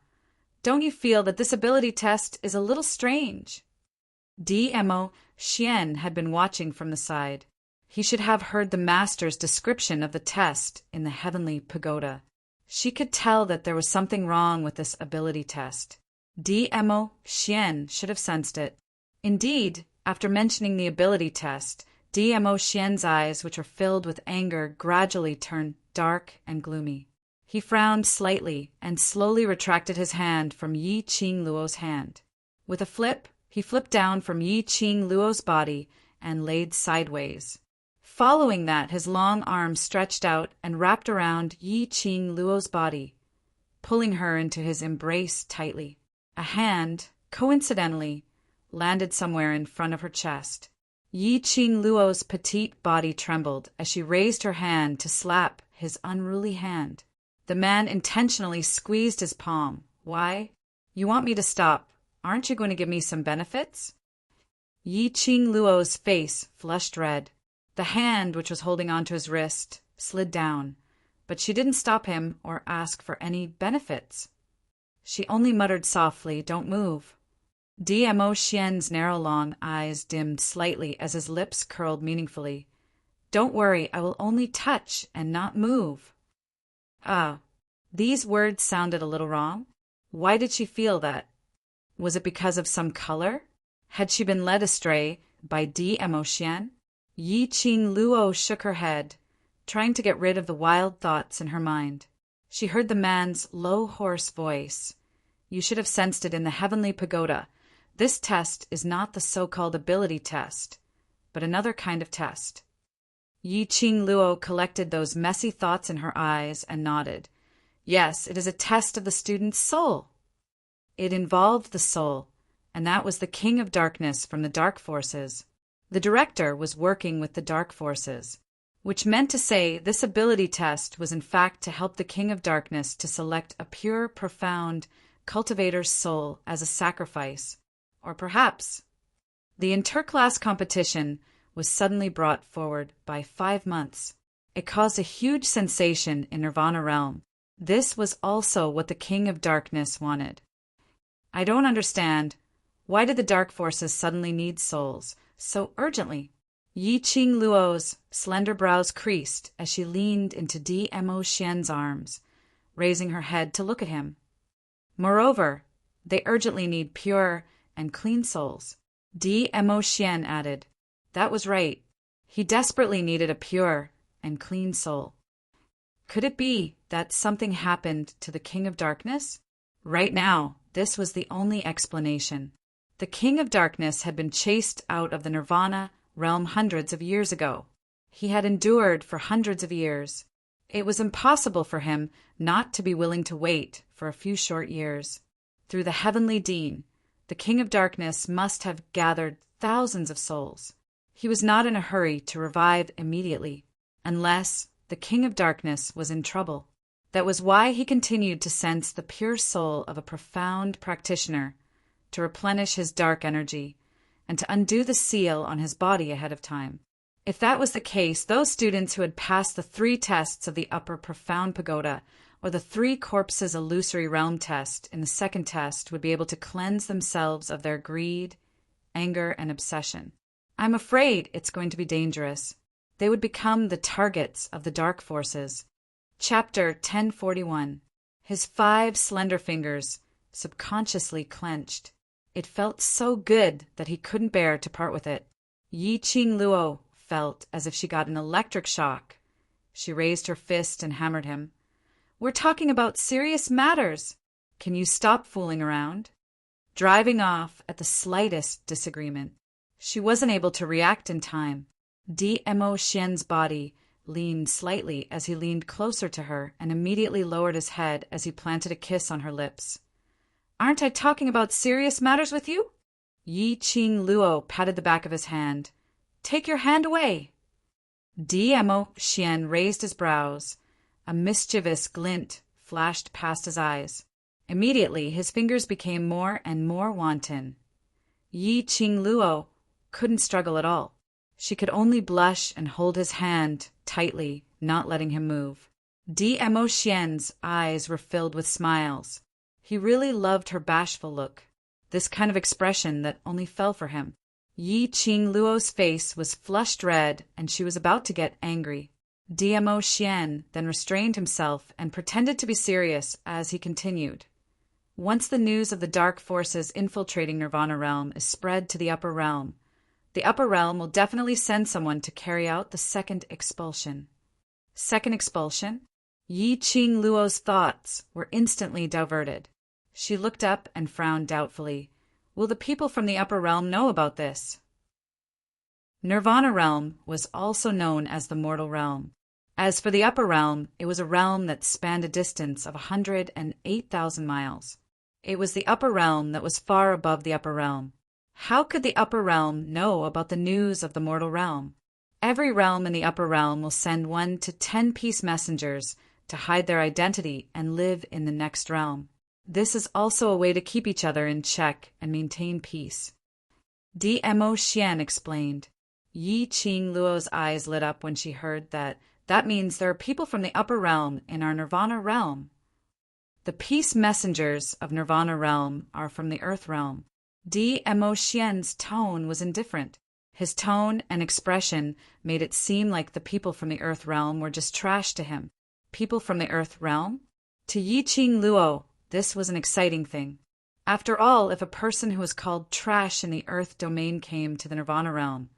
Don't you feel that this ability test is a little strange? Mo Xian had been watching from the side. He should have heard the master's description of the test in the heavenly pagoda. She could tell that there was something wrong with this ability test. Mo Xian should have sensed it. Indeed, after mentioning the ability test, Mo Xian's eyes, which were filled with anger, gradually turned dark and gloomy. He frowned slightly and slowly retracted his hand from Yi Qing Luo's hand. With a flip, he flipped down from Yi Qing Luo's body and laid sideways. Following that, his long arm stretched out and wrapped around Yi Qing Luo's body, pulling her into his embrace tightly. A hand, coincidentally, landed somewhere in front of her chest. Yi Qing Luo's petite body trembled as she raised her hand to slap his unruly hand. The man intentionally squeezed his palm. Why? You want me to stop? Aren't you going to give me some benefits? Yi Qing Luo's face flushed red. The hand, which was holding onto his wrist, slid down, but she didn't stop him or ask for any benefits. She only muttered softly, "Don't move." Mo Xian's narrow long eyes dimmed slightly as his lips curled meaningfully. "Don't worry, I will only touch and not move." These words sounded a little wrong. Why did she feel that? Was it because of some color? Had she been led astray by Mo Xian? Yi Qing Luo shook her head, trying to get rid of the wild thoughts in her mind. She heard the man's low, hoarse voice. You should have sensed it in the heavenly pagoda. This test is not the so-called ability test, but another kind of test. Yi Qing Luo collected those messy thoughts in her eyes and nodded. Yes, it is a test of the student's soul. It involved the soul, and that was the King of Darkness from the Dark Forces. The director was working with the Dark Forces, which meant to say this ability test was in fact to help the King of Darkness to select a pure, profound cultivator's soul as a sacrifice. Or perhaps the interclass competition was suddenly brought forward by 5 months. It caused a huge sensation in Nirvana Realm. This was also what the King of Darkness wanted. I don't understand. Why did the Dark Forces suddenly need souls so urgently? Yi Qing Luo's slender brows creased as she leaned into Mo Xian's arms, raising her head to look at him. Moreover, they urgently need pure and clean souls. Mo Xian added. That was right. He desperately needed a pure and clean soul. Could it be that something happened to the King of Darkness? Right now, this was the only explanation. The King of Darkness had been chased out of the Nirvana realm hundreds of years ago. He had endured for hundreds of years. It was impossible for him not to be willing to wait for a few short years. Through the heavenly Dean, the King of Darkness must have gathered thousands of souls. He was not in a hurry to revive immediately, unless the King of Darkness was in trouble. That was why he continued to sense the pure soul of a profound practitioner, to replenish his dark energy, and to undo the seal on his body ahead of time. If that was the case, those students who had passed the 3 tests of the upper profound pagoda, or the 3 corpses illusory realm test in the second test, would be able to cleanse themselves of their greed, anger, and obsession. I'm afraid it's going to be dangerous. They would become the targets of the dark forces. Chapter 1041. His 5 slender fingers subconsciously clenched. It felt so good that he couldn't bear to part with it. Yi Qing Luo felt as if she got an electric shock. She raised her fist and hammered him. We're talking about serious matters. Can you stop fooling around? Driving off at the slightest disagreement. She wasn't able to react in time. Dmo Xian's body leaned slightly as he leaned closer to her and immediately lowered his head as he planted a kiss on her lips. Aren't I talking about serious matters with you? Yi Qing Luo patted the back of his hand. Take your hand away. Dmo Xian raised his brows. A mischievous glint flashed past his eyes. Immediately his fingers became more and more wanton. Yi Qing Luo couldn't struggle at all. She could only blush and hold his hand tightly, not letting him move. Dmo Xian's eyes were filled with smiles. He really loved her bashful look, this kind of expression that only fell for him. Yi Qing Luo's face was flushed red, and she was about to get angry. Dmo Xian then restrained himself and pretended to be serious as he continued. Once the news of the dark forces infiltrating Nirvana Realm is spread to the upper realm, the upper realm will definitely send someone to carry out the second expulsion. Second expulsion? Yi Qing Luo's thoughts were instantly diverted. She looked up and frowned doubtfully. Will the people from the upper realm know about this? Nirvana Realm was also known as the mortal realm. As for the upper realm, it was a realm that spanned a distance of 108,000 miles. It was the upper realm that was far above the upper realm. How could the upper realm know about the news of the mortal realm? Every realm in the upper realm will send 1 to 10 peace messengers to hide their identity and live in the next realm. This is also a way to keep each other in check and maintain peace. Dmo Xian explained. Yi Qing Luo's eyes lit up when she heard that. That means there are people from the upper realm in our Nirvana realm. The peace messengers of Nirvana realm are from the earth realm. Dmo Xian's tone was indifferent. His tone and expression made it seem like the people from the earth realm were just trash to him. People from the earth realm? To Yi Qing Luo, this was an exciting thing. After all, if a person who was called trash in the earth domain came to the Nirvana realm,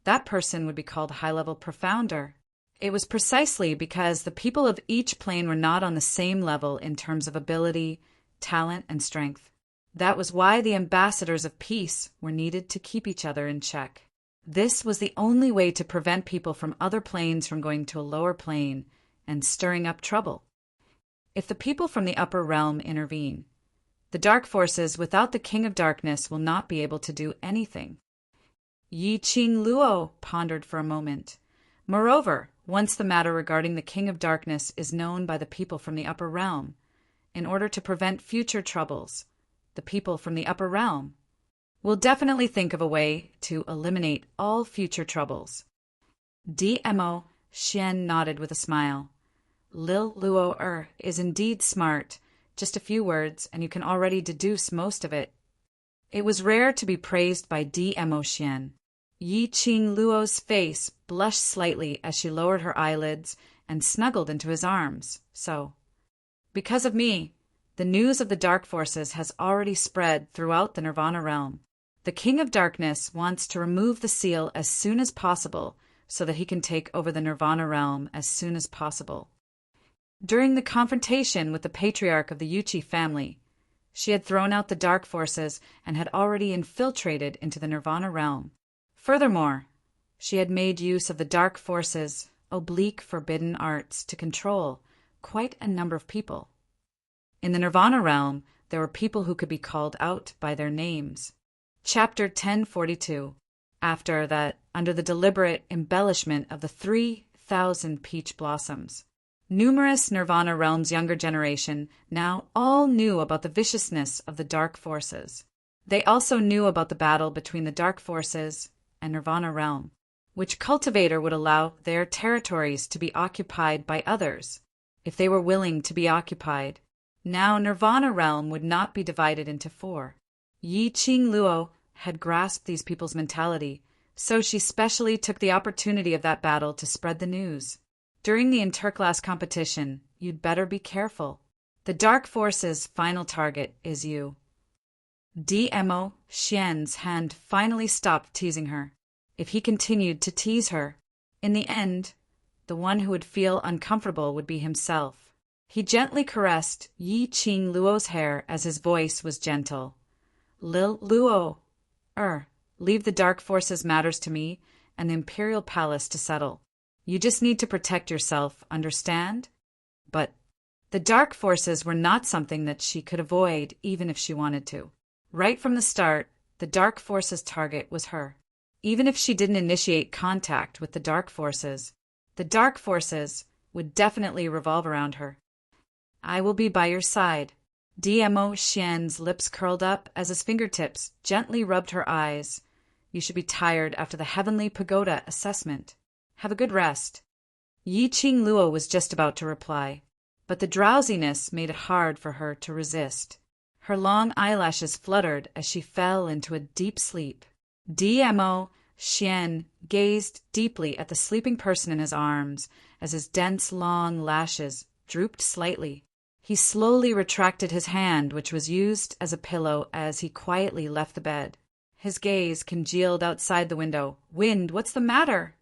that person would be called high-level profounder. It was precisely because the people of each plane were not on the same level in terms of ability, talent, and strength. That was why the ambassadors of peace were needed to keep each other in check. This was the only way to prevent people from other planes from going to a lower plane and stirring up trouble. If the people from the upper realm intervene, the dark forces without the King of Darkness will not be able to do anything. Yi Qing Luo pondered for a moment. Moreover, once the matter regarding the King of Darkness is known by the people from the upper realm, in order to prevent future troubles, the people from the upper realm will definitely think of a way to eliminate all future troubles. Dmo Xian nodded with a smile. Lil Luo is indeed smart. Just a few words, and you can already deduce most of it. It was rare to be praised by Dmo Xian. Yi Qing Luo's face blushed slightly as she lowered her eyelids and snuggled into his arms. So, because of me, the news of the dark forces has already spread throughout the Nirvana realm. The King of Darkness wants to remove the seal as soon as possible so that he can take over the Nirvana realm as soon as possible. During the confrontation with the patriarch of the Yuchi family, she had thrown out the dark forces and had already infiltrated into the Nirvana realm. Furthermore, She had made use of the dark forces, oblique forbidden arts, to control quite a number of people. In the Nirvana realm, there were people who could be called out by their names. Chapter 1042. After that, under the deliberate embellishment of the 3,000 peach blossoms, numerous Nirvana realm's younger generation now all knew about the viciousness of the dark forces. They also knew about the battle between the dark forces and Nirvana realm, which cultivator would allow their territories to be occupied by others, if they were willing to be occupied. Now Nirvana realm would not be divided into 4. Yi Ching Luo had grasped these people's mentality, so she specially took the opportunity of that battle to spread the news. During the interclass competition, you'd better be careful. The dark force's final target is you. DMO Xian's hand finally stopped teasing her. If he continued to tease her, in the end, the one who would feel uncomfortable would be himself. He gently caressed Yi Ching Luo's hair as his voice was gentle. Lil Luo, leave the dark forces matters to me and the Imperial Palace to settle. You just need to protect yourself, understand? But the dark forces were not something that she could avoid even if she wanted to. Right from the start, the dark forces' target was her. Even if she didn't initiate contact with the dark forces would definitely revolve around her. I will be by your side. DMO Xian's lips curled up as his fingertips gently rubbed her eyes. You should be tired after the Heavenly Pagoda assessment. Have a good rest. Yi Ching Luo was just about to reply, but the drowsiness made it hard for her to resist. Her long eyelashes fluttered as she fell into a deep sleep. DMO Xian gazed deeply at the sleeping person in his arms as his dense, long lashes drooped slightly. He slowly retracted his hand, which was used as a pillow, as he quietly left the bed. His gaze congealed outside the window. Wind, what's the matter?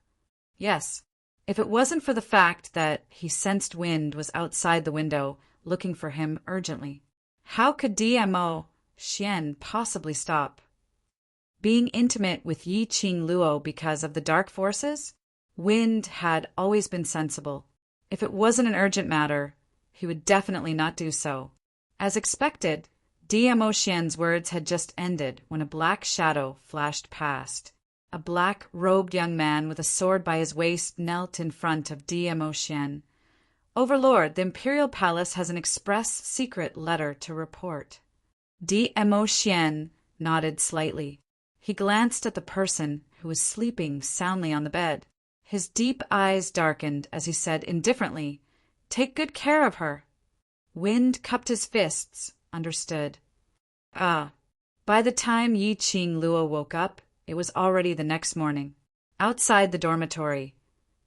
Yes. If it wasn't for the fact that he sensed Wind was outside the window, looking for him urgently. How could DMO Xian possibly stop being intimate with Yi Ching Luo because of the dark forces? Wind had always been sensible. If it wasn't an urgent matter, he would definitely not do so. As expected, DMO Xian's words had just ended when a black shadow flashed past. A black-robed young man with a sword by his waist knelt in front of DMO Xian. Overlord, the Imperial Palace has an express secret letter to report. DMO Xian nodded slightly. He glanced at the person who was sleeping soundly on the bed. His deep eyes darkened as he said indifferently, "Take good care of her." Wind cupped his fists, understood. By the time Yi Ching Luo woke up, it was already the next morning. Outside the dormitory,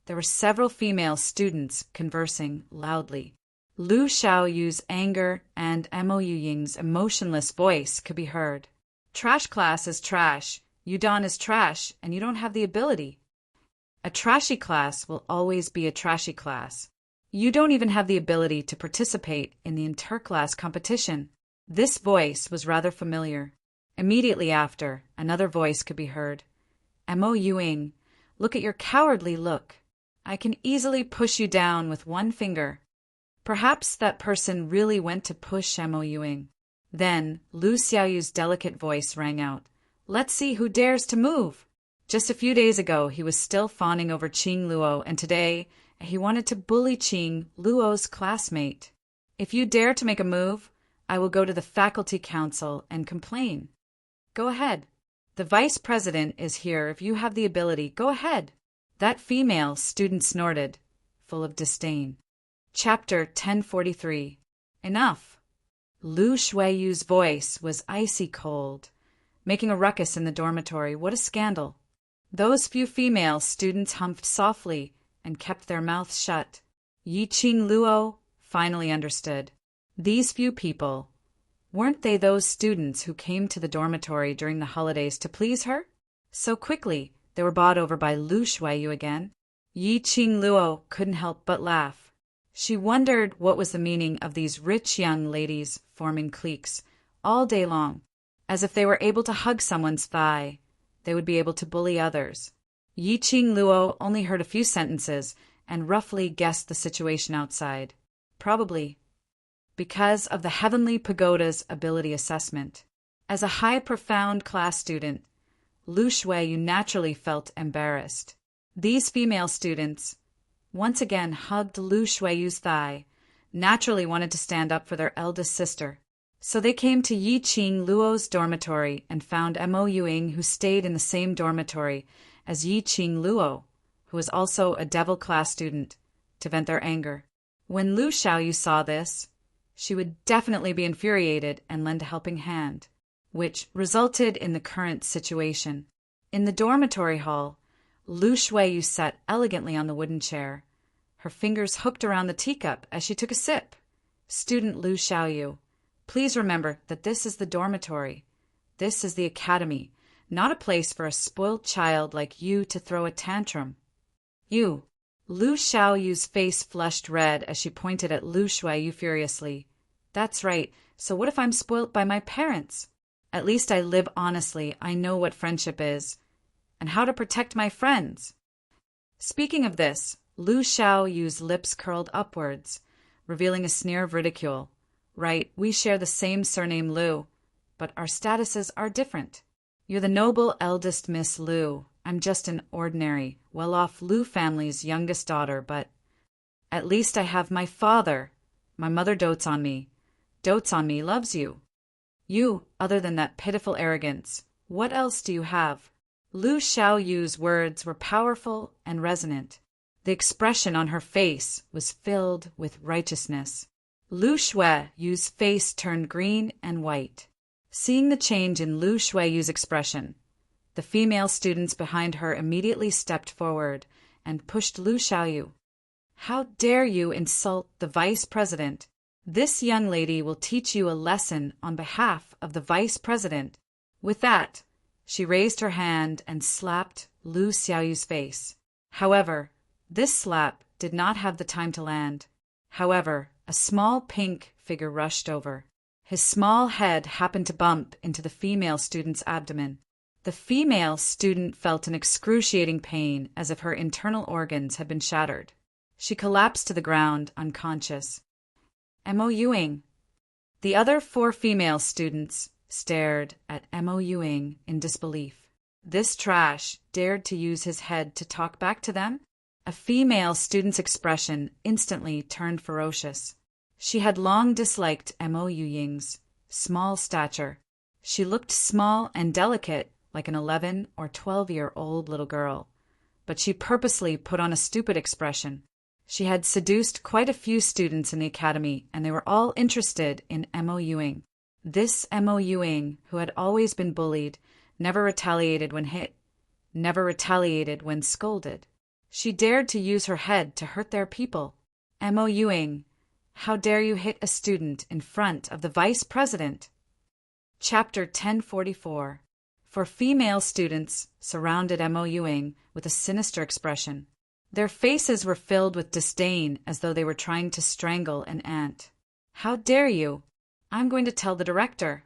there were several female students conversing loudly. Lu Xiaoyu's anger and Mo Yuying's emotionless voice could be heard. Trash class is trash. Yudon is trash, and you don't have the ability. A trashy class will always be a trashy class. You don't even have the ability to participate in the interclass competition. This voice was rather familiar. Immediately after, another voice could be heard. Mo Yuying, look at your cowardly look. I can easily push you down with one finger. Perhaps that person really went to push Mo Yuying. Then Lu Xiaoyu's delicate voice rang out. Let's see who dares to move. Just a few days ago, he was still fawning over Ching Luo, and today he wanted to bully Ching Luo's classmate. If you dare to make a move, I will go to the faculty council and complain. Go ahead. The vice president is here. If you have the ability, go ahead. That female student snorted, full of disdain. Chapter 1043. Enough. Lu Shuiyu's voice was icy cold, making a ruckus in the dormitory. What a scandal. Those few female students humphed softly and kept their mouths shut. Yi Ching Luo finally understood. These few people, weren't they those students who came to the dormitory during the holidays to please her? So quickly, they were bought over by Lu Shuiyu again. Yi Ching Luo couldn't help but laugh. She wondered what was the meaning of these rich young ladies forming cliques all day long. As if they were able to hug someone's thigh, they would be able to bully others. Yi Qing Luo only heard a few sentences and roughly guessed the situation outside. Probably because of the Heavenly Pagoda's ability assessment. As a high profound class student, Lu Shuiyu naturally felt embarrassed. These female students once again hugged Lu Shuiyu's thigh, naturally wanted to stand up for their eldest sister. So they came to Yi Qing Luo's dormitory and found Mo Yuing, who stayed in the same dormitory as Yi Qing Luo, who was also a devil class student, to vent their anger. When Lu Xiaoyu saw this, she would definitely be infuriated and lend a helping hand, which resulted in the current situation. In the dormitory hall, Lu Shuiyu sat elegantly on the wooden chair, her fingers hooked around the teacup as she took a sip. Student Lu Xiaoyu, please remember that this is the dormitory. This is the academy, not a place for a spoiled child like you to throw a tantrum. You. Lu Xiaoyu's face flushed red as she pointed at Lu Shuiyu furiously. That's right, so what if I'm spoilt by my parents? At least I live honestly, I know what friendship is, and how to protect my friends. Speaking of this, Lu Xiaoyu's lips curled upwards, revealing a sneer of ridicule. Right, we share the same surname Lu, but our statuses are different. You're the noble eldest Miss Lu. I'm just an ordinary, well-off Lu family's youngest daughter, but at least I have my father. My mother dotes on me, loves you. You, other than that pitiful arrogance, what else do you have? Lu Xiaoyu's words were powerful and resonant. The expression on her face was filled with righteousness. Lu Shuiyu's face turned green and white. Seeing the change in Lu Shuiyu's expression, the female students behind her immediately stepped forward and pushed Lu Xiaoyu. How dare you insult the vice president? This young lady will teach you a lesson on behalf of the vice president. With that, she raised her hand and slapped Lu Xiaoyu's face. However, this slap did not have the time to land. However, a small pink figure rushed over. His small head happened to bump into the female student's abdomen. The female student felt an excruciating pain as if her internal organs had been shattered. She collapsed to the ground, unconscious. Mo Yuing. The other 4 female students stared at Mo Yuing in disbelief. This trash dared to use his head to talk back to them? A female student's expression instantly turned ferocious. She had long disliked Mo Yuing's small stature. She looked small and delicate, like an 11 or 12-year-old little girl, but she purposely put on a stupid expression. She had seduced quite a few students in the academy, and they were all interested in Mo Yuing. This Mo Yuing, who had always been bullied, never retaliated when hit, never retaliated when scolded. She dared to use her head to hurt their people. Mo Yuing, how dare you hit a student in front of the vice president? Chapter 1044. For female students surrounded Mo Yuing with a sinister expression. Their faces were filled with disdain as though they were trying to strangle an ant. How dare you? I'm going to tell the director.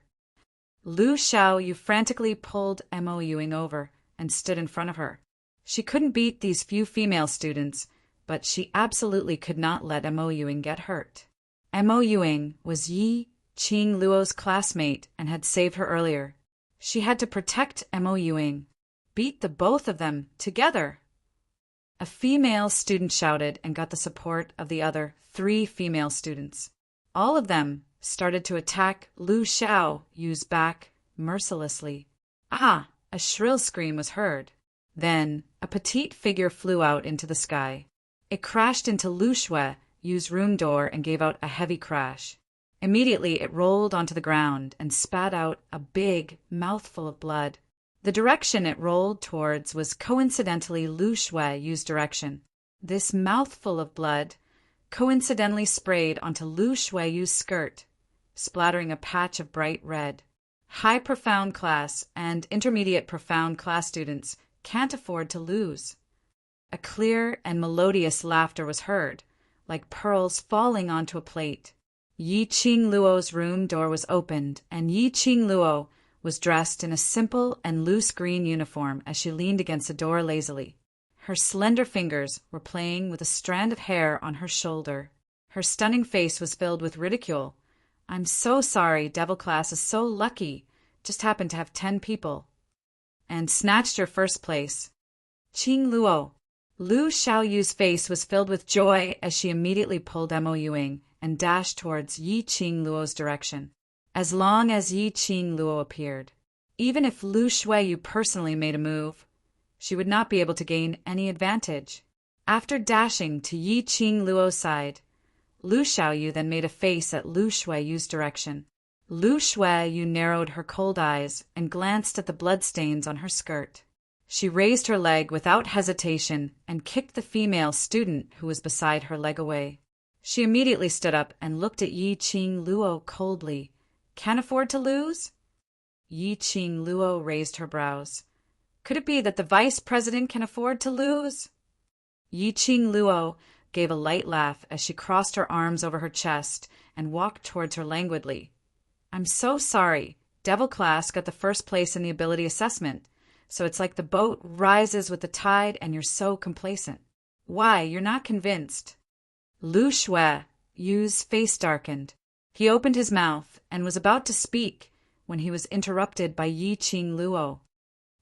Lu Xiaoyu frantically pulled Mo Yuing over and stood in front of her. She couldn't beat these few female students, but she absolutely could not let Mo Yuing get hurt. Mo Yuing was Yi Qing Luo's classmate and had saved her earlier. She had to protect Mo Yuing, beat the both of them together. A female student shouted and got the support of the other 3 female students. All of them started to attack Lu Xiaoyu's back mercilessly. Ah! A shrill scream was heard. Then a petite figure flew out into the sky. It crashed into Lu Shuiyu's room door and gave out a heavy crash. Immediately it rolled onto the ground and spat out a big mouthful of blood. The direction it rolled towards was coincidentally Lu Shuiyu's direction. This mouthful of blood coincidentally sprayed onto Lu Shuiyu's skirt, splattering a patch of bright red. High profound class and intermediate profound class students can't afford to lose. A clear and melodious laughter was heard, like pearls falling onto a plate. Yi Qing Luo's room door was opened, and Yi Qing Luo was dressed in a simple and loose green uniform as she leaned against the door lazily. Her slender fingers were playing with a strand of hair on her shoulder. Her stunning face was filled with ridicule. "I'm so sorry, Devil Class is so lucky. Just happened to have 10 people." And snatched your first place. Qing Luo. Lu Xiaoyu's face was filled with joy as she immediately pulled Mo Yuing and dashed towards Yi Qing Luo's direction. As long as Yi Qing Luo appeared, even if Lu Shuiyu personally made a move, she would not be able to gain any advantage. After dashing to Yi Qing Luo's side, Lu Xiaoyu then made a face at Lu Shuiyu's direction. Lu Shuiyu narrowed her cold eyes and glanced at the bloodstains on her skirt. She raised her leg without hesitation and kicked the female student who was beside her leg away. She immediately stood up and looked at Yi Qing Luo coldly. "Can't afford to lose?" Yi Qing Luo raised her brows. "Could it be that the vice president can afford to lose?" Yi Qing Luo gave a light laugh as she crossed her arms over her chest and walked towards her languidly. "I'm so sorry. Devil Class got the first place in the ability assessment, so it's like the boat rises with the tide and you're so complacent. Why, you're not convinced?" Lu Shuiyu's face darkened. He opened his mouth and was about to speak when he was interrupted by Yi Qing Luo.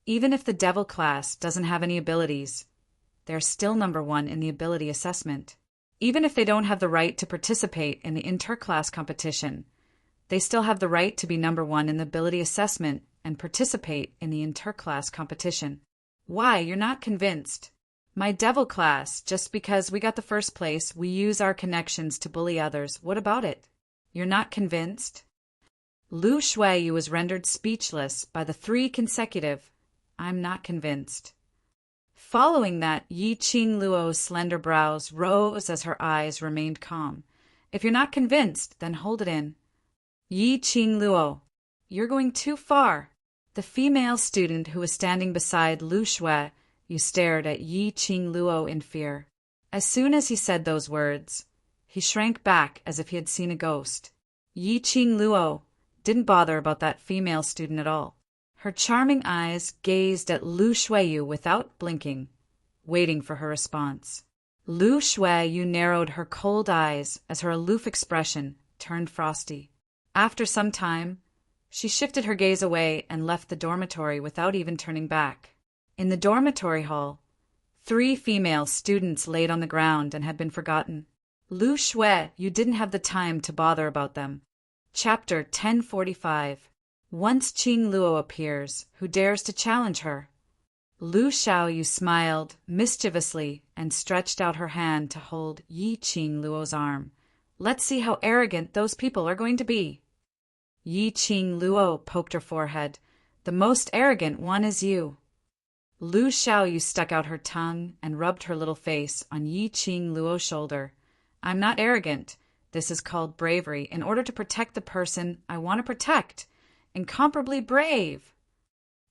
"Even if the Devil Class doesn't have any abilities, they're still number 1 in the ability assessment. Even if they don't have the right to participate in the inter-class competition, they still have the right to be number 1 in the ability assessment and participate in the inter-class competition. Why, you're not convinced? My Devil Class, just because we got the first place, we use our connections to bully others. What about it? You're not convinced?" Lu Shuiyu was rendered speechless by the 3 consecutive, "I'm not convinced." Following that, Yi Qing Luo's slender brows rose as her eyes remained calm. "If you're not convinced, then hold it in." "Yi Qing Luo, you're going too far." The female student who was standing beside Lu Shuiyu stared at Yi Qing Luo in fear. As soon as he said those words, he shrank back as if he had seen a ghost. Yi Qing Luo didn't bother about that female student at all. Her charming eyes gazed at Lu Shuiyu without blinking, waiting for her response. Lu Shuiyu narrowed her cold eyes as her aloof expression turned frosty. After some time, she shifted her gaze away and left the dormitory without even turning back. In the dormitory hall, 3 female students laid on the ground and had been forgotten. Lu Shuiyu didn't have the time to bother about them. Chapter 1045. Once Qing Luo appears, who dares to challenge her? Lu Xiaoyu smiled mischievously and stretched out her hand to hold Yi Qing Luo's arm. "Let's see how arrogant those people are going to be." Yi Qing Luo poked her forehead. "The most arrogant one is you." Lu Xiaoyu stuck out her tongue and rubbed her little face on Yi Qing Luo's shoulder. "I'm not arrogant. This is called bravery in order to protect the person I want to protect. Incomparably brave."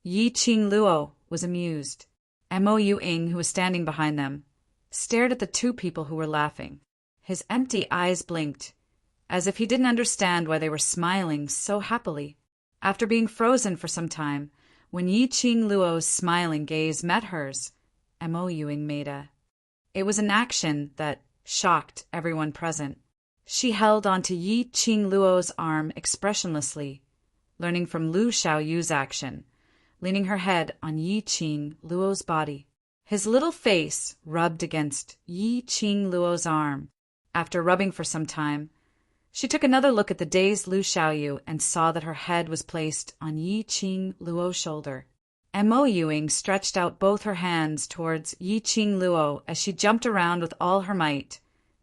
Yi Qing Luo was amused. Mo Yuing, who was standing behind them, stared at the 2 people who were laughing. His empty eyes blinked, as if he didn't understand why they were smiling so happily. After being frozen for some time, when Yi Qing Luo's smiling gaze met hers, Mo Yuing made a... It was an action that shocked everyone present. She held onto Yi Qing Luo's arm expressionlessly, learning from Lu Xiaoyu's action, leaning her head on Yi Qing Luo's body. His little face rubbed against Yi Qing Luo's arm. After rubbing for some time, she took another look at the dazed Lu Xiaoyu and saw that her head was placed on Yi Qing Luo's shoulder. Mo Yuing stretched out both her hands towards Yi Qing Luo as she jumped around with all her might,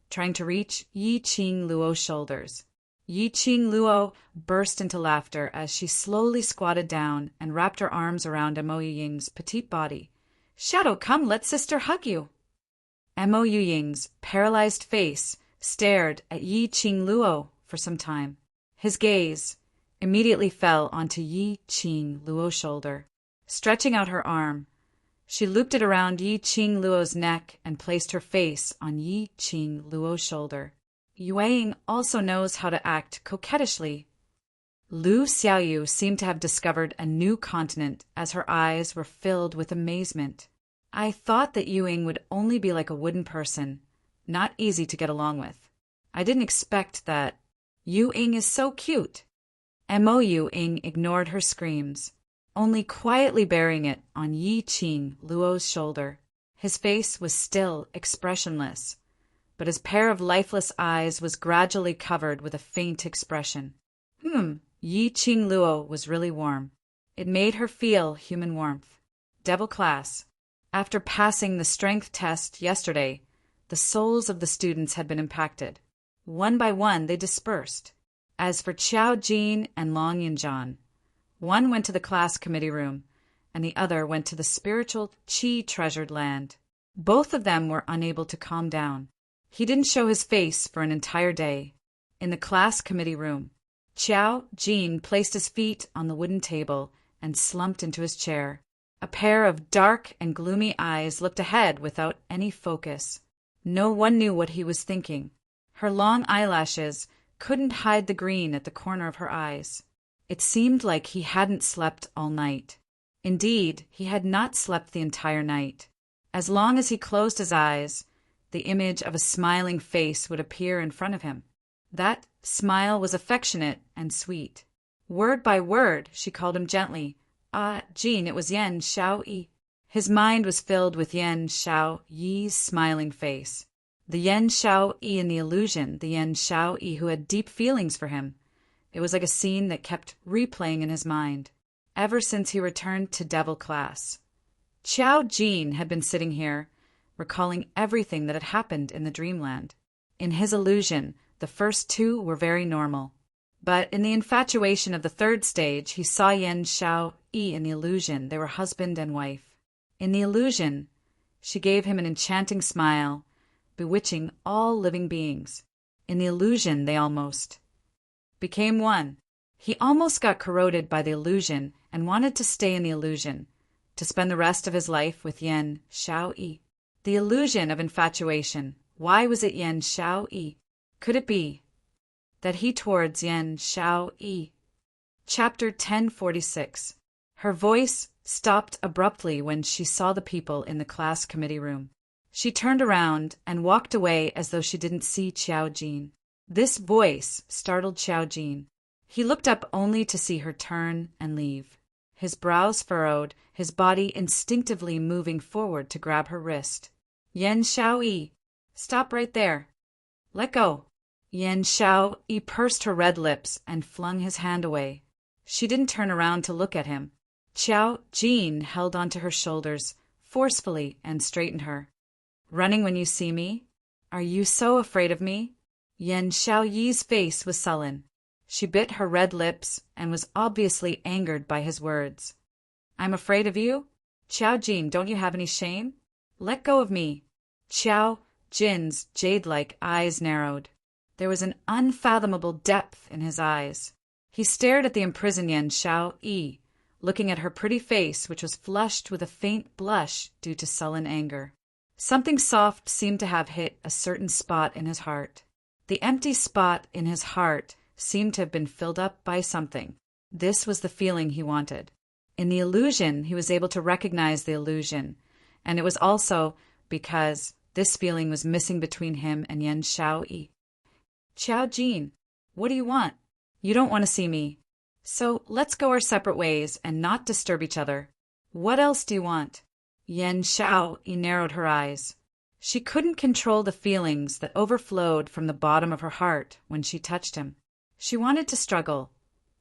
trying to reach Yi Qing Luo's shoulders. Yi Qing Luo burst into laughter as she slowly squatted down and wrapped her arms around Mo Ying's petite body. "Shadow, come, let sister hug you." Mo Ying's paralyzed face stared at Yi Qing Luo for some time. His gaze immediately fell onto Yi Qing Luo's shoulder. Stretching out her arm, she looped it around Yi Qing Luo's neck and placed her face on Yi Qing Luo's shoulder. Yueying also knows how to act coquettishly. Lu Xiaoyu seemed to have discovered a new continent as her eyes were filled with amazement. I thought that Yu Ying would only be like a wooden person, not easy to get along with. I didn't expect that. Yu Ying is so cute. Mo Yu Ying ignored her screams, only quietly burying it on Yi Qing Luo's shoulder. His face was still expressionless, but his pair of lifeless eyes was gradually covered with a faint expression. Yi Qing Luo was really warm. It made her feel human warmth. Devil class. After passing the strength test yesterday, the souls of the students had been impacted. One by one, they dispersed. As for Qiao Jin and Long Yinzhan, one went to the class committee room, and the other went to the spiritual Qi treasured land. Both of them were unable to calm down. He didn't show his face for an entire day. In the class committee room, Qiao Jin placed his feet on the wooden table and slumped into his chair. A pair of dark and gloomy eyes looked ahead without any focus. No one knew what he was thinking. Her long eyelashes couldn't hide the green at the corner of her eyes. It seemed like he hadn't slept all night. Indeed, he had not slept the entire night. As long as he closed his eyes, the image of a smiling face would appear in front of him. That smile was affectionate and sweet. Word by word, she called him gently. Jean, it was Yan Xiao Yi. His mind was filled with Yan Xiao Yi's smiling face. The Yan Xiao Yi in the illusion, the Yan Xiao Yi who had deep feelings for him. It was like a scene that kept replaying in his mind, ever since he returned to devil class. Qiao Jin had been sitting here, recalling everything that had happened in the dreamland. In his illusion, the first two were very normal. But in the infatuation of the third stage, he saw Yan Xiao Yi in the illusion. They were husband and wife. In the illusion, she gave him an enchanting smile, bewitching all living beings. In the illusion, they almost became one. He almost got corroded by the illusion and wanted to stay in the illusion, to spend the rest of his life with Yan Xiao Yi. The illusion of infatuation. Why was it Yan Xiao Yi? Could it be that he towards Yan Xiao Yi? Chapter 1046. Her voice stopped abruptly when she saw the people in the class committee room. She turned around and walked away as though she didn't see Qiao Jin. This voice startled Qiao Jin. He looked up only to see her turn and leave. His brows furrowed, his body instinctively moving forward to grab her wrist. Yan Xiao Yi, stop right there. Let go. Yan Xiao Yi pursed her red lips and flung his hand away. She didn't turn around to look at him. Qiao Jin held onto her shoulders forcefully and straightened her. Running when you see me? Are you so afraid of me? Yan Xiao Yi's face was sullen. She bit her red lips and was obviously angered by his words. I'm afraid of you? Qiao Jin, don't you have any shame? Let go of me. Qiao Jin's jade-like eyes narrowed. There was an unfathomable depth in his eyes. He stared at the imprisoned Yan Xiao Yi, looking at her pretty face, which was flushed with a faint blush due to sullen anger. Something soft seemed to have hit a certain spot in his heart. The empty spot in his heart seemed to have been filled up by something. This was the feeling he wanted. In the illusion, he was able to recognize the illusion, and it was also because this feeling was missing between him and Yan Xiao Yi. Qiao Jin, what do you want? You don't want to see me. So let's go our separate ways and not disturb each other. What else do you want? Yan Xiao Yi narrowed her eyes. She couldn't control the feelings that overflowed from the bottom of her heart when she touched him. She wanted to struggle,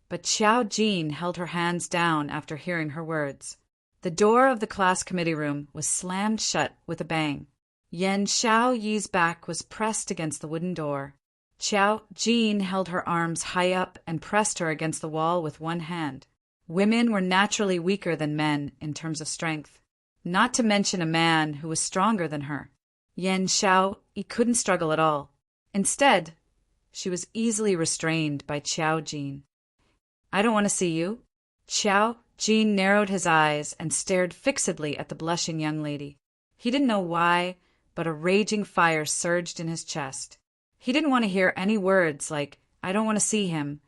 but Qiao Jin held her hands down after hearing her words. The door of the class committee room was slammed shut with a bang. Yan Xiao Yi's back was pressed against the wooden door. Qiao Jin held her arms high up and pressed her against the wall with one hand. Women were naturally weaker than men in terms of strength, not to mention a man who was stronger than her. Yan Xiao Yi couldn't struggle at all. Instead, she was easily restrained by Qiao Jin. I don't want to see you. Qiao Jin narrowed his eyes and stared fixedly at the blushing young lady. He didn't know why, but a raging fire surged in his chest. He didn't want to hear any words like, I don't want to see him,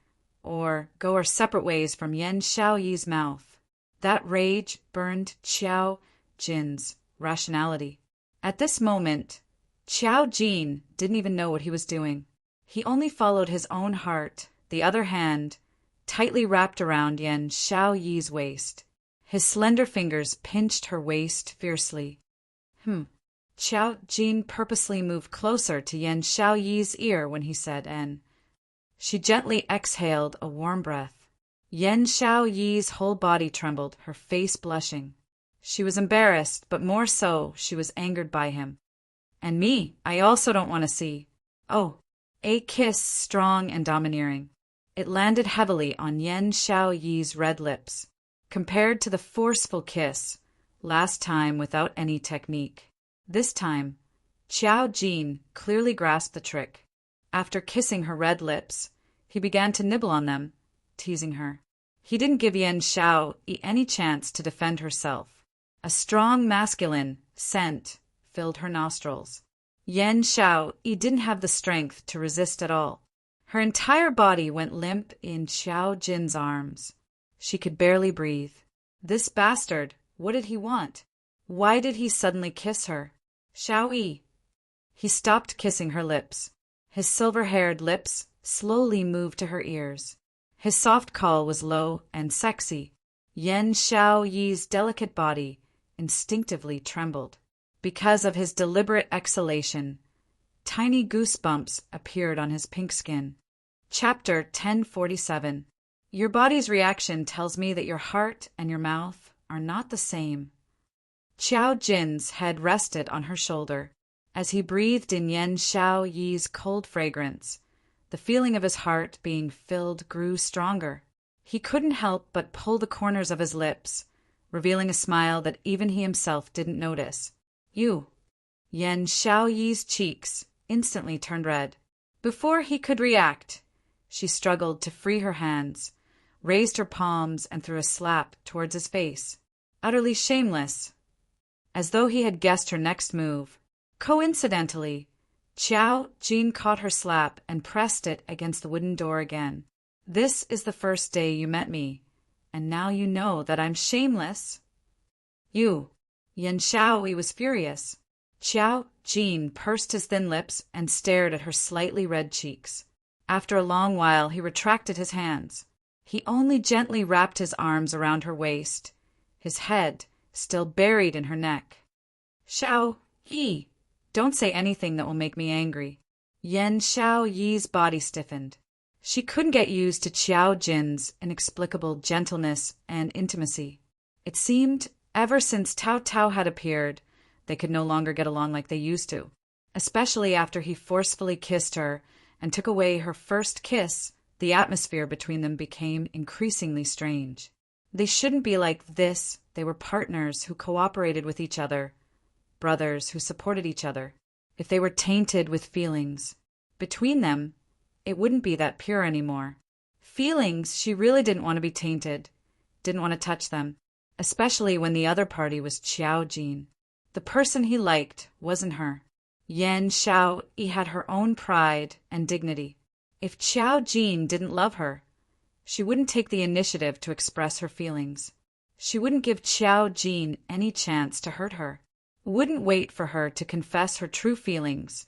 or go our separate ways from Yan Xiaoyi's mouth. That rage burned Qiao Jin's rationality. At this moment, Qiao Jin didn't even know what he was doing. He only followed his own heart, the other hand tightly wrapped around Yan Xiaoyi's waist. His slender fingers pinched her waist fiercely. Qiao Jin purposely moved closer to Yan Xiaoyi's ear when he said "N." She gently exhaled a warm breath. Yan Xiaoyi's whole body trembled, her face blushing. She was embarrassed, but more so, she was angered by him. "And me, I also don't want to see." "Oh." A kiss, strong and domineering. It landed heavily on Yan Xiaoyi's red lips, compared to the forceful kiss, last time without any technique. This time, Qiao Jin clearly grasped the trick. After kissing her red lips, he began to nibble on them, teasing her. He didn't give Yan Xiaoyi any chance to defend herself. A strong masculine scent filled her nostrils. Yan Xiaoyi didn't have the strength to resist at all. Her entire body went limp in Qiao Jin's arms. She could barely breathe. This bastard, what did he want? Why did he suddenly kiss her? "Xiaoyi." He stopped kissing her lips. His silver-haired lips slowly moved to her ears. His soft call was low and sexy. Yan Xiaoyi's delicate body instinctively trembled. Because of his deliberate exhalation, tiny goosebumps appeared on his pink skin. Chapter 1047. Your body's reaction tells me that your heart and your mouth are not the same. Qiao Jin's head rested on her shoulder. As he breathed in Yan Xiaoyi's cold fragrance, the feeling of his heart being filled grew stronger. He couldn't help but pull the corners of his lips, revealing a smile that even he himself didn't notice. "You." Yan Xiaoyi's cheeks instantly turned red. Before he could react, she struggled to free her hands, raised her palms, and threw a slap towards his face. Utterly shameless, as though he had guessed her next move. Coincidentally, Qiao Jin caught her slap and pressed it against the wooden door again. "This is the first day you met me, and now you know that I'm shameless." "You." Yan Xiaoyi was furious. Qiao Jin pursed his thin lips and stared at her slightly red cheeks. After a long while, he retracted his hands. He only gently wrapped his arms around her waist, his head still buried in her neck. "Xiaoyi, don't say anything that will make me angry." Yan Xiaoyi's body stiffened. She couldn't get used to Qiao Jin's inexplicable gentleness and intimacy. It seemed, ever since Tao Tao had appeared, they could no longer get along like they used to, especially after he forcefully kissed her and took away her first kiss. The atmosphere between them became increasingly strange. They shouldn't be like this. They were partners who cooperated with each other, brothers who supported each other. If they were tainted with feelings between them, it wouldn't be that pure anymore. Feelings she really didn't want to be tainted, didn't want to touch them, especially when the other party was Qiao Jin. The person he liked wasn't her. Yan Xiaoyi had her own pride and dignity. If Qiao Jin didn't love her, she wouldn't take the initiative to express her feelings. She wouldn't give Qiao Jin any chance to hurt her, wouldn't wait for her to confess her true feelings,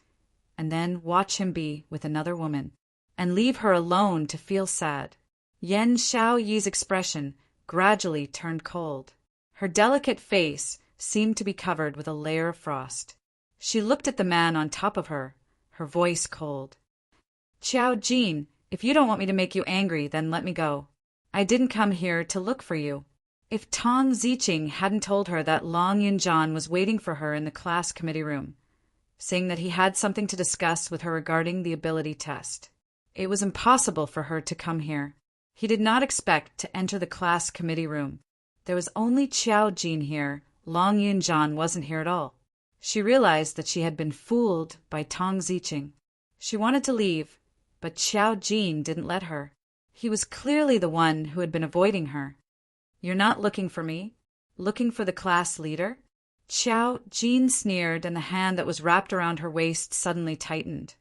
and then watch him be with another woman, and leave her alone to feel sad. Yan Xiaoyi's expression gradually turned cold. Her delicate face seemed to be covered with a layer of frost. She looked at the man on top of her, her voice cold. "Qiao Jin, if you don't want me to make you angry, then let me go. I didn't come here to look for you." If Tong Ziqing hadn't told her that Long Yunjian was waiting for her in the class committee room, saying that he had something to discuss with her regarding the ability test, it was impossible for her to come here. He did not expect to enter the class committee room. There was only Qiao Jin here. Long Yunjian wasn't here at all. She realized that she had been fooled by Tong Ziqing. She wanted to leave, but Qiao Jin didn't let her. He was clearly the one who had been avoiding her. "You're not looking for me? Looking for the class leader?" Qiao Jin sneered, and the hand that was wrapped around her waist suddenly tightened.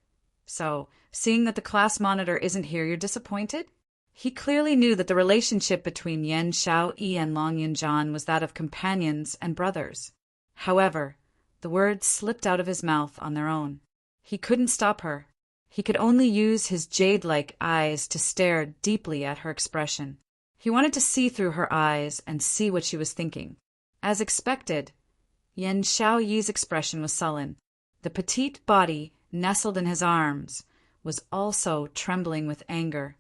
"So, seeing that the class monitor isn't here, you're disappointed?" He clearly knew that the relationship between Yan Xiaoyi and Long Yunjian was that of companions and brothers. However, the words slipped out of his mouth on their own. He couldn't stop her. He could only use his jade-like eyes to stare deeply at her expression. He wanted to see through her eyes and see what she was thinking. As expected, Yan Xiaoyi's expression was sullen. The petite body nestled in his arms was also trembling with anger.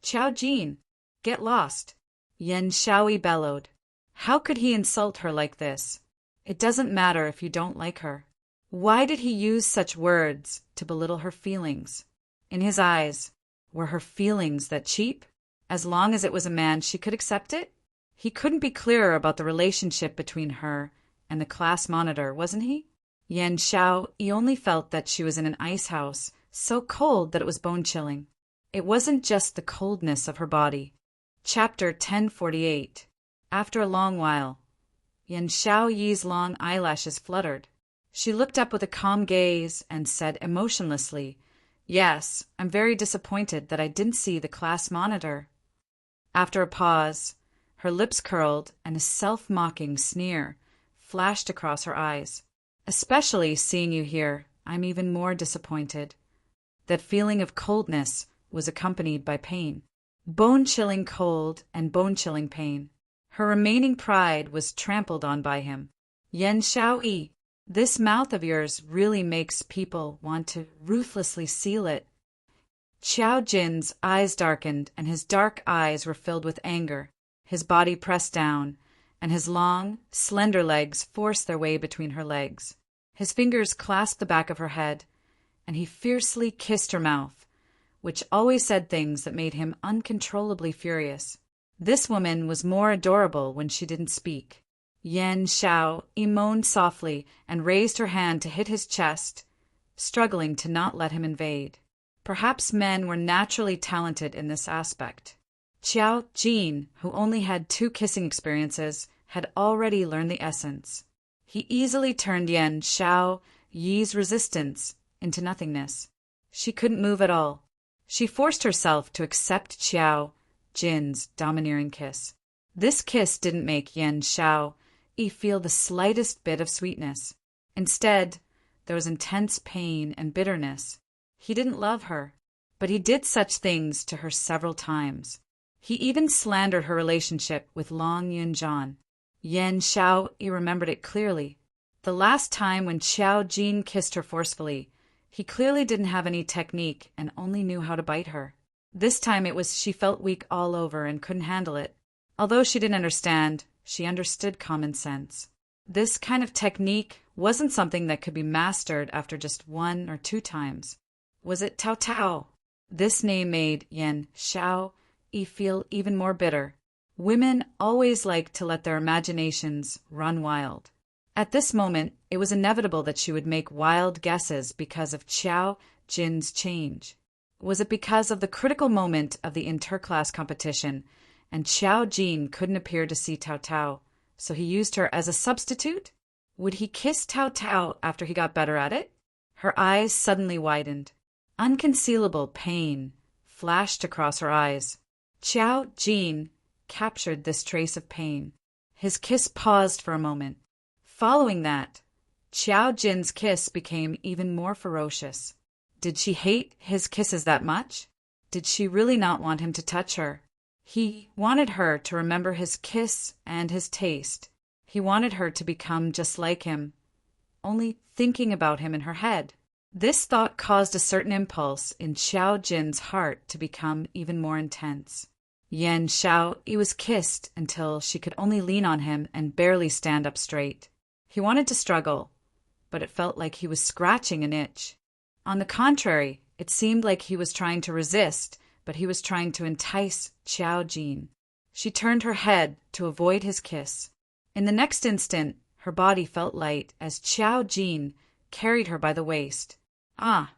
"Qiao Jin, get lost!" Yan Xiaoyi bellowed. How could he insult her like this? It doesn't matter if you don't like her. Why did he use such words to belittle her feelings? In his eyes, were her feelings that cheap? As long as it was a man, she could accept it? He couldn't be clearer about the relationship between her and the class monitor, wasn't he? Yan Xiaoyi only felt that she was in an ice house, so cold that it was bone-chilling. It wasn't just the coldness of her body. Chapter 1048. After a long while, Yan Xiaoyi's long eyelashes fluttered. She looked up with a calm gaze and said emotionlessly, "Yes, I'm very disappointed that I didn't see the class monitor." After a pause, her lips curled and a self-mocking sneer flashed across her eyes. "Especially seeing you here, I'm even more disappointed." That feeling of coldness was accompanied by pain. Bone-chilling cold and bone-chilling pain. Her remaining pride was trampled on by him. "Yan Xiaoyi, this mouth of yours really makes people want to ruthlessly seal it." Qiao Jin's eyes darkened, and his dark eyes were filled with anger. His body pressed down, and his long, slender legs forced their way between her legs. His fingers clasped the back of her head, and he fiercely kissed her mouth, which always said things that made him uncontrollably furious. This woman was more adorable when she didn't speak. Yan Xiaoyi moaned softly and raised her hand to hit his chest, struggling to not let him invade. Perhaps men were naturally talented in this aspect. Qiao Jin, who only had 2 kissing experiences, had already learned the essence. He easily turned Yan Xiaoyi's resistance into nothingness. She couldn't move at all. She forced herself to accept Qiao Jin's domineering kiss. This kiss didn't make Yan Xiaoyi feel the slightest bit of sweetness. Instead, there was intense pain and bitterness. He didn't love her, but he did such things to her several times. He even slandered her relationship with Long Yunjian. Yan Xiaoyi remembered it clearly. The last time when Qiao Jin kissed her forcefully, he clearly didn't have any technique and only knew how to bite her. This time it was she felt weak all over and couldn't handle it. Although she didn't understand, she understood common sense. This kind of technique wasn't something that could be mastered after just 1 or 2 times. Was it Tao Tao? This name made Yan Xiaoyi feel even more bitter. Women always like to let their imaginations run wild. At this moment, it was inevitable that she would make wild guesses because of Qiao Jin's change. Was it because of the critical moment of the interclass competition, and Qiao Jin couldn't appear to see Tao Tao, so he used her as a substitute? Would he kiss Tao Tao after he got better at it? Her eyes suddenly widened. Unconcealable pain flashed across her eyes. Qiao Jin captured this trace of pain. His kiss paused for a moment. Following that, Qiao Jin's kiss became even more ferocious. Did she hate his kisses that much? Did she really not want him to touch her? He wanted her to remember his kiss and his taste. He wanted her to become just like him, only thinking about him in her head. This thought caused a certain impulse in Qiao Jin's heart to become even more intense. Yan Xiaoyi was kissed until she could only lean on him and barely stand up straight. He wanted to struggle, but it felt like he was scratching an itch. On the contrary, it seemed like he was trying to resist, but he was trying to entice Qiao Jin. She turned her head to avoid his kiss. In the next instant, her body felt light as Qiao Jin carried her by the waist. Ah!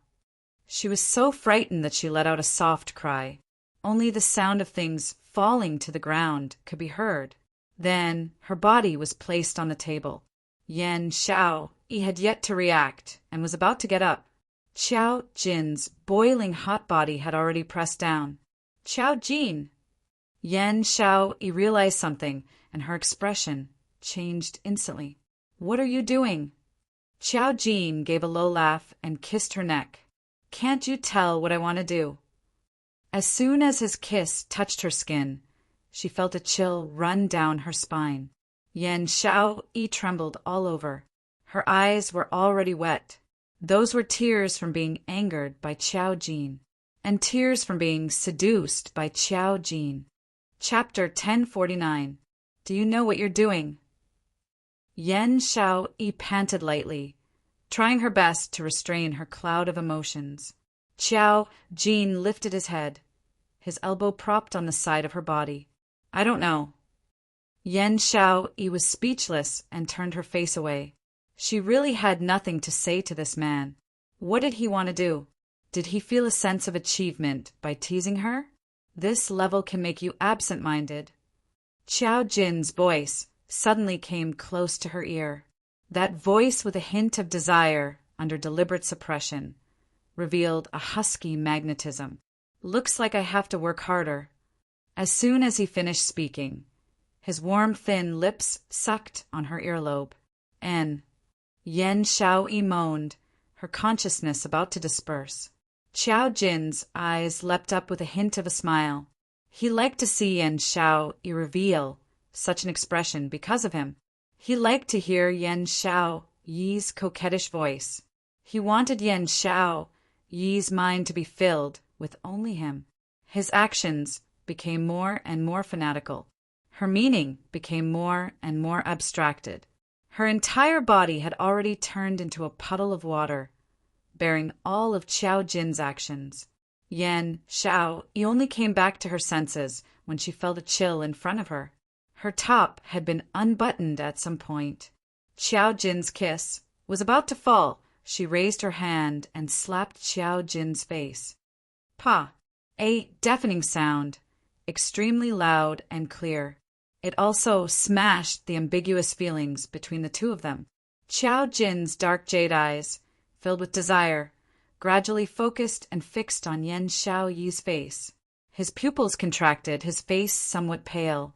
She was so frightened that she let out a soft cry. Only the sound of things falling to the ground could be heard. Then her body was placed on the table. Yan Xiaoyi had yet to react and was about to get up. Qiao Jin's boiling hot body had already pressed down. Qiao Jin! Yan Xiaoyi realized something, and her expression changed instantly. What are you doing? Qiao Jin gave a low laugh and kissed her neck. Can't you tell what I want to do? As soon as his kiss touched her skin, she felt a chill run down her spine. Yan Xiaoyi trembled all over. Her eyes were already wet. Those were tears from being angered by Qiao Jin, and tears from being seduced by Qiao Jin. Chapter 1049. Do you know what you're doing? Yan Xiaoyi panted lightly, trying her best to restrain her cloud of emotions. Qiao Jin lifted his head, his elbow propped on the side of her body. I don't know. Yan Xiaoyi was speechless and turned her face away. She really had nothing to say to this man. What did he want to do? Did he feel a sense of achievement by teasing her? This level can make you absent-minded. Qiao Jin's voice suddenly came close to her ear. That voice with a hint of desire under deliberate suppression revealed a husky magnetism. Looks like I have to work harder. As soon as he finished speaking, his warm, thin lips sucked on her earlobe. Yan Xiaoyi moaned, her consciousness about to disperse. Qiao Jin's eyes leapt up with a hint of a smile. He liked to see Yan Xiaoyi reveal such an expression because of him. He liked to hear Yan Xiaoyi's coquettish voice. He wanted Yan Xiaoyi's mind to be filled with only him. His actions became more and more fanatical. Her meaning became more and more abstracted. Her entire body had already turned into a puddle of water, bearing all of Qiao Jin's actions. Yan Xiaoyi only came back to her senses when she felt a chill in front of her. Her top had been unbuttoned at some point. Qiao Jin's kiss was about to fall. She raised her hand and slapped Qiao Jin's face. Pa! A deafening sound, extremely loud and clear. It also smashed the ambiguous feelings between the two of them. Qiao Jin's dark jade eyes, filled with desire, gradually focused and fixed on Yan Xiaoyi's face. His pupils contracted, his face somewhat pale.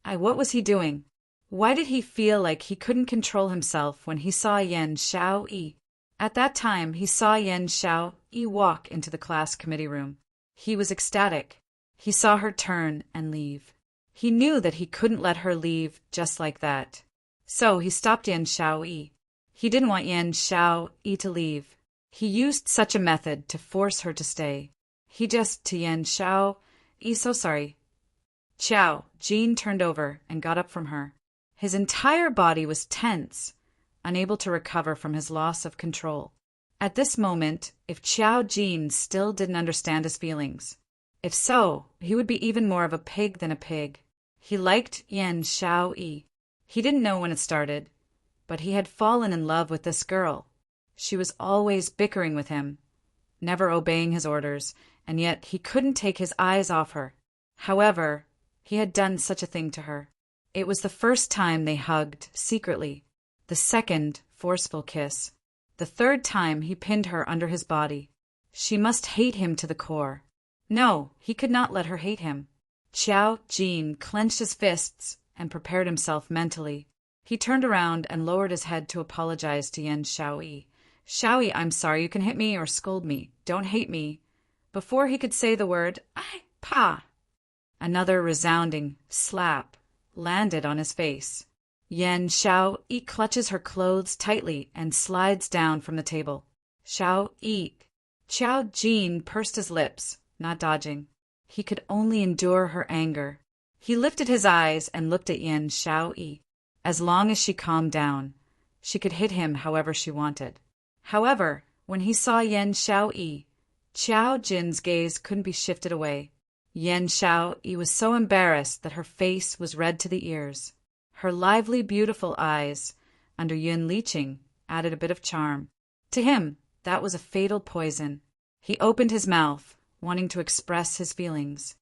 What was he doing? Why did he feel like he couldn't control himself when he saw Yan Xiaoyi? At that time, he saw Yan Xiaoyi walk into the class committee room. He was ecstatic. He saw her turn and leave. He knew that he couldn't let her leave just like that. So he stopped Yan Xiaoyi. He didn't want Yan Xiaoyi to leave. He used such a method to force her to stay. He just to Yan Xiaoyi, so sorry. Qiao Jin turned over and got up from her. His entire body was tense, unable to recover from his loss of control. At this moment, if Qiao Jin still didn't understand his feelings, if so, he would be even more of a pig than a pig. He liked Yan Xiaoyi. He didn't know when it started, but he had fallen in love with this girl. She was always bickering with him, never obeying his orders, and yet he couldn't take his eyes off her. However, he had done such a thing to her. It was the first time they hugged secretly, the second forceful kiss. The third time he pinned her under his body. She must hate him to the core. No, he could not let her hate him. Qiao Jin clenched his fists and prepared himself mentally. He turned around and lowered his head to apologize to Yan Xiaoyi. Xiaoyi, I'm sorry, you can hit me or scold me. Don't hate me. Before he could say the word, pa! Another resounding slap landed on his face. Yan Xiaoyi clutches her clothes tightly and slides down from the table. Xiaoyi. Qiao Jin pursed his lips, not dodging. He could only endure her anger. He lifted his eyes and looked at Yan Xiaoyi. As long as she calmed down, she could hit him however she wanted. However, when he saw Yan Xiaoyi, Qiao Jin's gaze couldn't be shifted away. Yan Xiaoyi was so embarrassed that her face was red to the ears. Her lively, beautiful eyes, under Yun Liqing, added a bit of charm. To him, that was a fatal poison. He opened his mouth, wanting to express his feelings.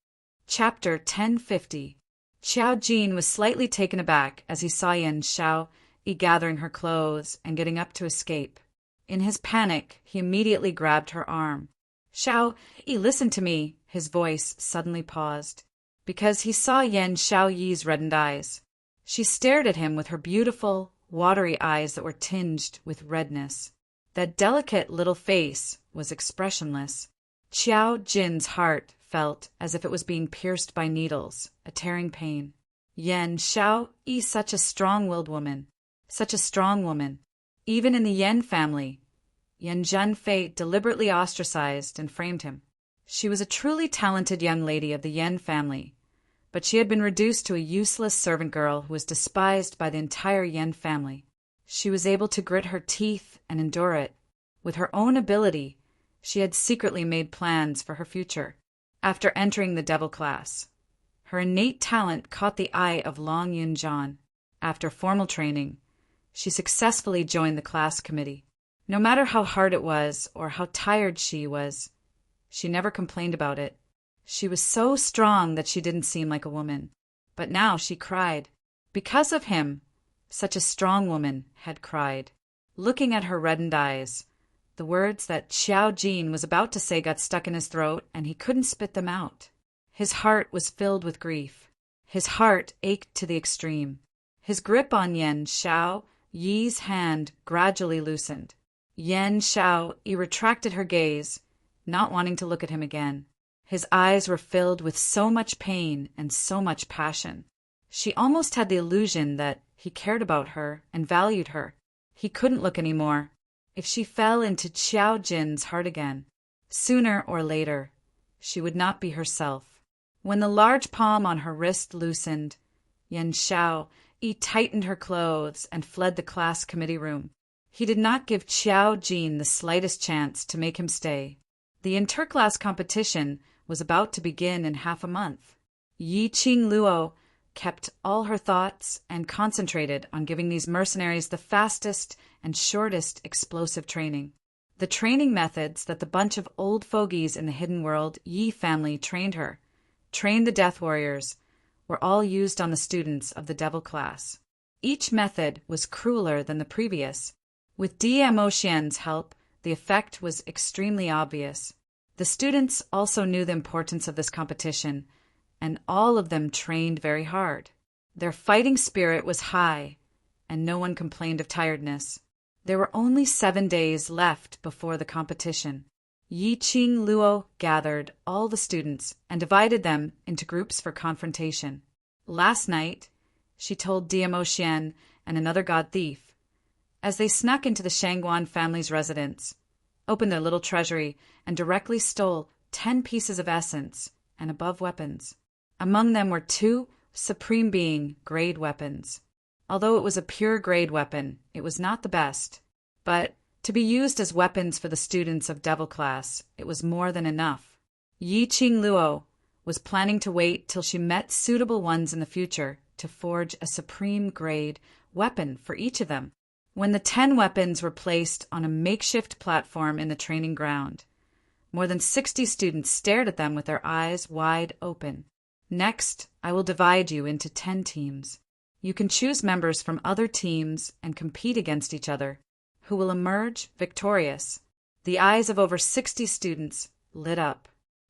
Chapter 1050. Qiao Jin was slightly taken aback as he saw Yan Xiaoyi gathering her clothes and getting up to escape. In his panic, he immediately grabbed her arm. Xiao Yi, listen to me. His voice suddenly paused, because he saw Yan Xiaoyi's reddened eyes. She stared at him with her beautiful, watery eyes that were tinged with redness. That delicate little face was expressionless. Qiao Jin's heart felt as if it was being pierced by needles, a tearing pain. Yan Xiaoyi, such a strong-willed woman. Such a strong woman. Even in the Yan family, Yan Zhenfei deliberately ostracized and framed him. She was a truly talented young lady of the Yan family, but she had been reduced to a useless servant girl who was despised by the entire Yan family. She was able to grit her teeth and endure it. With her own ability, she had secretly made plans for her future. After entering the devil class, her innate talent caught the eye of Long Yunjian. After formal training, she successfully joined the class committee. No matter how hard it was or how tired she was, she never complained about it. She was so strong that she didn't seem like a woman. But now she cried. Because of him, such a strong woman had cried. Looking at her reddened eyes, the words that Xiao Jin was about to say got stuck in his throat, and he couldn't spit them out. His heart was filled with grief. His heart ached to the extreme. His grip on Yan Xiaoyi's hand gradually loosened. Yan Xiaoyi retracted her gaze, not wanting to look at him again. His eyes were filled with so much pain and so much passion. She almost had the illusion that he cared about her and valued her. He couldn't look any more. If she fell into Qiao Jin's heart again, sooner or later, she would not be herself. When the large palm on her wrist loosened, Yan Xiaoyi tightened her clothes and fled the class committee room. He did not give Qiao Jin the slightest chance to make him stay. The interclass competition was about to begin in half a month. Yi Qing Luo kept all her thoughts and concentrated on giving these mercenaries the fastest and shortest explosive training. The training methods that the bunch of old fogies in the hidden world Yi family trained the death warriors, were all used on the students of the devil class. Each method was crueler than the previous. With DMO Xian's help, the effect was extremely obvious. The students also knew the importance of this competition, and all of them trained very hard. Their fighting spirit was high, and no one complained of tiredness. There were only 7 days left before the competition. Yi Qing Luo gathered all the students and divided them into groups for confrontation. Last night, she told DMO Xian and another god thief, as they snuck into the Shangguan family's residence, opened their little treasury, and directly stole 10 pieces of essence and above weapons. Among them were 2 supreme being grade weapons. Although it was a pure grade weapon, it was not the best. But to be used as weapons for the students of devil class, it was more than enough. Yi Qing Luo was planning to wait till she met suitable ones in the future to forge a supreme grade weapon for each of them. When the 10 weapons were placed on a makeshift platform in the training ground, more than 60 students stared at them with their eyes wide open. Next, I will divide you into 10 teams. You can choose members from other teams and compete against each other, who will emerge victorious. The eyes of over 60 students lit up.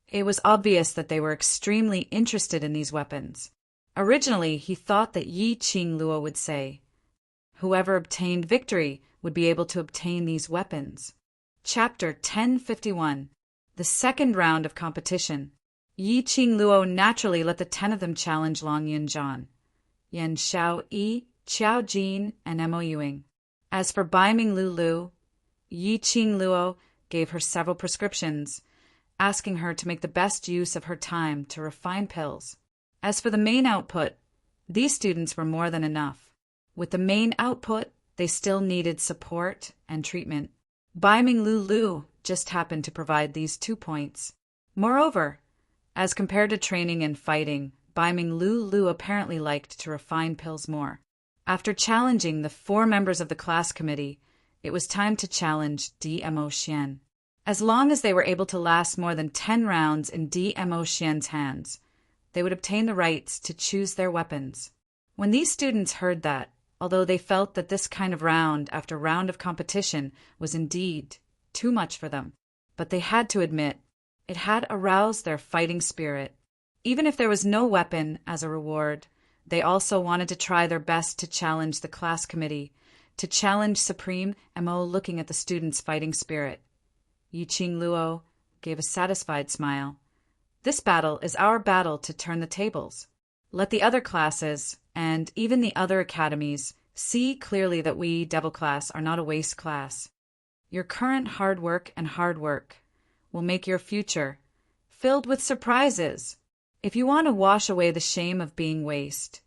It was obvious that they were extremely interested in these weapons. Originally, he thought that Yi Qing Luo would say, whoever obtained victory would be able to obtain these weapons. Chapter 1051. The second round of competition. Yi Qing Luo naturally let the 10 of them challenge Long Yunjian, Yan Xiaoyi, Qiao Jin, and Mo Yuing. As for Baiming Lu, Yi Qing Luo gave her several prescriptions, asking her to make the best use of her time to refine pills. As for the main output, these students were more than enough. With the main output, they still needed support and treatment. Baiming Lu just happened to provide these 2 points. Moreover, as compared to training and fighting, Baiming Lu apparently liked to refine pills more. After challenging the 4 members of the class committee, it was time to challenge DMO Xian. As long as they were able to last more than 10 rounds in DMO Xian's hands, they would obtain the rights to choose their weapons. When these students heard that, although they felt that this kind of round after round of competition was indeed too much for them, but they had to admit It had aroused their fighting spirit. Even if there was no weapon as a reward, they also wanted to try their best to challenge the class committee, to challenge Supreme Mo looking at the students' fighting spirit. Yiqing Luo gave a satisfied smile. This battle is our battle to turn the tables. Let the other classes, and even the other academies, see clearly that we, Devil Class, are not a waste class. Your current hard work will make your future filled with surprises. If you want to wash away the shame of being waste,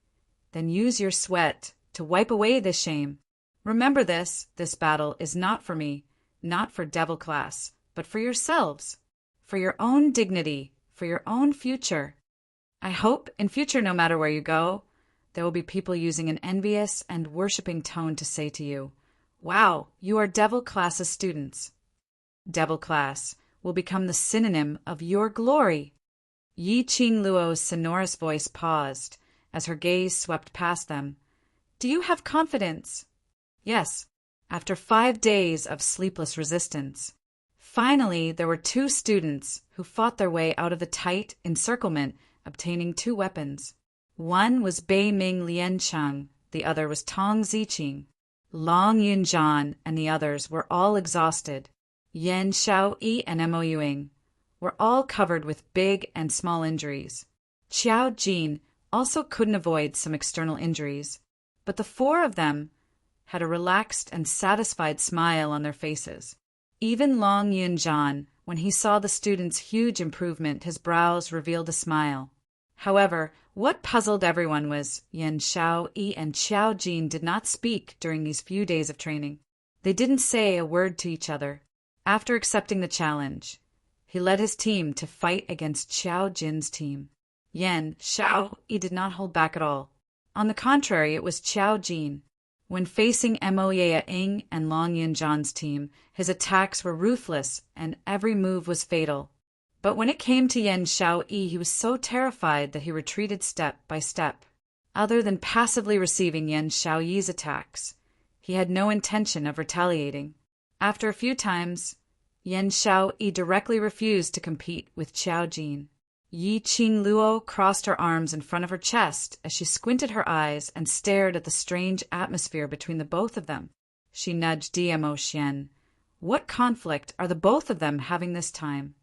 then use your sweat to wipe away the shame. Remember this battle is not for me, not for Devil Class, but for yourselves, for your own dignity, for your own future. I hope in future, no matter where you go, there will be people using an envious and worshipping tone to say to you, "Wow, you are Devil Class's students." Devil Class will become the synonym of your glory. Yiqing Luo's sonorous voice paused as her gaze swept past them. Do you have confidence? Yes, after 5 days of sleepless resistance. Finally, there were 2 students who fought their way out of the tight encirclement, obtaining 2 weapons. One was Bei Ming Lianchang, the other was Tong Ziqing. Long Yunjian and the others were all exhausted. Yan Xiaoyi and Mo Yuing were all covered with big and small injuries. Qiao Jin also couldn't avoid some external injuries, but the 4 of them had a relaxed and satisfied smile on their faces. Even Long Yunjian, when he saw the students' huge improvement, his brows revealed a smile. However, what puzzled everyone was Yan Xiaoyi and Qiao Jin did not speak during these few days of training. They didn't say a word to each other. After accepting the challenge, he led his team to fight against Qiao Jin's team. Yan Xiaoyi did not hold back at all. On the contrary, it was Qiao Jin. When facing Mo Yaing and Long Yunjian's team, his attacks were ruthless and every move was fatal. But when it came to Yan Xiaoyi, he was so terrified that he retreated step by step. Other than passively receiving Yan Xiaoyi's attacks, he had no intention of retaliating. After a few times, Yan Xiaoyi directly refused to compete with Qiao Jin. Yiqing Luo crossed her arms in front of her chest as she squinted her eyes and stared at the strange atmosphere between the both of them. She nudged Mo Xian. What conflict are the both of them having this time?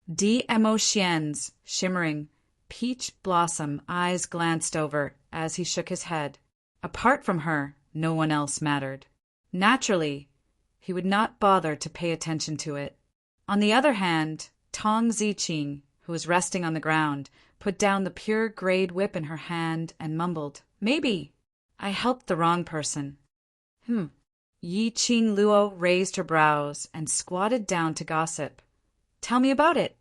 Mo Xian's shimmering, peach blossom eyes glanced over as he shook his head. Apart from her, no one else mattered. Naturally, he would not bother to pay attention to it. On the other hand, Tong Ziqing, who was resting on the ground, put down the pure grade whip in her hand and mumbled, "Maybe I helped the wrong person." Yiqing Luo raised her brows and squatted down to gossip. "Tell me about it."